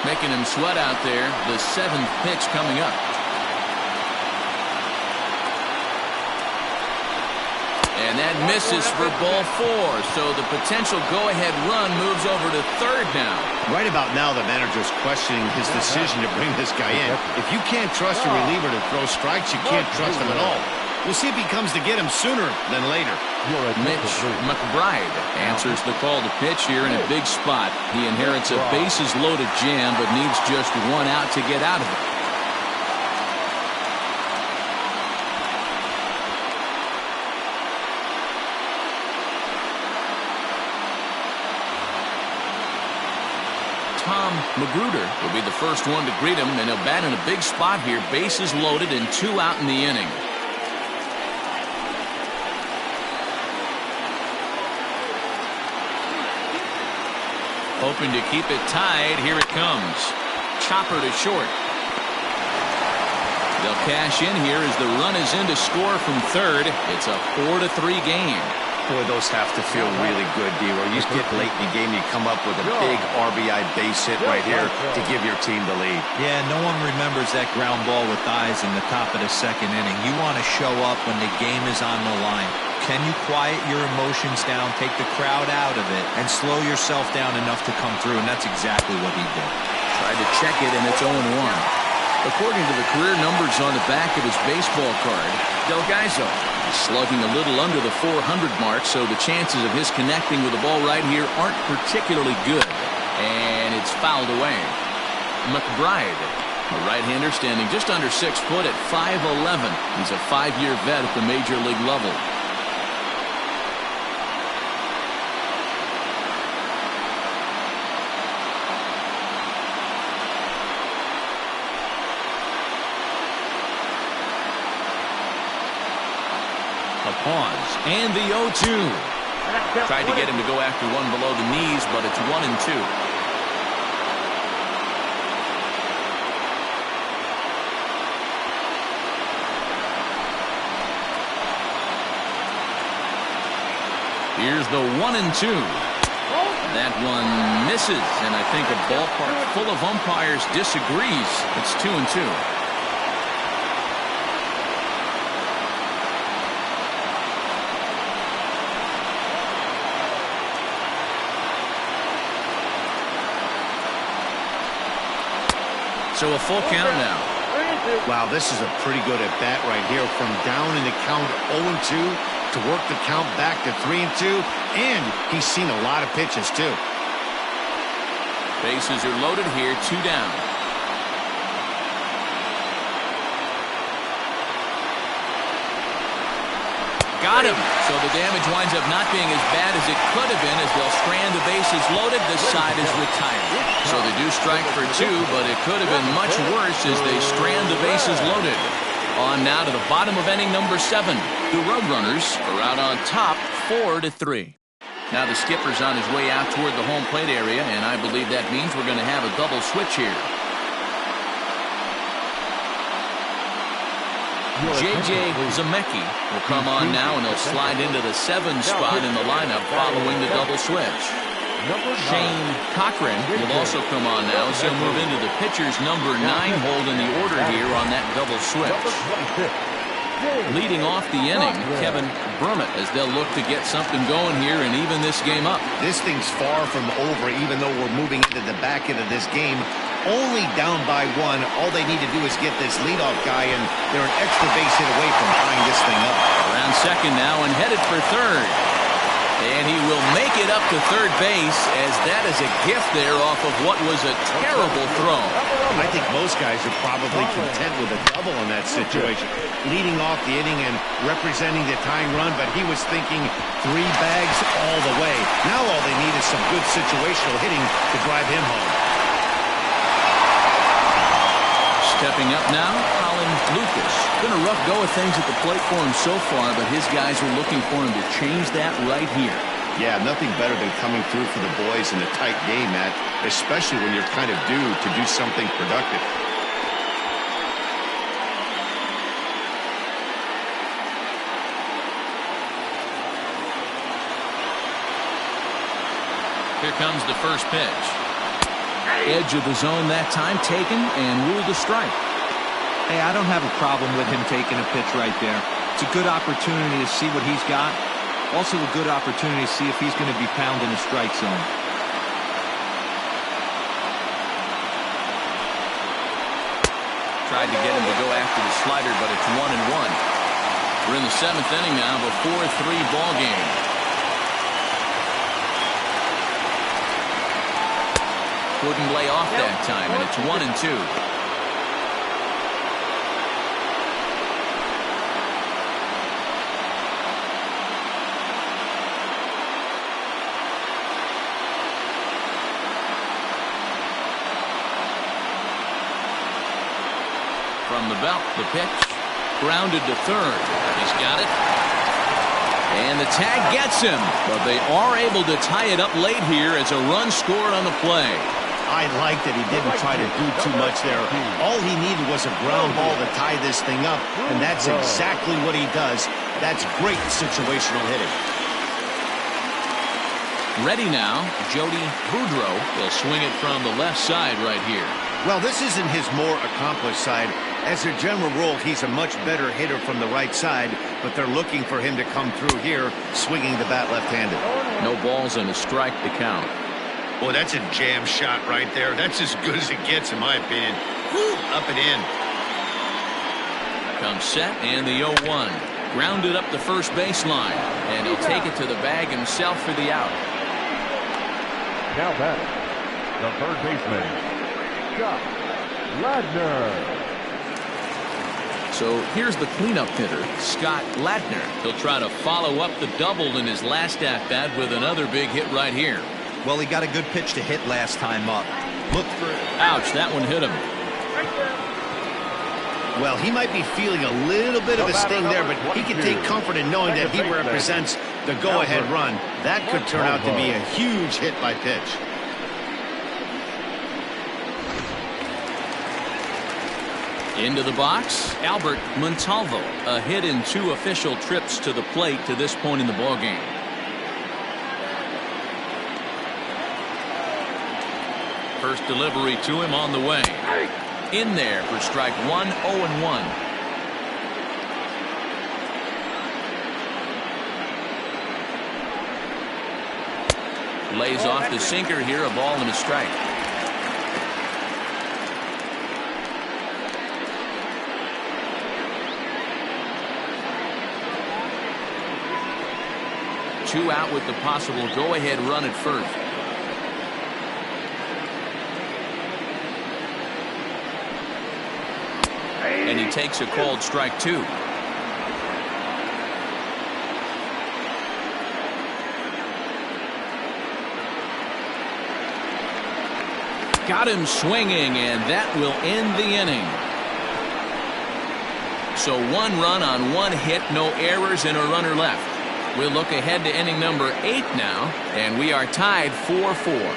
Making him sweat out there. The 7th pitch coming up. And that misses for ball 4. So the potential go-ahead run moves over to third now. Right about now, the manager's questioning his decision to bring this guy in. If you can't trust your reliever to throw strikes, you can't trust him at all. We'll see if he comes to get him sooner than later. Mitch McBride answers the call to pitch here in a big spot. He inherits a bases-loaded jam, but needs just 1 out to get out of it. Tom Magruder will be the first one to greet him, and he'll bat in a big spot here. Bases loaded and 2 out in the inning. Hoping to keep it tied. Here it comes. Chopper to short. They'll cash in here as the run is in to score from third. It's a 4-3 game. Boy, those have to feel really good, D-Roy. You get late in the game, you come up with a big RBI base hit right here to give your team the lead. Yeah, no one remembers that ground ball with eyes in the top of the 2nd inning. You want to show up when the game is on the line. Can you quiet your emotions down, take the crowd out of it, and slow yourself down enough to come through? And that's exactly what he did. Tried to check it, and it's 0-1. According to the career numbers on the back of his baseball card, Del Gaizo is slugging a little under the 400 mark, so the chances of his connecting with the ball right here aren't particularly good. And it's fouled away. McBride, a right-hander standing just under 6 foot at 5'11". He's a 5-year vet at the major league level. A pause and the 0-2. Tried to get him to go after one below the knees, but it's 1-2. Here's the 1-2. That one misses, and I think a ballpark full of umpires disagrees. It's 2-2. So a full count now. Wow, this is a pretty good at bat right here. From down in the count 0-2 to work the count back to 3-2. And he's seen a lot of pitches, too. Bases are loaded here, 2 down. Got him. So the damage winds up not being as bad as it could have been as they'll strand the bases loaded. This side is retired. So they do strike for 2, but it could have been much worse as they strand the bases loaded. On now to the bottom of inning number 7. The Roadrunners are out on top 4-3. Now the skipper's on his way out toward the home plate area, and I believe that means we're going to have a double switch here. J.J. Zemecki will come on now, and he'll slide into the 7 spot in the lineup following the double switch. Shane Cochran will also come on now, so he'll move into the pitcher's number 9 hold in the order here on that double switch. Leading off the inning, Kevin Brummett, as they'll look to get something going here and even this game up. This thing's far from over, even though we're moving into the back end of this game. Only down by 1. All they need to do is get this leadoff guy, and they're an extra base hit away from tying this thing up. Around second now and headed for third. And he will make it up to third base, as that is a gift there off of what was a terrible throw. I think most guys are probably content with a double in that situation. Leading off the inning and representing the tying run, but he was thinking 3 bags all the way. Now all they need is some good situational hitting to drive him home. Stepping up now, Colin Lucas. Been a rough go of things at the plate for him so far, but his guys are looking for him to change that right here. Yeah, nothing better than coming through for the boys in a tight game, Matt, especially when you're kind of due to do something productive. Here comes the first pitch. Edge of the zone that time taken and ruled a strike. Hey, I don't have a problem with him taking a pitch right there. It's a good opportunity to see what he's got. Also a good opportunity to see if he's going to be pounding the strike zone. Tried to get him to go after the slider, but it's 1-1. We're in the 7th inning now of a 4-3 ball game. Couldn't lay off that time, and it's 1-2. From the belt, the pitch. Grounded to third. He's got it. And the tag gets him. But they are able to tie it up late here as a run scored on the play. I like that he didn't try to do too much there. All he needed was a ground ball to tie this thing up, and that's exactly what he does. That's great situational hitting. Ready now, Jody Boudreau will swing it from the left side right here. Well, this isn't his more accomplished side. As a general rule, he's a much better hitter from the right side, but they're looking for him to come through here, swinging the bat left-handed. No balls and a strike to count. Boy, that's a jam shot right there. That's as good as it gets, in my opinion. Woo, up and in. Comes set, and the 0-1. Grounded up the first baseline, and he'll take it to the bag himself for the out. Now batting, the third baseman, Scott Ladner. So here's the cleanup hitter, Scott Ladner. He'll try to follow up the double in his last at-bat with another big hit right here. Well, he got a good pitch to hit last time up. Look for it. Ouch, that one hit him. Well, he might be feeling a little bit of a sting there, but he can take comfort in knowing that he represents the go-ahead run. That could turn out to be a huge hit by pitch. Into the box, Albert Montalvo. A hit in 2 official trips to the plate to this point in the ballgame. First delivery to him on the way. In there for strike 1, 0-1. Lays off the sinker here, a ball and a strike. 2 out with the possible go-ahead run at first. And he takes a called strike 2. Got him swinging, and that will end the inning. So 1 run on 1 hit, no errors, and a runner left. We'll look ahead to inning number 8 now, and we are tied 4-4.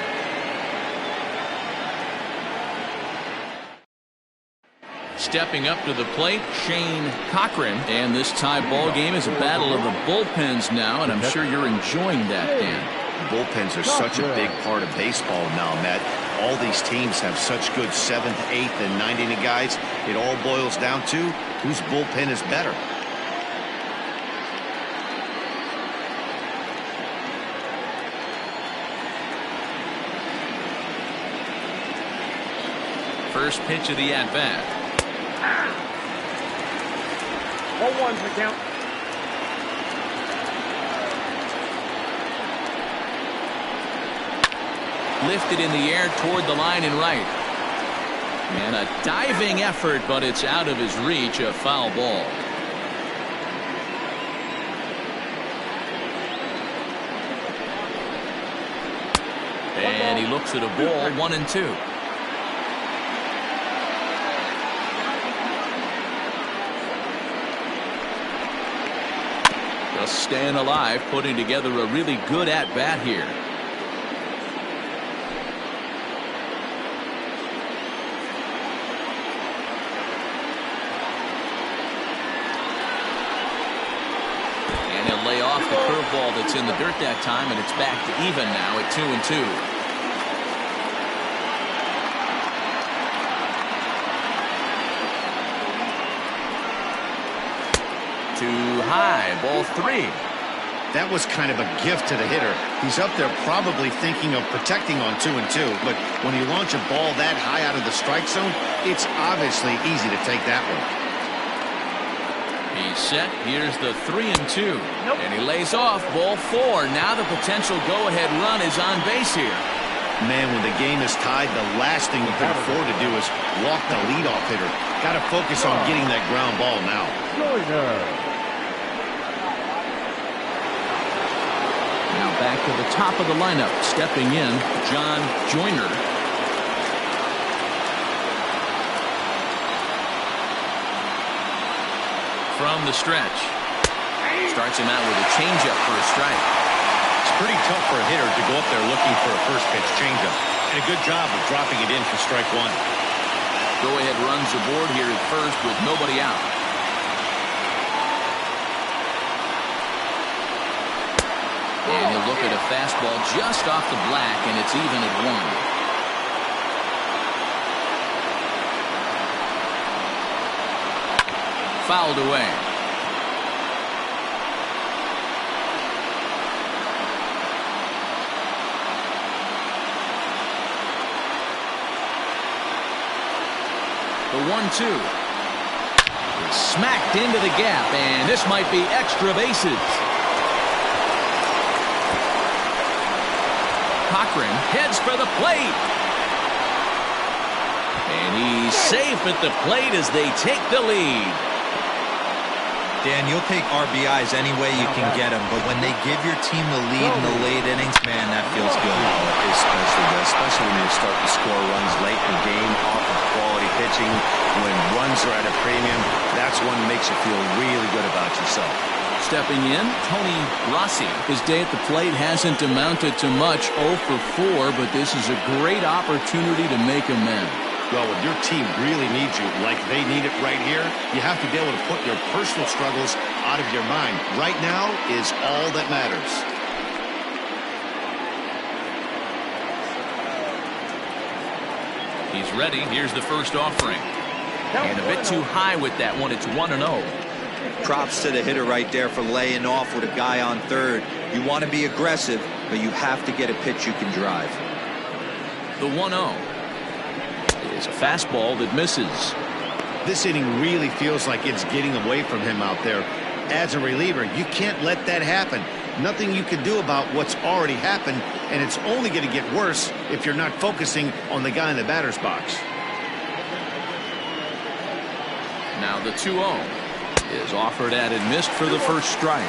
Stepping up to the plate, Shane Cochran. And this tie ball game is a battle of the bullpens now, and I'm sure you're enjoying that, Dan. Bullpens are such a big part of baseball now, Matt. All these teams have such good 7th, 8th, and 9th inning guys. It all boils down to whose bullpen is better. First pitch of the at-bat. 0-1 for the count. Lifted in the air toward the line and right. And a diving effort, but it's out of his reach, a foul ball. And he looks at a ball, 1-2. Just staying alive, putting together a really good at-bat here. Lay off the curveball that's in the dirt that time, and it's back to even now at 2-2. Too high, ball 3. That was kind of a gift to the hitter. He's up there probably thinking of protecting on 2-2, but when you launch a ball that high out of the strike zone, it's obviously easy to take that one. He's set. Here's the 3-2. And he lays off, ball 4. Now the potential go-ahead run is on base here. Man, when the game is tied, the last thing you can afford to do is walk the leadoff hitter. Got to focus on getting that ground ball now. Now back to the top of the lineup. Stepping in, John Joyner. From the stretch. Starts him out with a changeup for a strike. It's pretty tough for a hitter to go up there looking for a first pitch changeup. And a good job of dropping it in for strike 1. Go-ahead runs aboard here at first with nobody out. And he'll look at a fastball just off the black, and it's even at 1. Fouled away. The 1-2. It's smacked into the gap, and this might be extra bases. Cochran heads for the plate. And he's safe at the plate as they take the lead. Dan, you'll take RBIs any way you can get them, but when they give your team the lead in the late innings, man, that feels good. Especially when you start to score runs late in the game off of quality pitching. When runs are at a premium, that's one that makes you feel really good about yourself. Stepping in, Tony Rossi. His day at the plate hasn't amounted to much, 0 for 4, but this is a great opportunity to make amends. Well, when your team really needs you, like they need it right here, you have to be able to put your personal struggles out of your mind. Right now is all that matters. He's ready. Here's the first offering. And a bit too high with that one. It's 1-0. Props to the hitter right there for laying off with a guy on third. You want to be aggressive, but you have to get a pitch you can drive. The 1-0. Is a fastball that misses. This inning really feels like it's getting away from him out there. As a reliever, you can't let that happen. nothing you can do about what's already happened, and it's only going to get worse if you're not focusing on the guy in the batter's box. Now the 2-0 is offered at and missed for the first strike.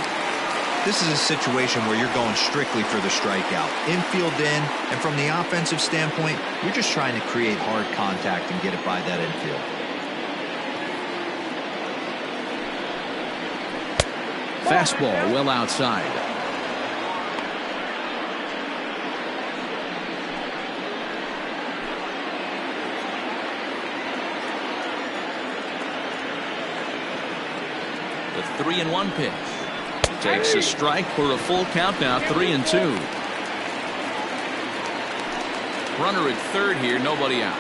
This is a situation where you're going strictly for the strikeout. Infield in, and from the offensive standpoint, you're just trying to create hard contact and get it by that infield. Fastball well outside. The 3-1 pitch. Takes a strike for a full count now, 3-2. Runner at third here, nobody out.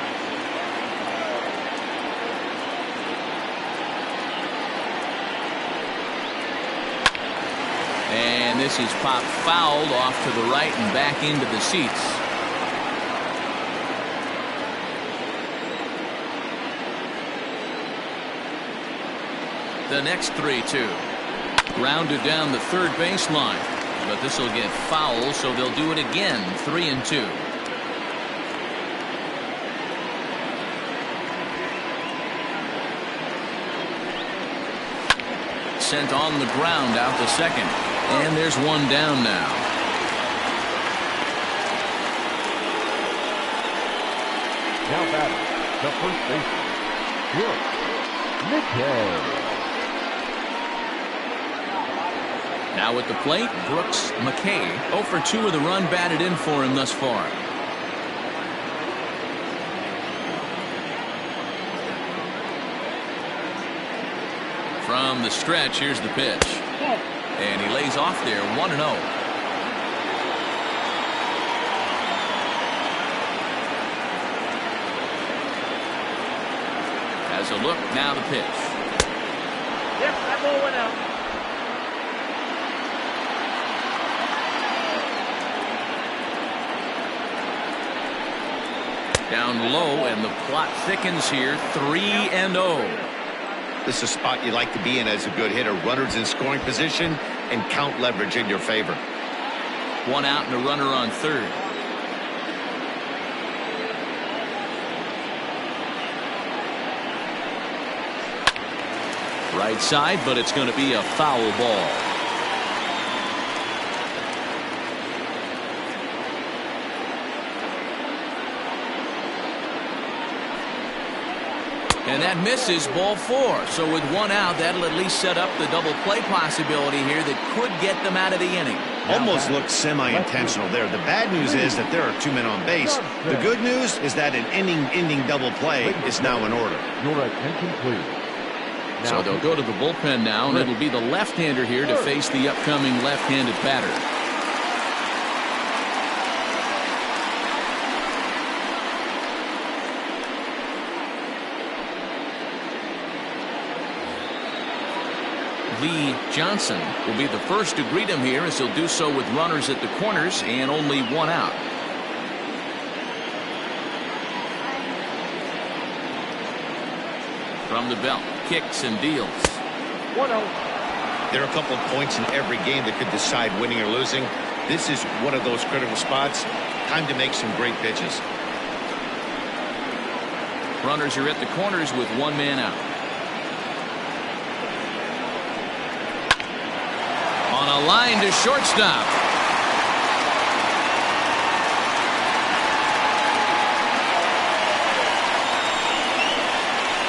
And this is popped fouled off to the right and back into the seats. The next 3-2. Grounded down the third baseline, but this will get foul, so they'll do it again. 3-2. Sent on the ground out to second, and there's one down now. Now batting, the first baseman, Brooks McKay. Now at the plate, Brooks McKay. 0 for 2 with a run batted in for him thus far. From the stretch, here's the pitch. And he lays off there, 1-0. Has a look, now the pitch. Yep, that ball went out. Down low, and the plot thickens here. 3-0. This is a spot you like to be in as a good hitter. Runners in scoring position and count leverage in your favor. One out and a runner on third. Right side, but it's going to be a foul ball. And that misses, ball 4. So with one out, that'll at least set up the double play possibility here that could get them out of the inning. Almost looked semi-intentional there. The bad news is that there are 2 men on base. The good news is that an ending double play is now in order. Your attention, please. So they'll go to the bullpen now, and it'll be the left-hander here to face the upcoming left-handed batter. Lee Johnson will be the first to greet him here, as he'll do so with runners at the corners and only one out. From the belt, kicks and deals. 1-0. There are a couple of points in every game that could decide winning or losing. This is one of those critical spots. Time to make some great pitches. Runners are at the corners with one man out. On a line to shortstop.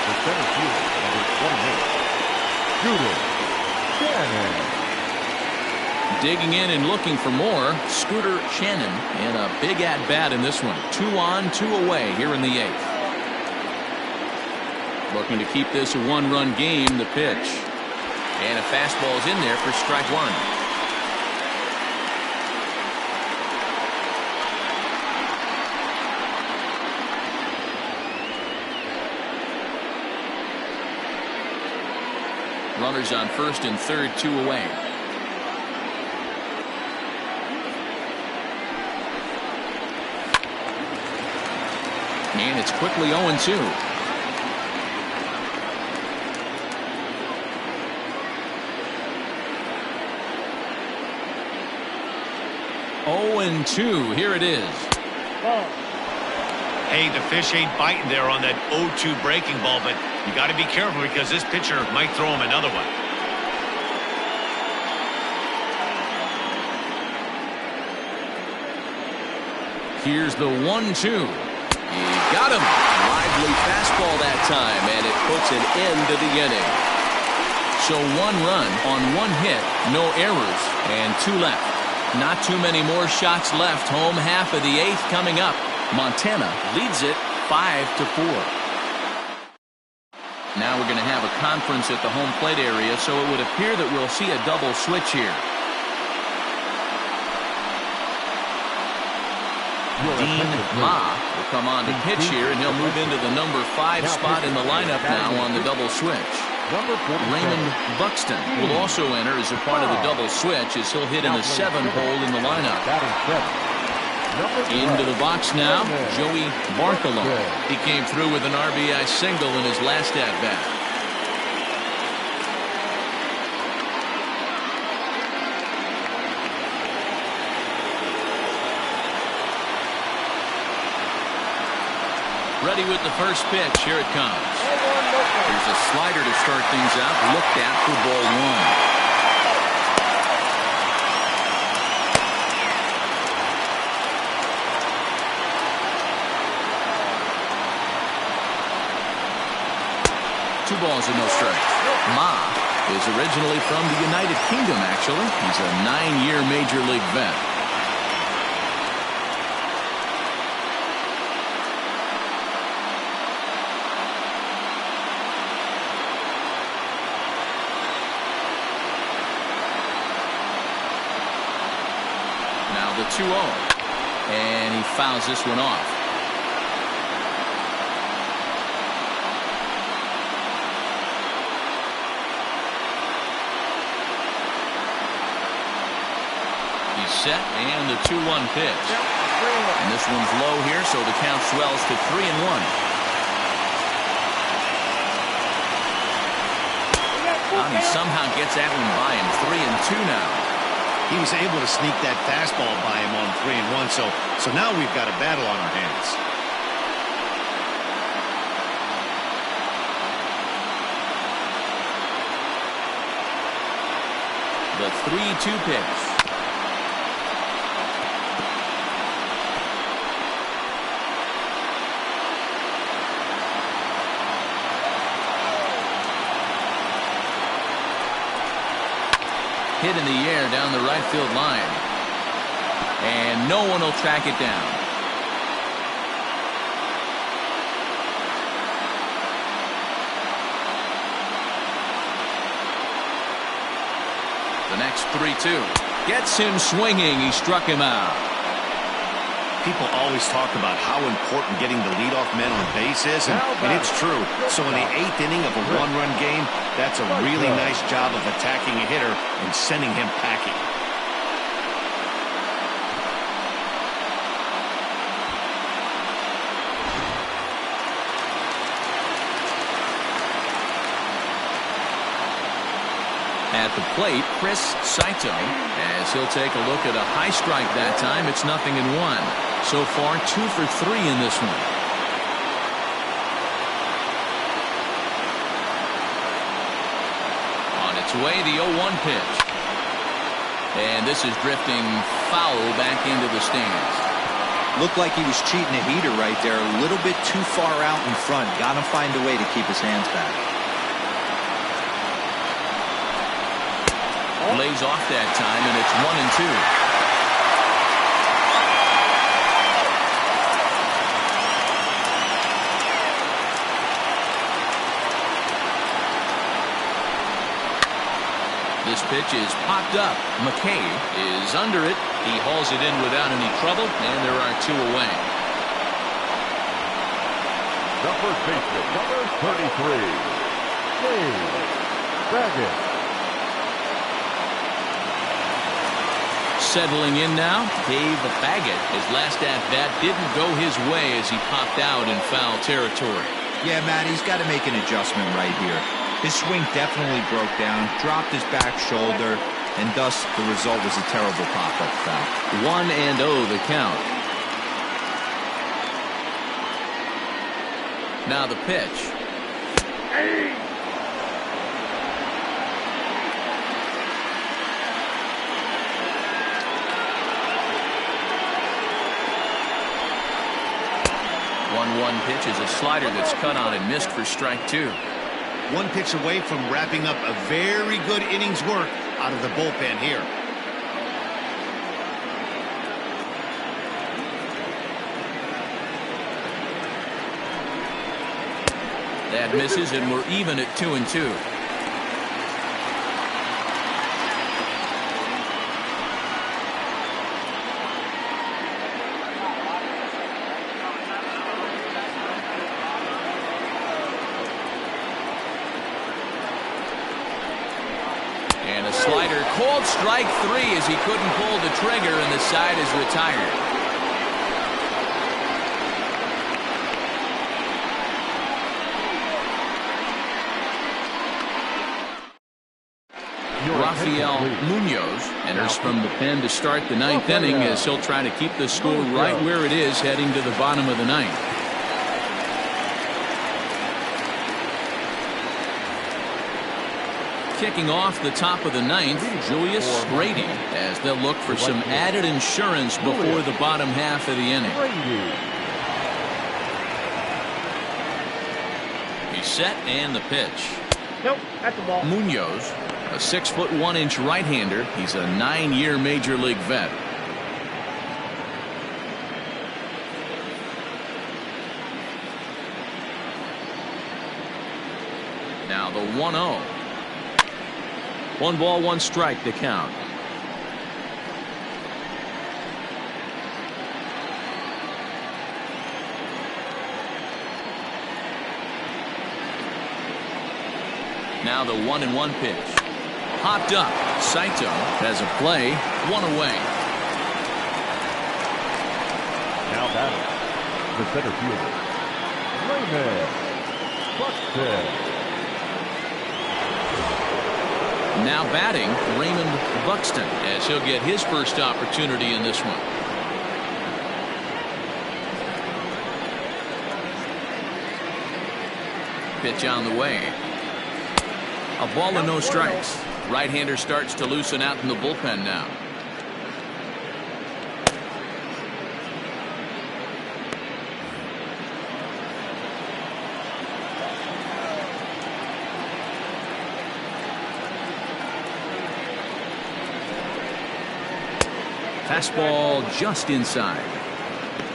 The center fielder, number 28, Shannon. Digging in and looking for more, Scooter Shannon, and a big at-bat in this one. 2 on, 2 away here in the 8th. Looking to keep this a one-run game, the pitch. And a fastball is in there for strike 1. Runners on first and third, 2 away. And it's quickly 0-2. 0-2. Here it is. Hey, the fish ain't biting there on that 0-2 breaking ball, but you got to be careful because this pitcher might throw him another one. Here's the 1-2. He got him. Lively fastball that time, and it puts an end to the inning. So 1 run on 1 hit, no errors, and 2 left. Not too many more shots left. Home half of the 8th coming up. Montana leads it 5-4. Now we're going to have a conference at the home plate area, so it would appear that we'll see a double switch here. Dean Ma will come on to pitch here, and he'll move into the number 5 spot in the lineup now on the double switch. Raymond Buxton will also enter as a part of the double switch as he'll hit in the 7 hole in the lineup. Into the box now, Joey Bartolo. He came through with an RBI single in his last at-bat. Ready with the first pitch. Here it comes. Here's a slider to start things out. Looked at for ball 1. Two balls and no strikes. Ma is originally from the United Kingdom, actually. He's a 9-year Major League vet. Now the 2-0. And he fouls this one off. Set and the 2-1 pitch. And this one's low here, so the count swells to 3-1. He somehow gets that one by him. 3-2 now. He was able to sneak that fastball by him on 3-1, so now we've got a battle on our hands. The 3-2 pitch. Hit in the air down the right field line. And no one will track it down. The next 3-2. Gets him swinging. He struck him out. People always talk about how important getting the leadoff man on base is, and it's true. So in the 8th inning of a 1-run game, that's a really nice job of attacking a hitter and sending him packing. At the plate, Chris Saito, as he'll take a look at a high strike that time. It's 0-1. So far, 2 for 3 in this one. On its way, the 0-1 pitch. And this is drifting foul back into the stands. Looked like he was cheating a heater right there. A little bit too far out in front. Got to find a way to keep his hands back. Lays off that time, and it's 1-2. This pitch is popped up. McKay is under it. He hauls it in without any trouble, and there are 2 away. The first baseman, number 33, Dave Baggett. Settling in now, Dave Baggett. His last at-bat didn't go his way as he popped out in foul territory. Yeah, Matt, he's got to make an adjustment right here. His swing definitely broke down, dropped his back shoulder. and thus the result was a terrible pop-up foul. 1-0 the count. Now the pitch. Hey. One pitch is a slider that's cut on and missed for strike 2. One pitch away from wrapping up a very good innings work out of the bullpen here. That misses, and we're even at 2-2. And a slider called strike 3 as he couldn't pull the trigger, and the side is retired. Rafael Munoz enters from the pen to start the 9th inning as he'll try to keep the score right where it is heading to the bottom of the 9th. Kicking off the top of the 9th, Julius Grady, as they'll look for some added insurance before the bottom half of the inning. He's set, and the pitch. Nope, that's the ball. Munoz, a 6'1" right-hander. He's a 9-year major league vet. Now the 1-0. 1 ball, 1 strike to count. Now the 1-1 pitch. Hopped up. Saito has a play. 1 away. Now batting, the center fielder, Raymond Buxton. Now batting, Raymond Buxton, as he'll get his first opportunity in this one. Pitch on the way. A ball and no strikes. Right-hander starts to loosen out in the bullpen now. Fastball just inside.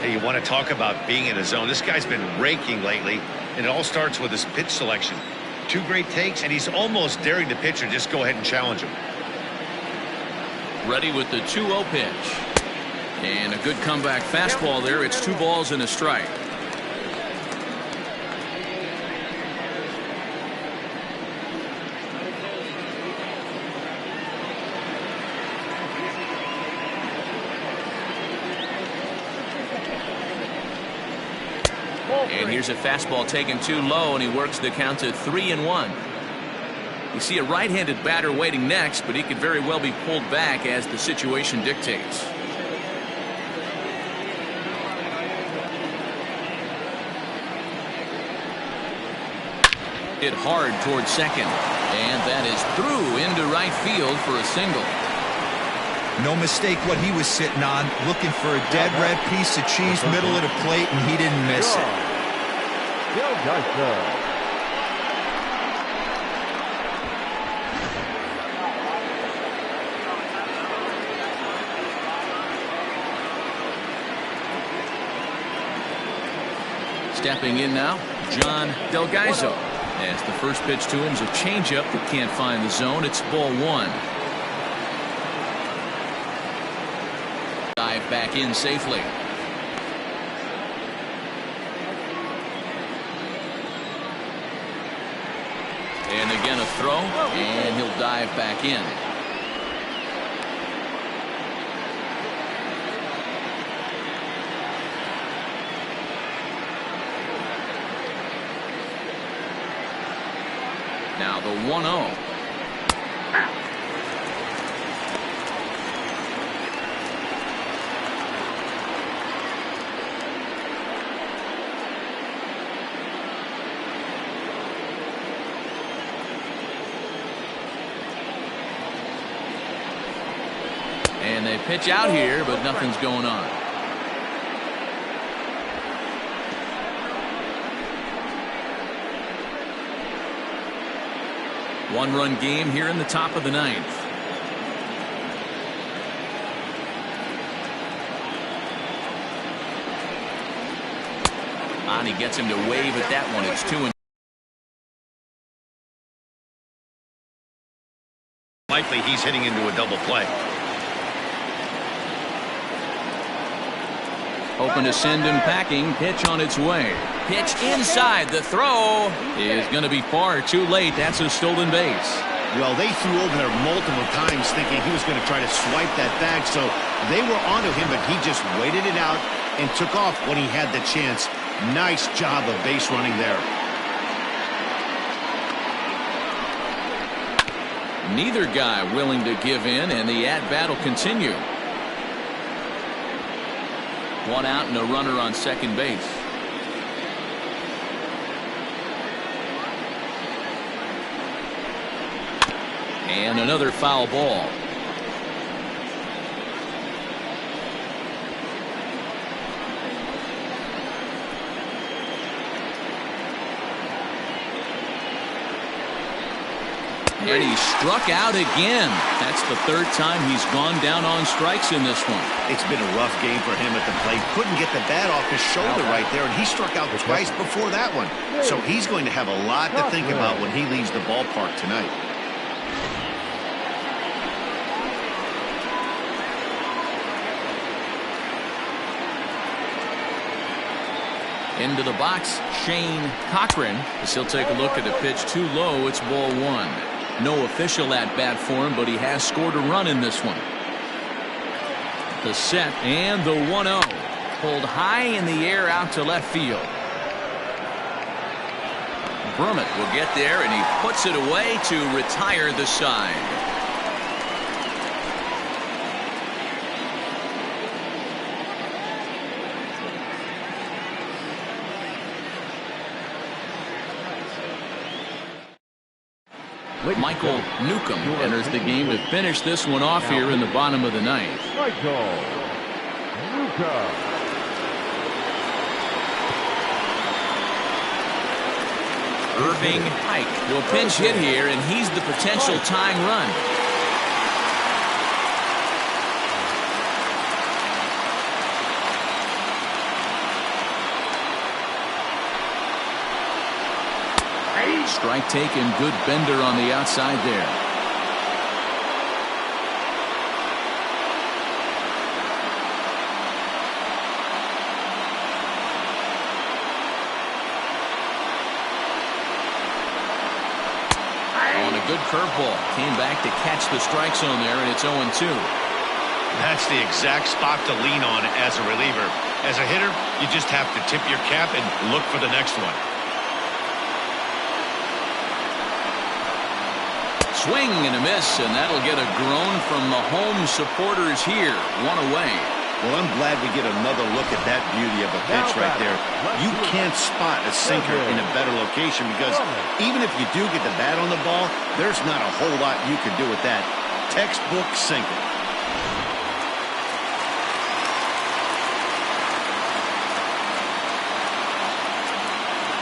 Hey, you want to talk about being in a zone? This guy's been raking lately, and it all starts with his pitch selection. 2 great takes, and he's almost daring the pitcher just go ahead and challenge him. Ready with the 2-0 pitch. And a good comeback fastball there. It's 2 balls and a strike. And here's a fastball taken too low, and he works the count to 3-1. You see a right-handed batter waiting next, but he could very well be pulled back as the situation dictates. Hit hard towards second, and that is through into right field for a single. No mistake what he was sitting on, looking for a dead red piece of cheese middle of the plate, and he didn't miss it. Stepping in now, John Delgaizo, as the first pitch to him is a changeup that can't find the zone. It's ball 1. Dive back in safely. And again a throw, and he'll dive back in. Now the 1-0. And they pitch out here, but nothing's going on. One-run game here in the top of the ninth. He gets him to wave at that one. It's 2-2. Likely he's hitting into a double play. Hoping to send him packing. Pitch on its way. Pitch inside. The throw is going to be far too late. That's a stolen base. Well, they threw over there multiple times thinking he was going to try to swipe that bag, so they were onto him, but he just waited it out and took off when he had the chance. Nice job of base running there. Neither guy willing to give in, and the at-bat will continue. One out and a runner on second base. And another foul ball. And he struck out again. That's the third time he's gone down on strikes in this one. It's been a rough game for him at the plate. Couldn't get the bat off his shoulder right there, and he struck out twice before that one. So he's going to have a lot to think about when he leaves the ballpark tonight. Into the box, Shane Cochran, as he'll take a look at the pitch too low. It's ball one. No official at bat for him, but he has scored a run in this one. The set and the 1-0. Pulled high in the air out to left field. Brummett will get there, and he puts it away to retire the side. Michael Newcomb enters the game to finish this one off here in the bottom of the ninth. Michael Newcomb. Irving Pike will pinch hit here, and he's the potential tying run. Strike taken, good bender on the outside there. On a good curveball, came back to catch the strike zone there, and it's 0-2. That's the exact spot to lean on as a reliever. As a hitter, you just have to tip your cap and look for the next one. Swing and a miss, and that'll get a groan from the home supporters here. One away. Well, I'm glad we get another look at that beauty of a pitch right there. You can't spot a sinker in a better location because even if you do get the bat on the ball, there's not a whole lot you can do with that. Textbook sinker.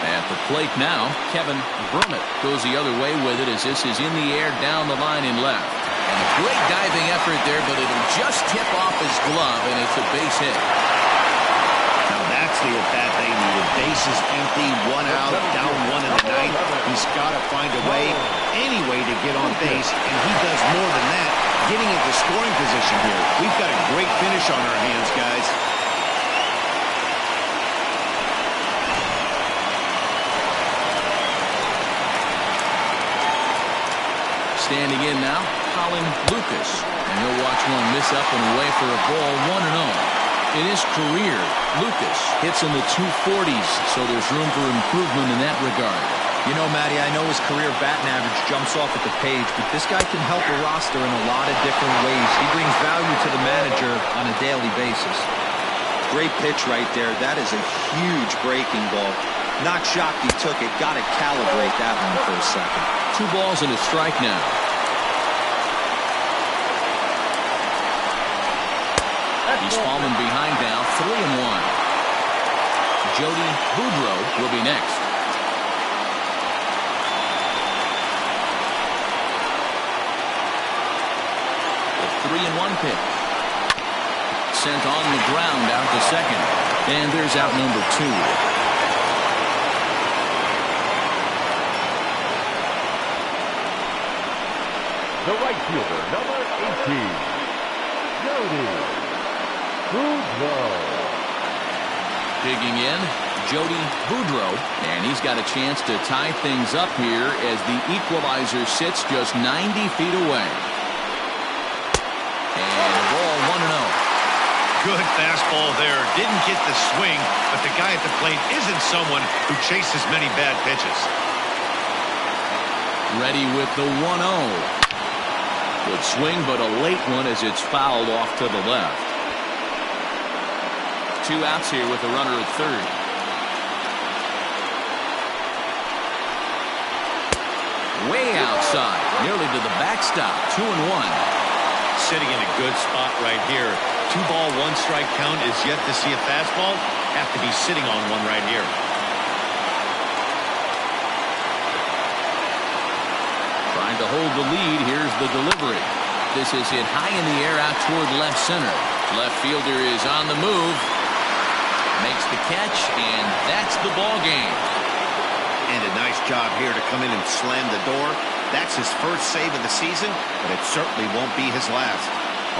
At the plate now, Kevin Brummett goes the other way with it as this is in the air down the line in left. And a great diving effort there, but it'll just tip off his glove, and it's a base hit. Now that's the at-bat they needed. Bases empty, one out, down one in the ninth. He's got to find a way, any way to get on base, and he does more than that, getting into scoring position here. We've got a great finish on our hands, guys. Standing in now, Colin Lucas. And he'll watch one miss up and away for a ball, 1-0. In his career, Lucas hits in the 240s, so there's room for improvement in that regard. You know, Matty, I know his career batting average jumps off at the page, but this guy can help a roster in a lot of different ways. He brings value to the manager on a daily basis. Great pitch right there. That is a huge breaking ball. Not shocked he took it. Got to calibrate that one for a second. 2 balls and a strike now. He's fallen behind now, 3-1. Jody Boudreau will be next. The 3-1 pitch. Sent on the ground out to second. And there's out number 2. The right fielder, number 18, Jody Boudreau. Digging in, Jody Boudreau, and he's got a chance to tie things up here as the equalizer sits just 90 feet away. And ball 1-0. Good fastball there. Didn't get the swing, but the guy at the plate isn't someone who chases many bad pitches. Ready with the 1-0. Good swing, but a late one as it's fouled off to the left. 2 outs here with a runner at third. Way outside, nearly to the backstop. 2-1. Sitting in a good spot right here. 2-ball, 1-strike count is yet to see a fastball. Have to be sitting on one right here. Trying to hold the lead. Here's the delivery. This is hit high in the air out toward left center. Left fielder is on the move. Makes the catch, and that's the ball game. And a nice job here to come in and slam the door. That's his first save of the season, but it certainly won't be his last.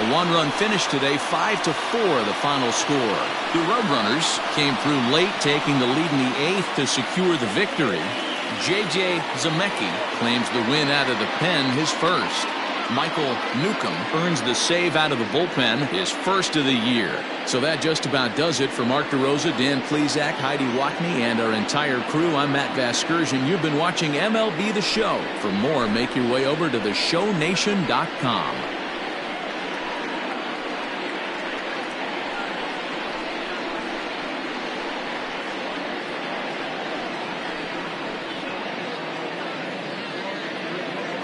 A 1-run finish today, 5-4 the final score. The Roadrunners came through late, taking the lead in the 8th to secure the victory. J.J. Zemecki claims the win out of the pen, his first. Michael Newcomb earns the save out of the bullpen, his first of the year. So that just about does it for Mark DeRosa, Dan Plesac, Heidi Watney, and our entire crew. I'm Matt Vasgersian. You've been watching MLB The Show. For more, make your way over to theshownation.com.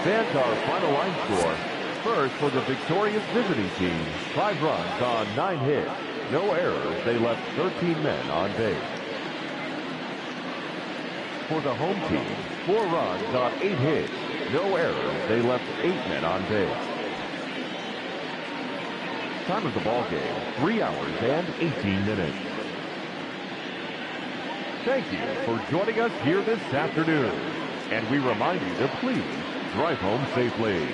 Fans, our final line score. First for the victorious visiting team, 5 runs on 9 hits. No errors. They left 13 men on base. For the home team, 4 runs on 8 hits. No errors. They left 8 men on base. Time of the ball game, 3 hours and 18 minutes. Thank you for joining us here this afternoon. And we remind you to please drive home safely.